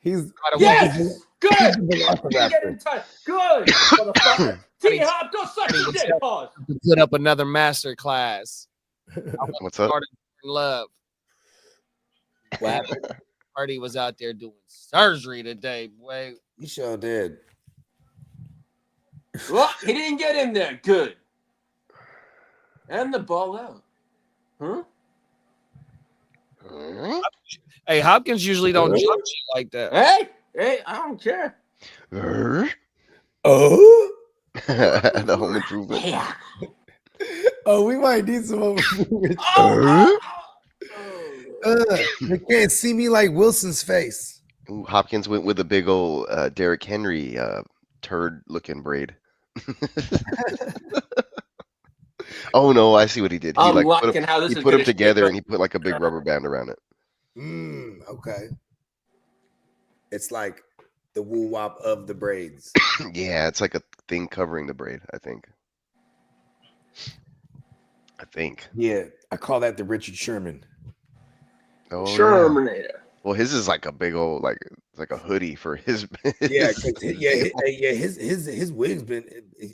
He's Yes. Good. he's You get in touch. Good. Motherfucker. T-Hop, go suck your dick. Pause. Put up another master class. What's up? Started in love. What happened? Party was out there doing surgery today, boy. He sure did. Well, he didn't get in there. Good. And the ball out. Huh? Hey, Hopkins usually don't drop shit like that. Hey, I don't care. Oh, The home improvement. Yeah. oh, we might need some more. Oh, They can't see me like Wilson's face. Ooh, Hopkins went with a big old Derrick Henry turd looking braid. Oh no, I see what he did. He I'm like liking how this he is put them gonna together shape and he put like a big rubber band around it. Okay. It's like the woo wop of the braids. Yeah, it's like a thing covering the braid, I think. Yeah, I call that the Richard Sherman. Oh, yeah. Shermanator. Well, his is like a big old like a hoodie for his. Yeah, his wig's been.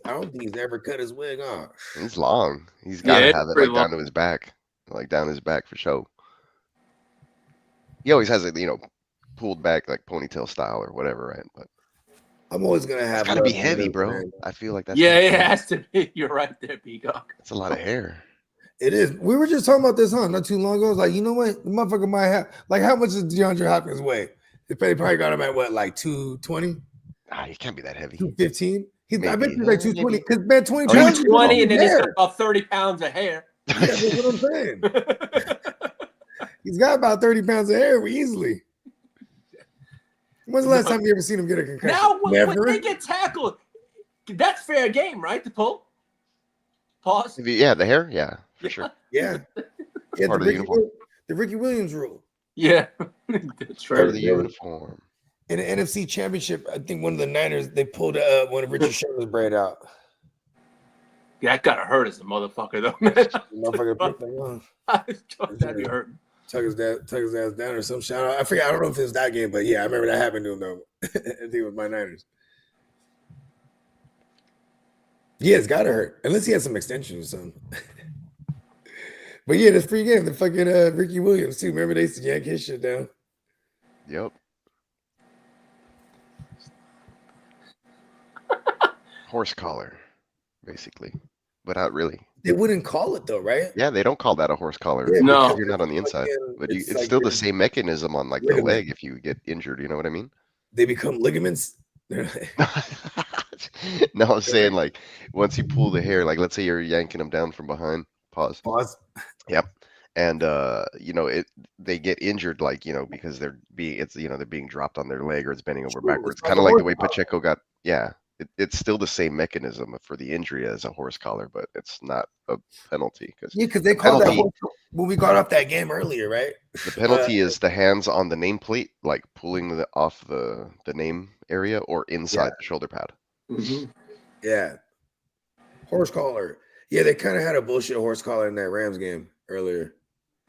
I don't think he's ever cut his wig off. It's long. He's got to it's have it pretty like down long. to his back, like down his back for show. He always has it, pulled back like ponytail style or whatever, right? But I'm always gonna have. it's got to be love for heavy, those, bro. man. I feel like that's Yeah, it has to be. You're right there, Peacock. That's a lot of hair. It is. We were just talking about this, not too long ago. I was like, you know what? The motherfucker might have. Like, how much does DeAndre Hopkins weigh? They probably got him at what, like 220, He can't be that heavy. 215. I bet Maybe. he's like 220. Because man, 20 Oh, yeah. pounds. 220, and then he's hair. got about 30 pounds of hair. Yeah, that's what I'm saying. He's got about 30 pounds of hair easily. When's the last time you ever seen him get a concussion? Now, when Never. they get tackled, that's fair game, right? To pull? Pause. Yeah, the hair. Yeah, for sure. Yeah. Yeah, Part of the uniform. the Ricky Williams rule. Yeah, that's Part of right. the uniform. In the NFC Championship, I think one of the Niners, they pulled one of Richard Sherman's braid out. Yeah, that gotta hurt as a motherfucker, though, man. The motherfucker put that on. That'd be hurting. Tuck his ass down or some shout out. I forget. I don't know if it was that game, but yeah, I remember that happened to him though. I think it was my Niners. Yeah, it's gotta hurt. Unless he had some extensions or something. But yeah, this free game, the fucking Ricky Williams too. Remember they used to yank his shit down. Yep. Horse collar, basically, but not really. They wouldn't call it though, right? Yeah, they don't call that a horse collar. Yeah, No. Because you're not on the inside, but it's it's like still the you're- same mechanism on like the Ligament. leg if you get injured. You know what I mean? They become ligaments. No, I'm saying like once you pull the hair, like let's say you're yanking them down from behind. Pause. Pause. Yep. And they get injured like because they're being dropped on their leg or it's bending over True, backwards, it's like kind of a like the horse way collar. Pacheco got. Yeah, it's still the same mechanism for the injury as a horse collar, but it's not a penalty because Yeah, because they called that penalty- when we got off that game earlier, right? the penalty is the hands on the nameplate, like pulling off the name area or inside the shoulder pad. Mm-hmm. Yeah. Horse collar. Yeah, they kind of had a bullshit horse collar in that Rams game earlier.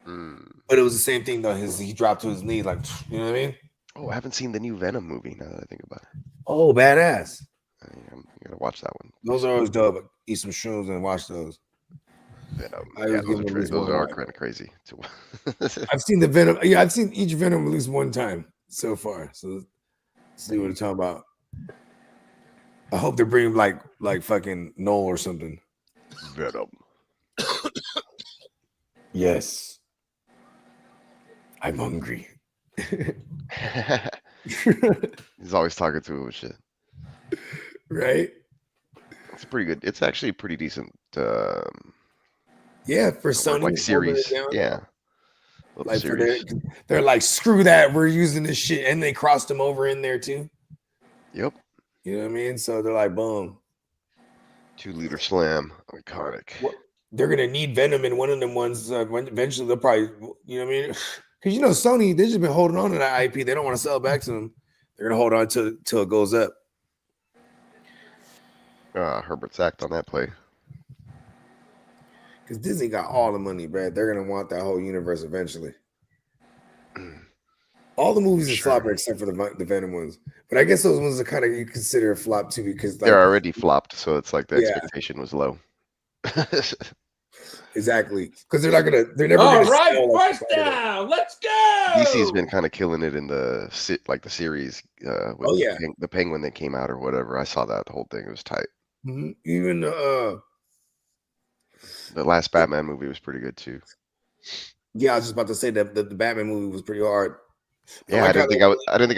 But it was the same thing though. He dropped to his knee, like, you know what I mean? Oh, I haven't seen the new Venom movie now that I think about it. Oh, badass. I'm gonna watch that one. Those are always dope. Eat some shrooms and watch those. Venom. I Yeah, always give them at least those one are watch. kind of crazy. I've seen the Venom. Yeah, I've seen each Venom at least one time so far. So let's see what it's talking about. I hope they bring like fucking Noel or something. Venom. Yes. I'm hungry. He's always talking to him and shit. Right? It's pretty good. It's actually pretty decent. Yeah, for Sony, like series. down. Yeah. Little Like for series. they're like, screw that, we're using this shit, and they crossed them over in there too. Yep. You know what I mean? So they're like, boom. 2-liter slam. Iconic. They're gonna need Venom in one of them ones. Eventually, they'll probably, you know what I mean? Because Sony, they've just been holding on to that IP. They don't want to sell it back to them. They're gonna hold on till it goes up. Herbert sacked on that play. Because Disney got all the money, Brad. They're gonna want that whole universe eventually. All the movies are flopper except for the Venom ones. But I guess those ones are kind of, you consider a flop too, because they're already flopped, so it's like the expectation was low. Exactly, because they're never All gonna right, sell like first down. Let's go. DC's been kind of killing it in the series. With the Penguin that came out or whatever. I saw that whole thing. It was tight. Mm-hmm. Even the last Batman movie was pretty good too. Yeah, I was just about to say that the Batman movie was pretty hard. Yeah, I didn't think I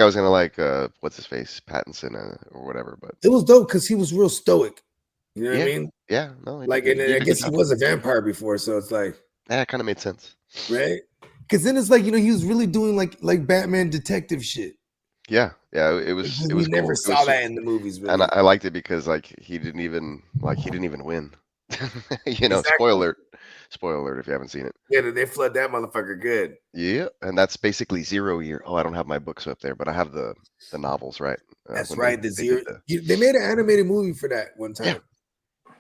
was gonna like what's his face, Pattinson or whatever, but it was dope because he was real stoic. You know what I mean? Yeah, no, like, and I guess he was a vampire before, so it's like, yeah, it kind of made sense, right? Because then it's like, he was really doing like Batman detective shit. Yeah, it was. It was. We never cool. saw that in the movies, really. And I liked it because he didn't even win. Exactly. Spoiler alert if you haven't seen it. Yeah, they flood that motherfucker good. Yeah, and that's basically 0 year. Oh, I don't have my books up there, but I have the novels, right? That's right. They made an animated movie for that one time.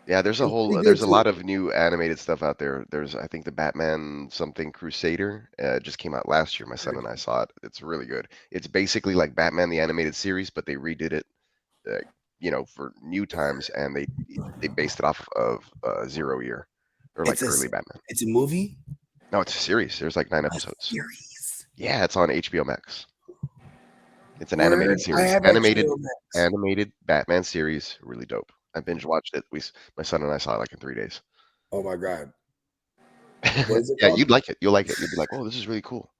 Yeah, there's a lot of new animated stuff out there. There's, I think, the Batman something Crusader just came out last year. My son and I saw it. It's really good. It's basically like Batman the animated series, but they redid it, for new times, and they based it off of 0 year or like early Batman. It's a movie? No, it's a series. There's like 9 episodes. Series? Yeah, it's on HBO Max. It's an animated series. Animated Batman series. Really dope. I binge watched it. My son and I saw it like in 3 days. Oh my god! What is it Yeah, called? you'd like it. You'll like it. You'll be like, "Oh, this is really cool."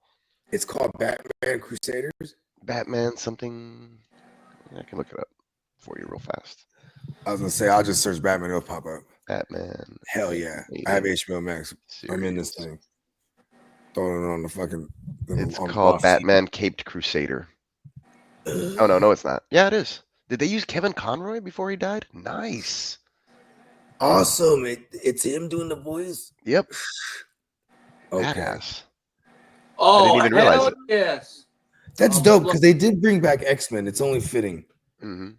It's called Batman Crusaders. Batman something. I can look it up for you real fast. I was gonna say I'll just search Batman. It'll pop up. Batman. Hell yeah! I have HBO Max. Series. I'm in this thing. Throwing it on the fucking. It's called Batman Caped Crusader. Oh no, it's not. Yeah, it is. Did they use Kevin Conroy before he died? Nice. Awesome. It's him doing the voice? Yep. Okay. Badass. Oh, I didn't even realize it. Yes. That's dope because they did bring back X-Men. It's only fitting. Mm-hmm.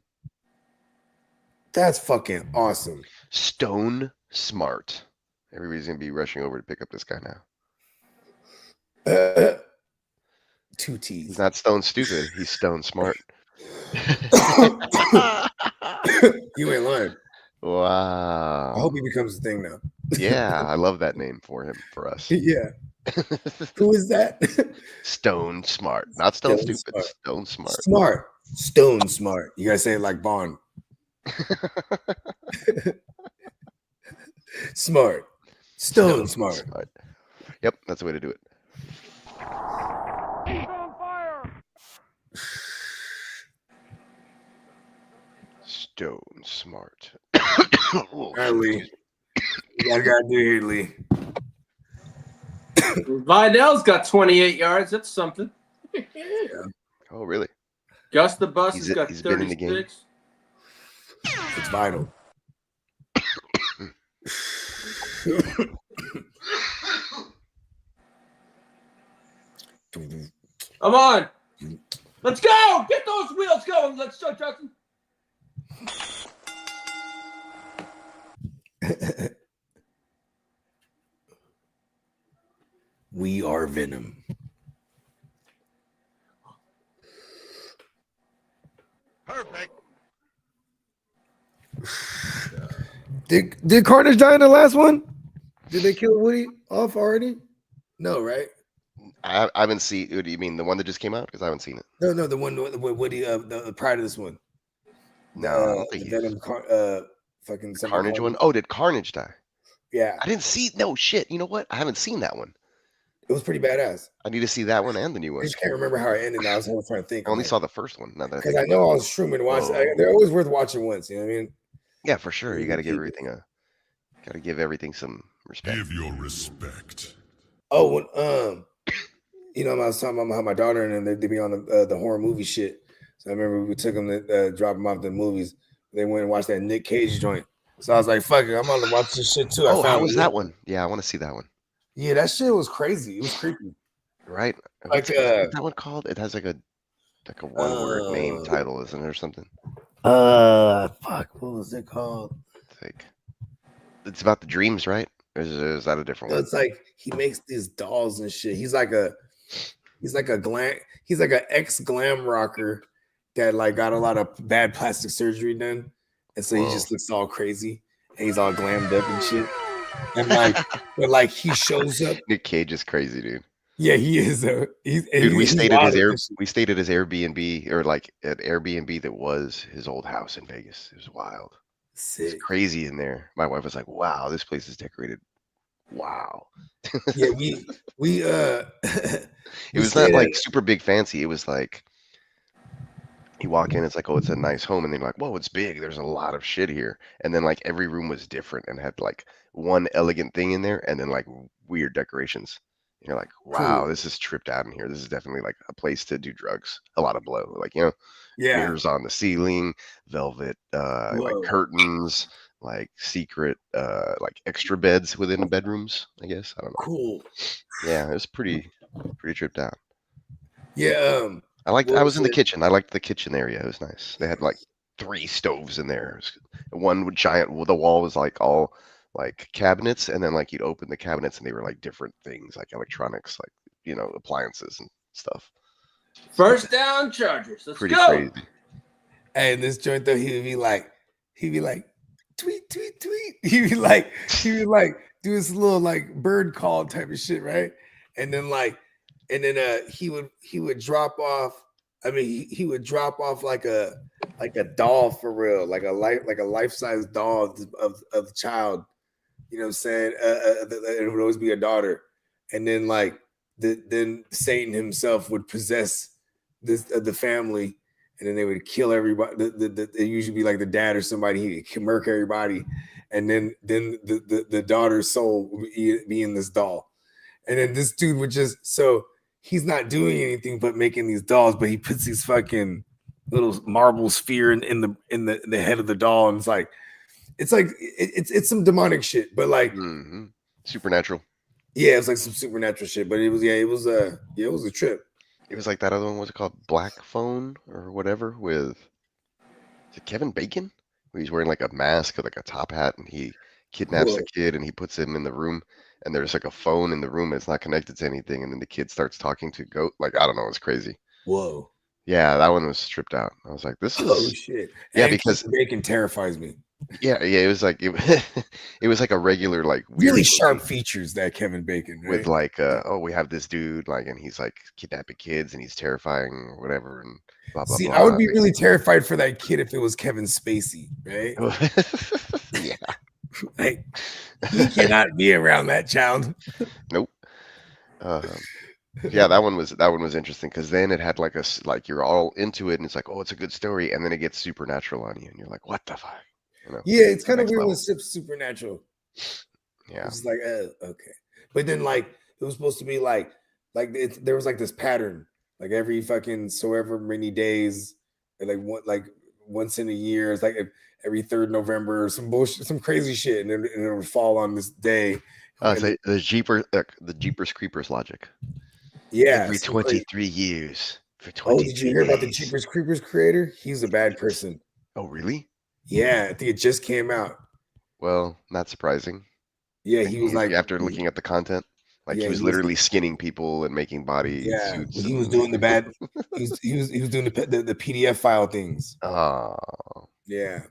That's fucking awesome. Stone Smart. Everybody's going to be rushing over to pick up this guy now. 2 T's. He's not stone stupid. He's stone smart. You ain't lying. Wow. I hope he becomes a thing now. Yeah, I love that name for us. Yeah. Who is that? Stone Smart. Not stone stupid. Smart. Stone Smart. Smart. Stone Smart. You gotta say it like Bond. Smart. Stone smart. Yep, that's the way to do it. Stone Smart. All right, Lee. What I gotta do here, Lee? Vidal's got 28 yards. That's something. Yeah. Oh, really? Gus the Bus has got he's been in the game. 36. It's vital. Come on. Let's go. Get those wheels going. Let's go, Justin. We are Venom. Perfect. Did Carnage die in the last one? Did they kill Woody off already? No, right? I haven't seen. Do you mean the one that just came out? Because I haven't seen it. No, the one with Woody. The prior to this one. No, I don't The think he's Venom, fucking something. Carnage one. Oh, did Carnage die? Yeah, I didn't see. No shit. You know what? I haven't seen that one. it was pretty badass. I need to see that one and the new I one. just can't remember how it ended. Now I was trying to think. I only saw the first one. Now that I because think I about know it. I was streaming watching. Whoa. They're always worth watching once. You know what I mean? Yeah, for sure. You got to give Keep it. everything some respect. Give your respect. Oh, when, I was talking about how my daughter and them, they be on the horror movie shit. So I remember we took them to drop them off the movies. They went and watched that Nick Cage joint. So I was like, "Fuck it, I'm gonna watch this shit too." Oh, how was that one? Yeah, I want to see that one. Yeah, that shit was crazy. It was creepy. Right? Like, What's that one called? It has like a one-word name title, isn't it, or something? Fuck, what was it called? It's about the dreams, right? Or is that a different one? It's like he makes these dolls and shit. He's like an ex glam rocker that like got a lot of bad plastic surgery done, and so he just looks all crazy and he's all glammed up and shit. And like he shows up. Nick Cage is crazy, dude. Yeah, he is. Dude, we stayed at his Airbnb, or like an Airbnb that was his old house in Vegas. It was wild. Sick. It's crazy in there. My wife was like, "Wow, this place is decorated." Wow. Yeah, we it was not like super big fancy. It was like you walk in, it's like, oh, it's a nice home, and then you're like, whoa, it's big. There's a lot of shit here. And then like every room was different and had like one elegant thing in there, and then like weird decorations. And you're like, wow, Cool. this is tripped out in here. This is definitely like a place to do drugs. A lot of blow, like Yeah. mirrors on the ceiling, velvet, like curtains, like secret, like extra beds within the bedrooms. I guess I don't know. Cool. Yeah, it was pretty tripped out. Yeah. I was in the kitchen. I liked the kitchen area. It was nice. They had like 3 stoves in there. One with the wall was like all like cabinets, and then like you'd open the cabinets and they were like different things, like electronics, like appliances and stuff. First down Chargers. Let's Pretty go. crazy. Hey, in this joint though, he'd be like, tweet, tweet, tweet. He'd be like do this little like bird call type of shit, right? And then he would drop off. I mean, he would drop off like a doll for real, like a life-size doll of the child. You know what I'm saying? It would always be a daughter, and then then Satan himself would possess the family, and then they would kill everybody. It usually be like the dad or somebody. He'd murk everybody, and then the daughter's soul would be in this doll, and then this dude would he's not doing anything but making these dolls, but he puts these fucking little marble sphere in the head of the doll, and it's some demonic shit, but like supernatural. Yeah, it's like some supernatural shit, but it was a trip. It was like that other one. What's it called? Black Phone or whatever with. Is it Kevin Bacon? Where he's wearing like a mask with like a top hat, and he kidnaps the kid and he puts him in the room, and there's like a phone in the room and it's not connected to anything, and then the kid starts talking to goat. Like, I don't know, it's crazy. Whoa. Yeah, that one was tripped out. I was like, this is oh shit. Yeah, and because Bacon terrifies me. Yeah, it was like it was like a regular like Really weird sharp features, that Kevin Bacon, right? with like we have this dude like, and he's like kidnapping kids and he's terrifying or whatever, and blah blah See, blah. I would be really terrified for that kid if it was Kevin Spacey, right? Yeah. Like, he cannot be around that child. Nope. Yeah, that one was interesting, because then it had like you're all into it and it's like, oh, it's a good story, and then it gets supernatural on you and you're like, what the fuck? Yeah, it's kind of Next weird level. when it's supernatural. Yeah. It's like, okay. But then like it was supposed to be there was like this pattern, like every fucking so ever many days, like once in a year, it's like every 3rd November or some bullshit, some crazy shit, and it would fall on this day. It's like the Jeepers Creepers logic. Yeah. Every 23 years for 23 Oh, did you hear about the days. Jeepers Creepers creator? He's a bad person. Oh, really? Yeah, I think it just came out. Well, not surprising. Yeah, he was like, after looking at the content, like he was literally skinning people and making body suits. He was doing the bad. he was doing the PDF file things. Oh, yeah,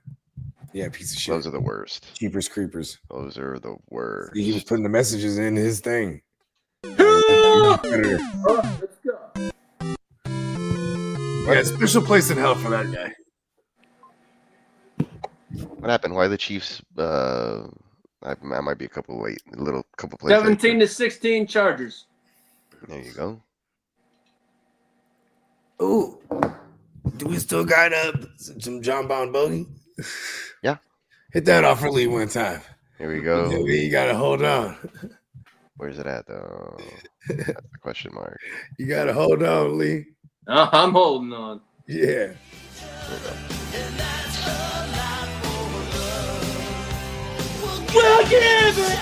piece of shit. Those are the worst. Jeepers Creepers. Those are the worst. He was putting the messages in his thing. Let's go. Yeah, special place in hell for that guy. What happened? Why the Chiefs? I might be a couple late, couple plays late. 17-16 Chargers. There you go. Ooh, do we still got some John Bon Bogey? Yeah. Hit that off for Lee one time. Here we go. You gotta hold on. Where's it at though? That's the question mark. You gotta hold on, Lee. I'm holding on. Yeah. We'll give it.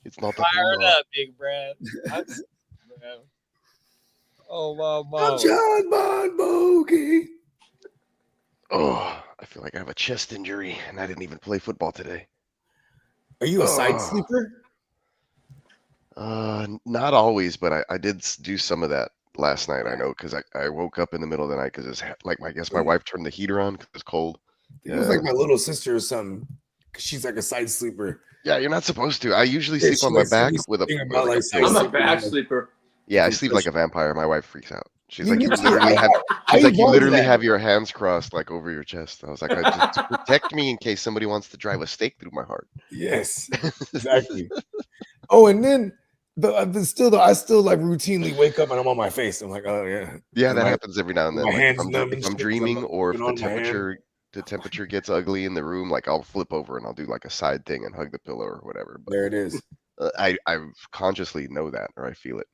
It's not the Fire it ball. up, Big Brad. Oh my I'm mom. John Bon Bogey. Oh, I feel like I have a chest injury, and I didn't even play football today. Are you a side sleeper? Not always, but I did do some of that last night. I know because I woke up in the middle of the night because it's like I guess my wife turned the heater on because it's cold. It was like my little sister or something. 'Cause she's like a side sleeper. Yeah, you're not supposed to. I usually Yeah, sleep she on my likes to back be with a. thinking With about, like like, I'm a sleeping back on- sleeper. yeah, I sleep like a vampire. My wife freaks out. She's Me like, you too. literally have. I She's like, you evolved literally that. have your hands crossed like over your chest. I was like, just to protect me in case somebody wants to drive a stake through my heart. Yes, exactly. Oh, and then but still though, I still like routinely wake up and I'm on my face. I'm like, oh yeah. Yeah, And that my- happens every now and then. my Like hands numb and if I'm shit 'cause dreaming or if keeping on my hand. the temperature gets ugly in the room, like I'll flip over and I'll do like a side thing and hug the pillow or whatever. But There it is. I consciously know that or I feel it.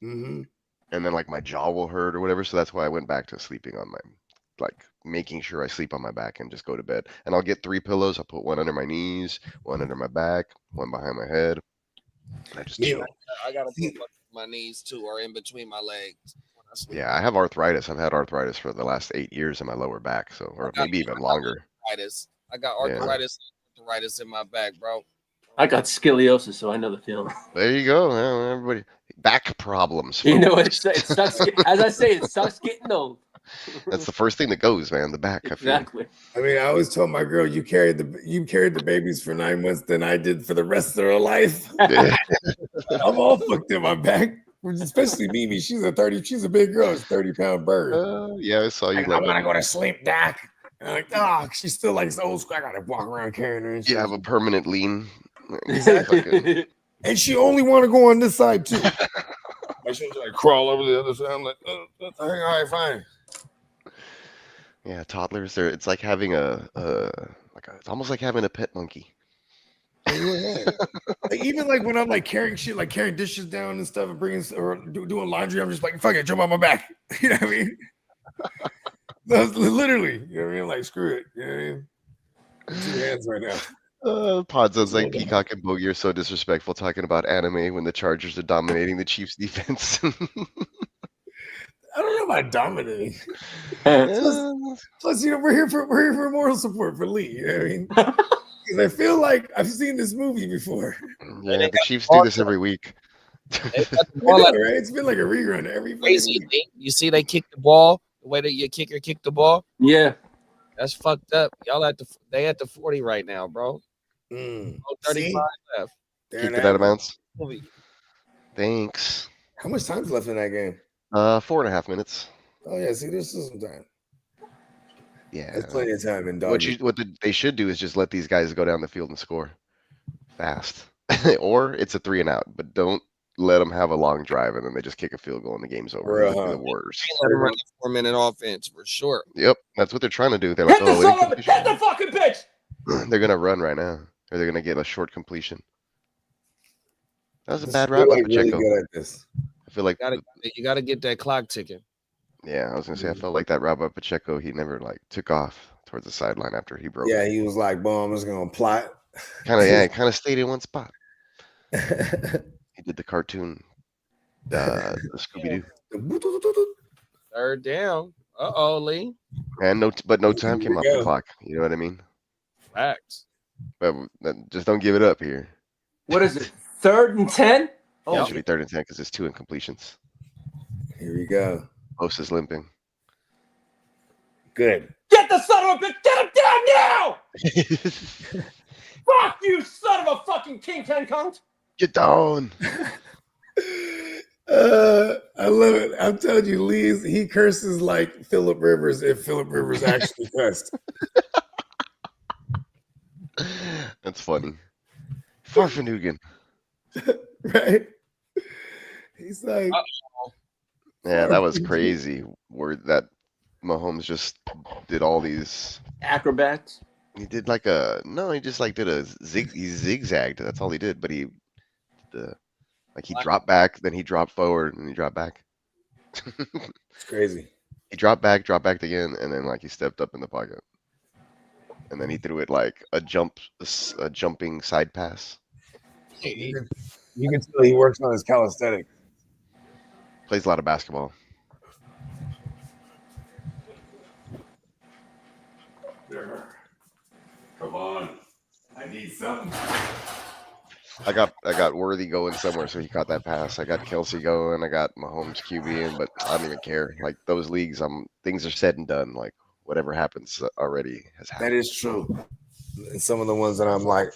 Mm-hmm. And then like my jaw will hurt or whatever. So that's why I went back to sleeping on my, like making sure I sleep on my back and just go to bed. And I'll get 3 pillows. I'll put one under my knees, one under my back, one behind my head. And I just chill. I gotta put my knees too, or in between my legs when I sleep. Yeah, I have arthritis. I've had arthritis for the last 8 years in my lower back, so or maybe even longer. I got Yeah. arthritis in my back, bro. I got scoliosis, so I know the feeling. There you go. Yeah, everybody back problems. You know, folks. it sucks. As I say, it sucks getting old. That's the first thing that goes, man. The back. I feel. Exactly. I mean, I always told my girl, you carried the babies for 9 months than I did for the rest of her life. Yeah. I'm all fucked in my back. Especially Mimi. She's a big girl. She's a 30-pound bird. Yeah, I saw you. Like, I want to go to sleep, Doc. And I'm like, oh, she's still like old school. I gotta walk around carrying her. And You shit. have a permanent lean. Exactly. And she only want to go on this side too. Like she'll just like crawl over the other side. I'm like, all right, fine. Yeah, toddlers. It's like having it's almost like having a pet monkey. Like, even like when I'm like carrying shit, like carrying dishes down and stuff, and bringing or doing laundry, I'm just like, fuck it, jump on my back. You know what I mean? That's literally, you know what I mean? Like, screw it. You know what I mean? 2 hands right now. Pod sounds like Peacock and Bogey are so disrespectful talking about anime when the Chargers are dominating the Chiefs defense. I don't know about dominating. Plus, you know, we're here for moral support for Lee. You know what I mean? Because I feel like I've seen this movie before. Yeah, the Chiefs do this every week. I know, right? It's been like a rerun every Crazy week. thing. You see, they kick the ball the way that your kicker kicked the ball. Yeah. That's fucked up. Y'all they at the 40 right now, bro. Mm. 35 left. Keep it at amounts. Movie. Thanks. How much time's left in that game? 4.5 minutes. Oh yeah, see, there's still some time. Yeah. There's plenty of time in dog. They should do is just let these guys go down the field and score fast, or it's a 3 and out. But don't let them have a long drive and then they just kick a field goal and the game's over. That'd be the worst. Let them run a 4-minute offense for sure. Yep, that's what they're trying to do. They're like, Hit the fucking pitch. They're gonna run right now, or they're gonna get a short completion. That was a This bad is route by really Pacheco. good at this. I feel like You gotta get that clock ticking. yeah, I was gonna say I felt like that route by Pacheco. He never like took off towards the sideline after he broke. Yeah, he was like, "Boom, I'm just gonna plot." Kind of stayed in one spot. He did the cartoon, the Scooby Doo. 3rd down. Lee. And no time came off the go. clock. You know what I mean? Facts. But just don't give it up here. What is it? 3rd and 10? It should be 3rd and 10 because it's 2 incompletions. Here we go. Post is limping. Good. Get the son of a bitch! Get him down now! Fuck you, son of a fucking King Kong cunt! Get down. I love it. I'm telling you, he curses like Philip Rivers if Philip Rivers actually cussed. That's funny. Farfanugan. Right? He's like, Yeah, that was crazy. Where that Mahomes just did all these. Acrobats. He did like a no. He just like did a he zigzagged. That's all he did. But he like he dropped back, then he dropped forward, and he dropped back. it's crazy. He dropped back again, and then like he stepped up in the pocket, and then he threw it like a jumping side pass. You can tell he works on his calisthenics. Plays a lot of basketball. Come on, I need something. I got Worthy going somewhere, so he caught that pass. I got Kelsey going. I got Mahomes QB in, but I don't even care. Like those leagues, things are said and done. Like whatever happens already has happened. That is true. And some of the ones that I'm like,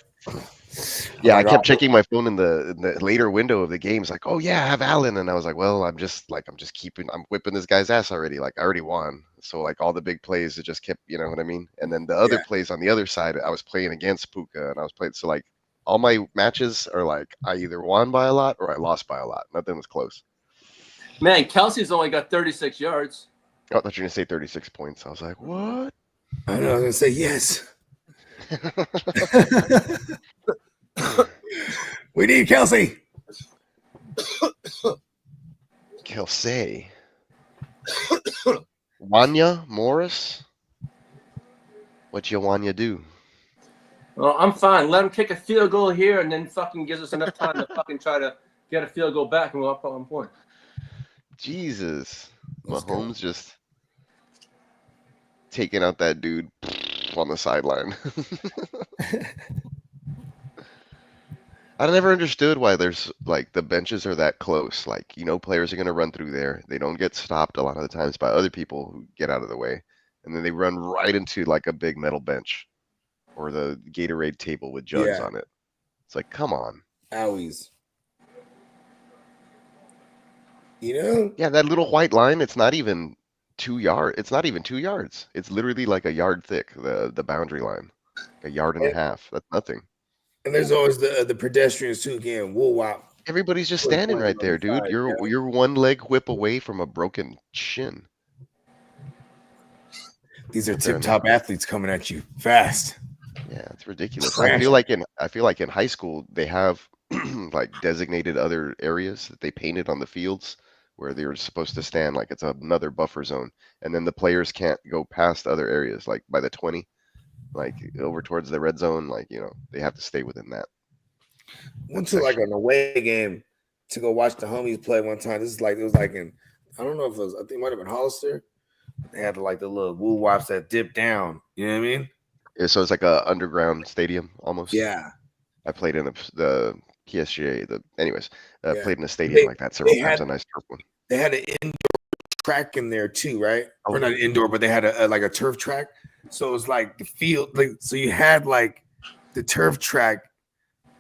yeah, I kept checking my phone in the later window of the games, like, oh yeah, I have Allen, and I was like, well, I'm whipping this guy's ass already. Like I already won, so like all the big plays, it just kept, you know what I mean. And then the other plays on the other side, I was playing against Puka, and I was playing so like. All my matches are like I either won by a lot or I lost by a lot. Nothing was close. Man, Kelsey's only got 36 yards. Oh, I thought you were gonna say 36 points. I was like, what? I know. I was gonna say yes. We need Kelsey. Kelsey. Wanya Morris. What you Wanya do? Well, I'm fine. Let him kick a field goal here, and then fucking gives us enough time to fucking try to get a field goal back, and we'll up at 1 point. Jesus, Mahomes just taking out that dude on the sideline. I never understood why there's like the benches are that close. Like, you know, players are gonna run through there. They don't get stopped a lot of the times by other people who get out of the way, and then they run right into like a big metal bench. Or the Gatorade table with jugs on it. It's like, come on. Owies. You know? Yeah, that little white line, it's not even 2 yards. It's not even 2 yards. It's literally like a yard thick, the boundary line. A yard and a half. That's nothing. And there's always the pedestrians too again. Woo wop. Everybody's just standing right there, dude. You're one leg whip away from a broken shin. These are tip-top athletes coming at you fast. Yeah, it's ridiculous. I feel like in high school they have like designated other areas that they painted on the fields where they're supposed to stand like it's another buffer zone, and then the players can't go past other areas like by the 20, like over towards the red zone. Like, you know, they have to stay within that. Went to like an away game to go watch the homies play one time. This is like it was like in I don't know if it was I think it might have been Hollister. They had like the little woo wops that dip down. You know what I mean? Yeah, so it's like a underground stadium almost. Yeah. I played in the PSGA. Played in a stadium like that several times. A nice turf one. They had an indoor track in there too, right? Oh. Or not indoor, but they had a turf track. So it was like the field. Like so, you had like the turf track,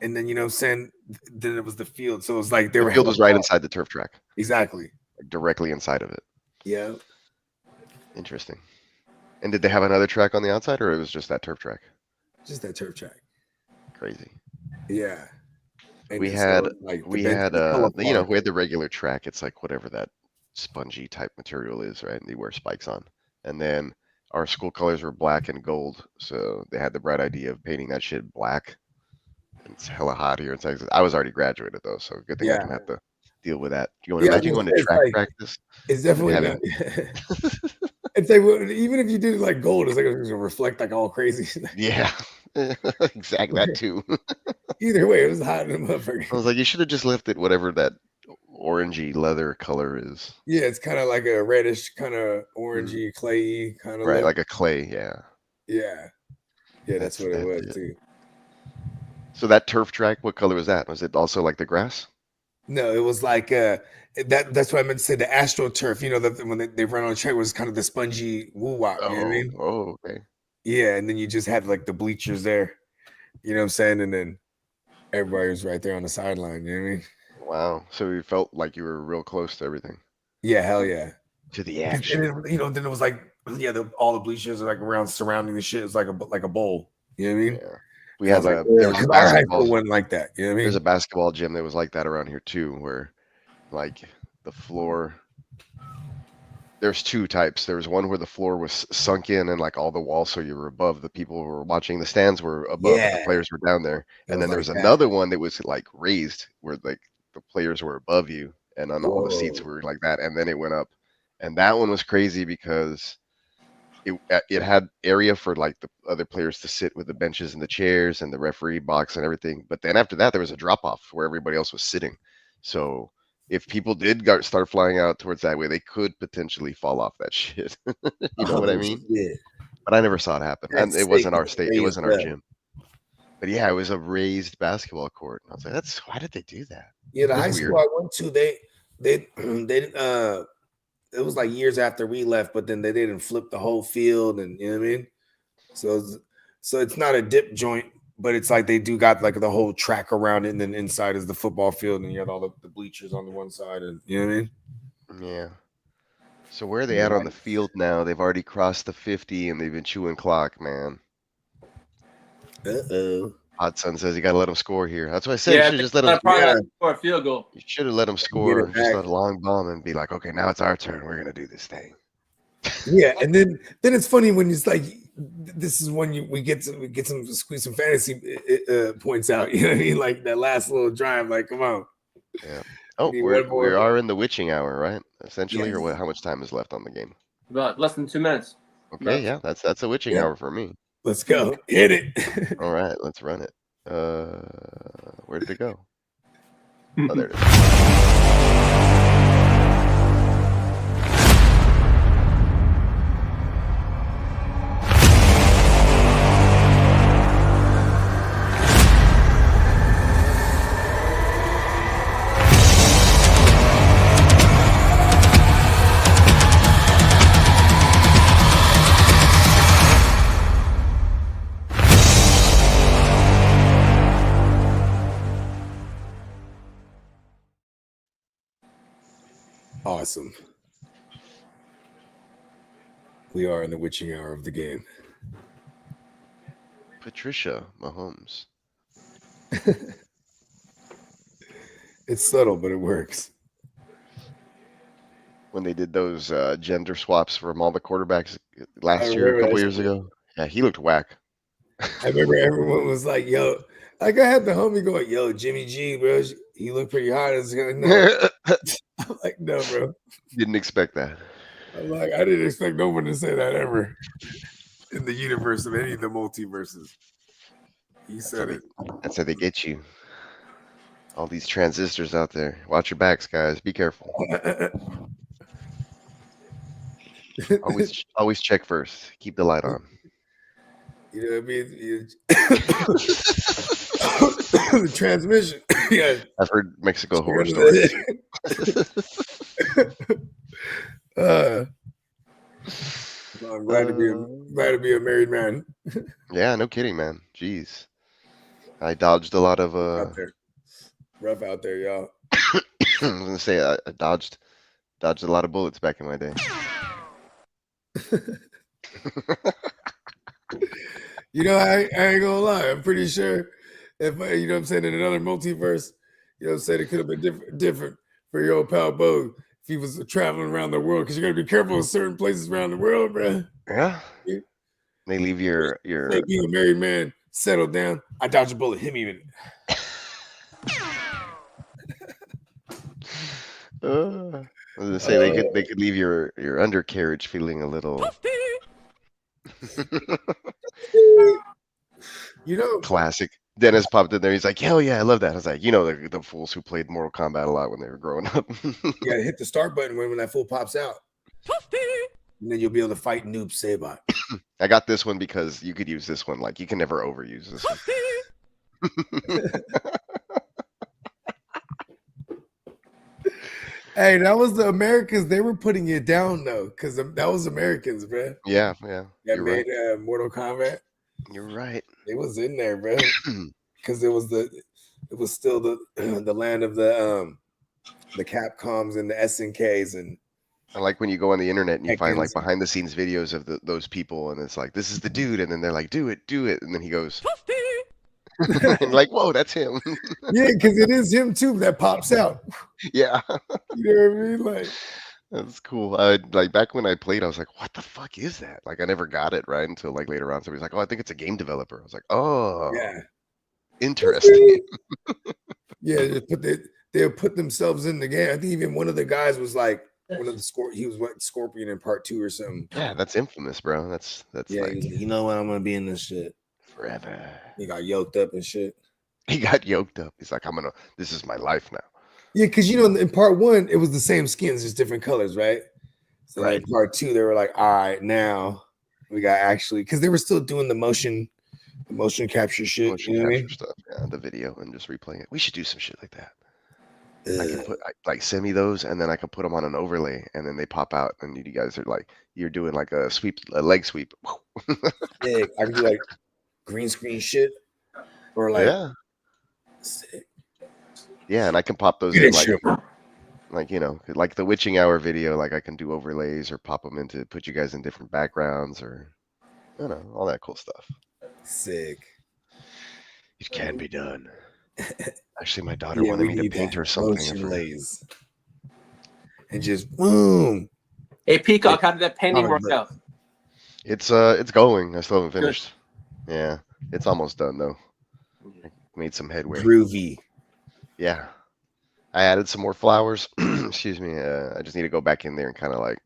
and then you know what I'm saying. Then it was the field. So it was like the field was right inside the turf track. Exactly. Like directly inside of it. Yeah. Interesting. And did they have another track on the outside, or it was just that turf track? Just that turf track. Crazy. Yeah. And we had we had the regular track. It's like whatever that spongy type material is, right? And they wear spikes on. And then our school colors were black and gold, so they had the bright idea of painting that shit black. It's hella hot here in Texas. I was already graduated though, so good thing I didn't have to deal with that. You want to imagine going to track practice? It's definitely not. It's like even if you did it like gold, it's like it's gonna reflect like all crazy. Yeah, exactly that too. Either way, it was hot in the motherfucker. I was like, you should have just left it whatever that orangey leather color is. Yeah, it's kind of like a reddish, kind of orangey, clayey kind of. Right, like a clay. Yeah. Yeah, that's what it was too. So that turf track, what color was that? Was it also like the grass? No, it was like that's what I meant to say. The AstroTurf, when they run on the track was kind of the spongy woo wop. You know what I mean? Okay. Yeah, and then you just had like the bleachers there. You know what I'm saying? And then everybody was right there on the sideline. You know what I mean? Wow. So you felt like you were real close to everything, Yeah, hell yeah. to the 'Cause- action. And then, then it was like all the bleachers are like around surrounding the shit. It's like a bowl. You know what I mean? Yeah. We And I had was like, there was a because our high basketball school wasn't like that. You know what I there's a mean? basketball gym that was like that around here too, where like the floor there's two types. There was one where the floor was sunk in and like all the walls, so you were above the people who were watching. The stands were above, but the Yeah, players were down there. it And was then there like was that. another one that was like raised, where like the players were above you, and then all the seats Whoa. were like that. And then it went up, and that one was crazy because it had area for like the other players to sit with the benches and the chairs and the referee box and everything. But then after that, there was a drop off where everybody else was sitting. So if people did start flying out towards that way, they could potentially fall off that shit. You know what I Oh mean? shit. But I never saw it happen. And That's it sick. wasn't our state. It Raised wasn't our up. gym. But yeah, it was a raised basketball court. And I was like, that's why did they do that? Yeah, the It was high weird. school I went to, they it was like years after we left, but then they didn't flip the whole field, and you know what I mean. So it's not a dip joint, but it's like they do got like the whole track around it, and then inside is the football field, and you had all the bleachers on the one side, and you know what I mean. Yeah. So where are they Yeah, at on the field now? They've already crossed the 50 and they've been chewing clock, man. Uh-oh. Hot Sun says you got to let them score here. That's what I said. You Yeah, should have just let them. probably Yeah. not score a field goal. You should have let them Get score it just back. a long bomb and be like, okay, now it's our turn. We're gonna do this thing. Yeah, and then it's funny when it's like this is when we get some squeeze some fantasy points out. You know what I mean? Like that last little drive. Like, come on. Yeah. Oh, need we one more. are in the witching hour, right? Essentially, Yes. or what? How much time is left on the game? About less than 2 minutes. Okay, yeah, that's a witching Yeah. hour for me. Let's go. Hit it. All right, let's run it. Where did it go? Oh, there it is. Awesome. We are in the witching hour of the game. Patricia Mahomes. It's subtle, but it works. When they did those gender swaps from all the quarterbacks last year, remember a couple that years shit. ago, yeah, he looked whack. I remember everyone was like, yo, like I had the homie going, yo, Jimmy G, bro, he looked pretty hot. I was like, no. I'm like, no, bro. Didn't expect that. I'm like, I didn't expect no one to say that ever in the universe of any of the multiverses. He said it. That's how they get you. All these transistors out there. Watch your backs, guys. Be careful. Always check first. Keep the light on. You know what I mean? The transmission. Yeah. I've heard Mexico horror stories. I'm glad to be a married man. Yeah, no kidding, man. Jeez. I dodged a lot of Out there. Rough out there, y'all. I was gonna say I dodged a lot of bullets back in my day. You know, I ain't gonna lie. I'm pretty sure if you know what I'm saying, in another multiverse, you know what I'm saying, it could have been different for your old pal Bo if he was traveling around the world, because you gotta be careful in certain places around the world, bro. Yeah. They leave your Like being a married man, settle down. I dodged a bullet, hit me with it. I was gonna say they could leave your undercarriage feeling a little you know, classic. Dennis popped in there. He's like, hell yeah, I love that. I was like, you know, the fools who played Mortal Kombat a lot when they were growing up. you gotta hit the start button when that fool pops out. And then you'll be able to fight Noob Saibot. I got this one because you could use this one. Like, you can never overuse this one. Hey, that was the Americans. They were putting it down though, because that was Americans, bro. Yeah. That You're made right. Mortal Kombat. You're right. It was in there, bro, because it was still the the land of the Capcoms and the SNKs and I like when you go on the internet and you find like Tekkens. behind the scenes videos of those people, and it's like, this is the dude, and then they're like, do it, and then he goes, and like, whoa, that's him. Yeah, because it is him too that pops out. Yeah, You know what I mean? Like, that's cool. I like back when I played, I was like, what the fuck is that? Like, I never got it right until like later on. Somebody's like, oh, I think it's a game developer. I was like, oh, yeah, interesting. yeah. They'll put themselves in the game. I think even one of the guys was like one of the he was what Scorpion in part 2 or something. Yeah, that's infamous, bro. That's Yeah, like he was like, you know what? I'm gonna be in this shit. forever. He got yoked up and shit. He got yoked up. He's like, this is my life now. Yeah, because you know, in part 1, it was the same skins, just different colors, right? So Right. like part 2, they were like, all right, now we got actually because they were still doing the motion capture shit. Motion You know what I capture mean? stuff, yeah, the video and just replaying it. We should do some shit like that. I can like send me those, and then I can put them on an overlay, and then they pop out, and you guys are like, you're doing like a leg sweep. Yeah, I can do like green screen shit or like Yeah, yeah, and I can pop those in like you know, like the witching hour video. Like I can do overlays or pop them into put you guys in different backgrounds or you know all that cool stuff. sick. It can be done. Actually, my daughter wanted me to paint her something. Lays. And just boom. Hey, Peacock, how did that painting work out? It's going. I still haven't finished. Yeah, it's almost done though. I made some headway. Groovy. Yeah, I added some more flowers. Excuse me. I just need to go back in there and kind of like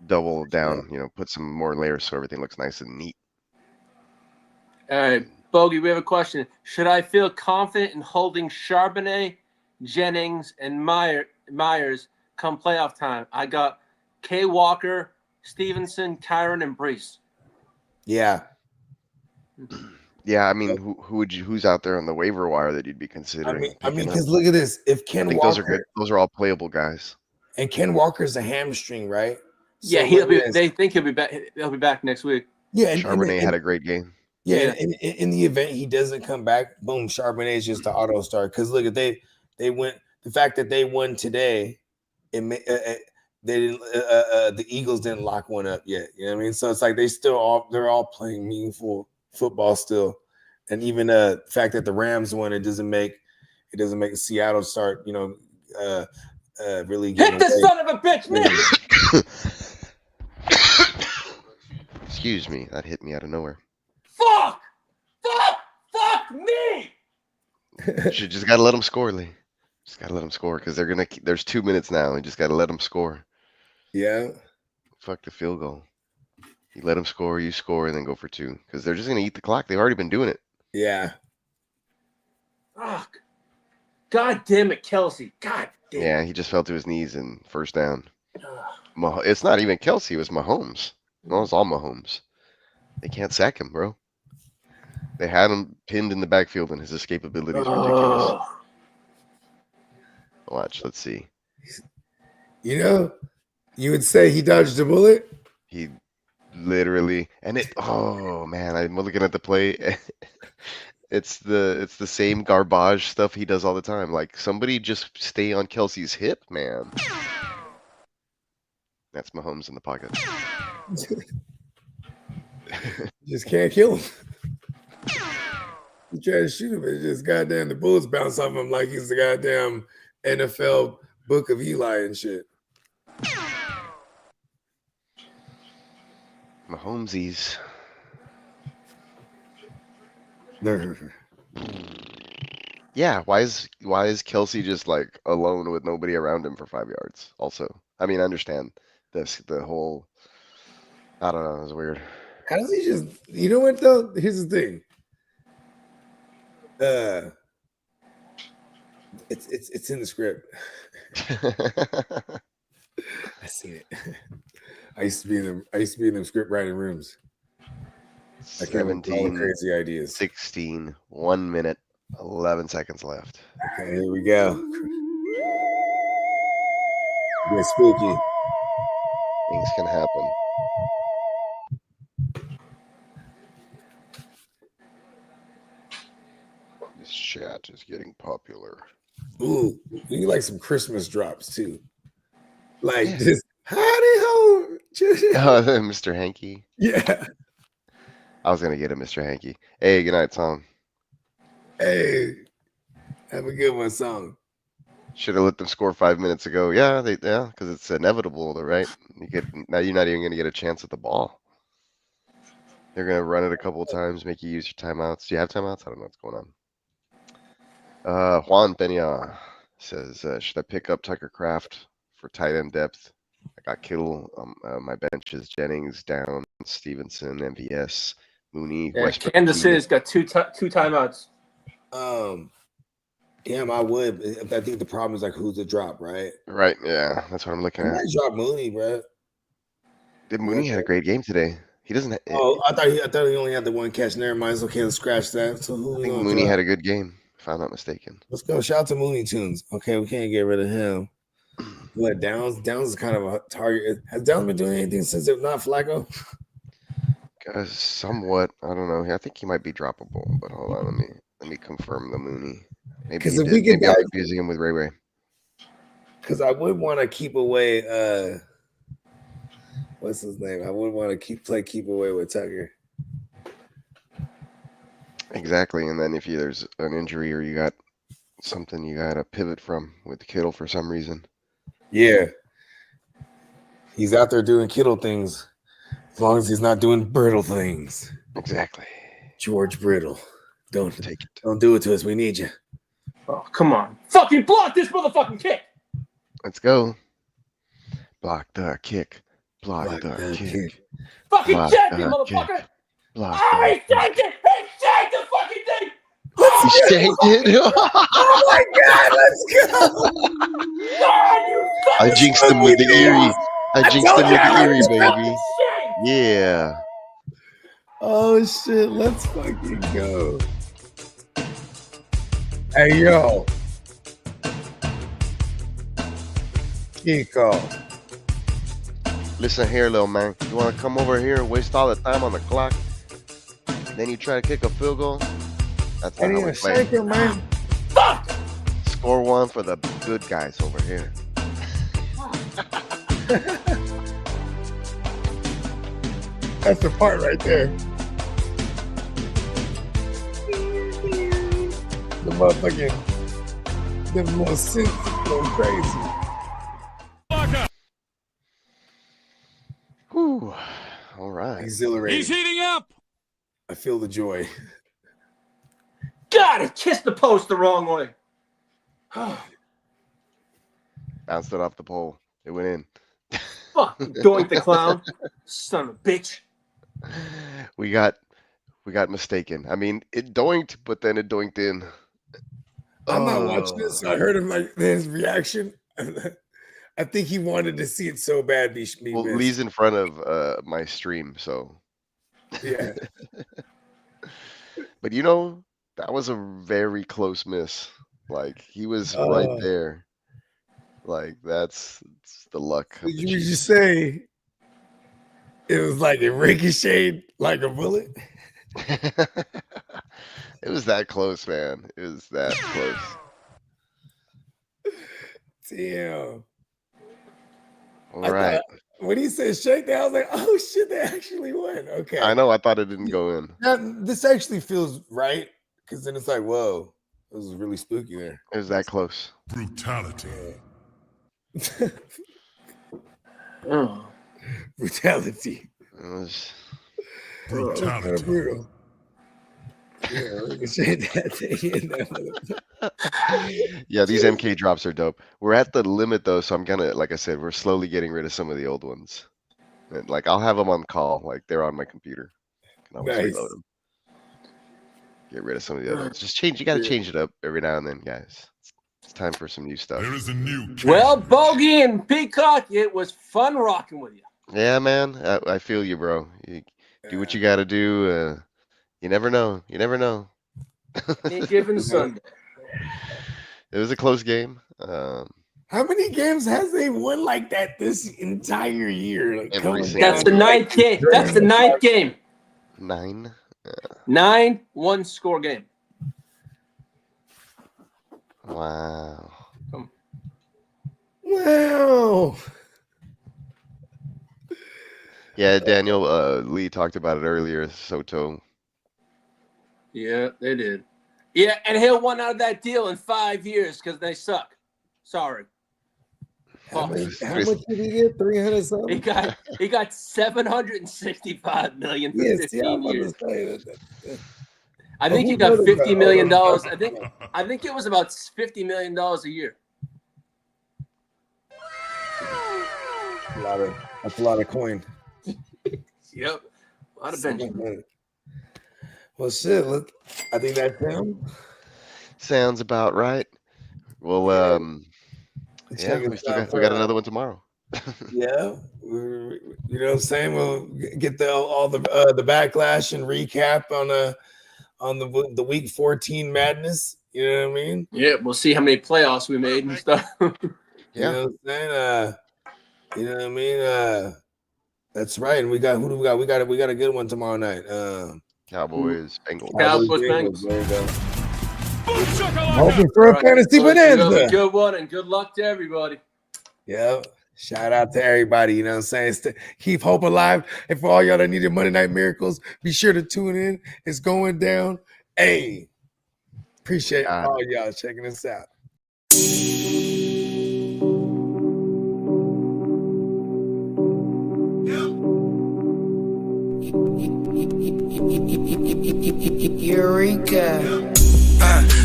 double down. You know, put some more layers so everything looks nice and neat. All right, Bogey, we have a question. Should I feel confident in holding Charbonnet, Jennings, and Myers come playoff time? I got Kay Walker, Stevenson, Kyron, and Brees. Yeah. Yeah, I mean, who's out there on the waiver wire that you'd be considering? I mean, because look at this. If Ken Walker, those are good. Those are all playable guys. And Ken Walker's a hamstring, right? So yeah, they think he'll be back. He'll be back next week. Yeah, and Charbonnet had a great game. Yeah, and in the event he doesn't come back, boom, Charbonnet is just the auto start. Because look, if they went, the fact that they won today, they didn't. The Eagles didn't lock one up yet. You know what I mean? So it's like they're all playing meaningful football still, and even the fact that the Rams won, it doesn't make Seattle start. You know, really hit the son of a bitch, man. Excuse me, that hit me out of nowhere. Fuck me. You just gotta let them score, Lee. Just gotta let them score because there's 2 minutes now, and just gotta let them score. Yeah. Fuck the field goal. You let them score, you score, and then go for 2 because they're just gonna eat the clock. They've already been doing it. Yeah. Fuck. God damn it, Kelsey. God damn. Yeah, he just fell to his knees and first down. It's not even Kelsey. It was Mahomes. No, it's all Mahomes. They can't sack him, bro. They had him pinned in the backfield, and his escapability is ridiculous. Watch, let's see. You know, you would say he dodged a bullet. He literally, and it. Oh man, I'm looking at the play. It's the same garbage stuff he does all the time. Like somebody just stay on Kelsey's hip, man. That's Mahomes in the pocket. Just can't kill him. You try to shoot him, it's just goddamn the bullets bounce off him like he's the goddamn NFL Book of Eli and shit. Mahomesies. Yeah, why is Kelsey just like alone with nobody around him for 5 yards? Also, I mean, I understand the whole. I don't know. It's weird. How does he just? You know what though? Here's the thing. It's in the script. I seen it. I used to be in them script writing rooms. I came up with all the crazy ideas. 16, 1 minute, 11 seconds left. Okay, here we go. Get spooky. Things can happen. This chat is getting popular. Ooh, you like some Christmas drops too. Like Yeah. this. Howdy ho. Mr. Hanky. Yeah. I was gonna get a Mr. Hanky. Hey, good night, Tom. Hey, have a good one, song. Should have let them score 5 minutes ago. Yeah, because it's inevitable, right? Now you're not even gonna get a chance at the ball. They're gonna run it a couple of times, make you use your timeouts. Do you have timeouts? I don't know what's going on. Juan Pena says, should I pick up Tucker Kraft for tight end depth? I got Kittle. My bench is Jennings, Down, Stevenson, MVS, Mooney, Yeah, Westbrook. Kansas City's got two timeouts. Damn, I would. I think the problem is like who's the drop, right? Right, yeah, that's what I'm looking I at. might drop Mooney, bro. Mooney had a great game today. He doesn't. Oh, I thought he only had the one catch. Never mind. It's okay. Let's scratch that. So who I we think gonna Mooney drop? had a good game, if I'm not mistaken. Let's go. Shout out to Mooney Tunes. Okay, we can't get rid of him. What Downs is kind of a target. Has Downs been doing anything since it's not Flacco? Somewhat. I don't know. I think he might be droppable, but hold on. Let me confirm the Mooney. Maybe 'Cause he if did. we get Maybe I'm back- confusing him with Ray Ray. Because I would want to keep away. What's his name? I would want to keep away with Tucker. Exactly. And then if there's an injury or you got something you got to pivot from with Kittle for some reason. Yeah, he's out there doing Kittle things, as long as he's not doing Brittle things. Exactly. George Brittle, don't Take it. Don't do it to us. We need you. Oh, come on. Fucking block this motherfucking kick. Let's go. Block the kick. Block the kick. Fucking Block check it, the motherfucker. kick. Block Oh, the he shanked it. He shanked the fucking thing. He shanked it. Oh my God, let's go. God, you I fucking jinxed him with the Erie. I jinxed him with the Erie, fucking baby. shanked. Yeah. Oh shit, let's fucking go. Hey yo. Kiko. Listen here, little man. You want to come over here and waste all the time on the clock? Then you try to kick a field goal? That's not how we play. Man. Fuck. Score one for the good guys over here. That's the part right there. The motherfucking, the little synth going crazy. Whew. All right. Exhilarating. He's heating up. I feel the joy. God, it kissed the post the wrong way. Bounced it off the pole. It went in. Fucking doink the clown. Son of a bitch. We got mistaken. I mean, it doinked, but then it doinked in. I'm not watching this. So I heard him like his reaction. I think he wanted to see it so bad. Well, Lee's in front of my stream, so. Yeah. But that was a very close miss. Like he was right there. Like it's the luck. Did you just say it was like it ricocheted like a bullet? It was that close, man. It was that close. Damn. All right. When he said shake that, I was like, oh shit, they actually won. Okay. I know. I thought it didn't go in. This actually feels right because then it's like, whoa, this is really spooky there. It was that close. Brutality. Oh. Brutality. It was. Brutality. Kind of brutal. Yeah, ricochet that thing in there. Yeah, these MK drops are dope. We're at the limit though, so I'm gonna, like I said, we're slowly getting rid of some of the old ones. And, like I'll have them on call, like they're on my computer. Can always Nice. reload them. Get rid of some of the other ones. Just change. You got to change it up every now and then, guys. It's time for some new stuff. There is a new. Well, Bogey and Peacock, it was fun rocking with you. Yeah, man. I feel you, bro. You do what you got to do. You never know. You never know. Any given Sunday. It was a close game. How many games has they won like that this entire year? Like, Every coming single That's the down, like, ninth game. That's the ninth game. 9. 9 one-score game. Wow. Wow. Yeah, Daniel Lee talked about it earlier. Soto. Yeah, they did. Yeah, and Hill won out of that deal in 5 years because they suck. Sorry. How Fuck. much did he get? 300 something? He got $765 million for Yes, 15 yeah, I'm about years. to say that. I think he got $50 million. I think it was about $50 million a year. That's a lot of coin. Yep. A lot of Benjamin. Well, shit. I think that's him. Sounds about right. Well, yeah, we got another one tomorrow. Yeah, you know what I'm saying. We'll get all the backlash and recap on the week 14 madness. You know what I mean? Yeah, we'll see how many playoffs we made and stuff. You know what I'm saying? You know what I mean? That's right. And we got who do we got? We got a good one tomorrow night. Cowboys, Bengals. Cowboys, Bengals. There you go. Hoping for a fantasy bonanza. Good one, and good luck to everybody. Yeah. Shout out to everybody. You know what I'm saying? Keep hope alive. And for all y'all that needed Monday Night Miracles, be sure to tune in. It's going down. Hey, appreciate all y'all checking us out. Eureka.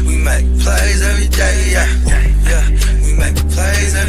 We make plays every day, yeah. We make plays every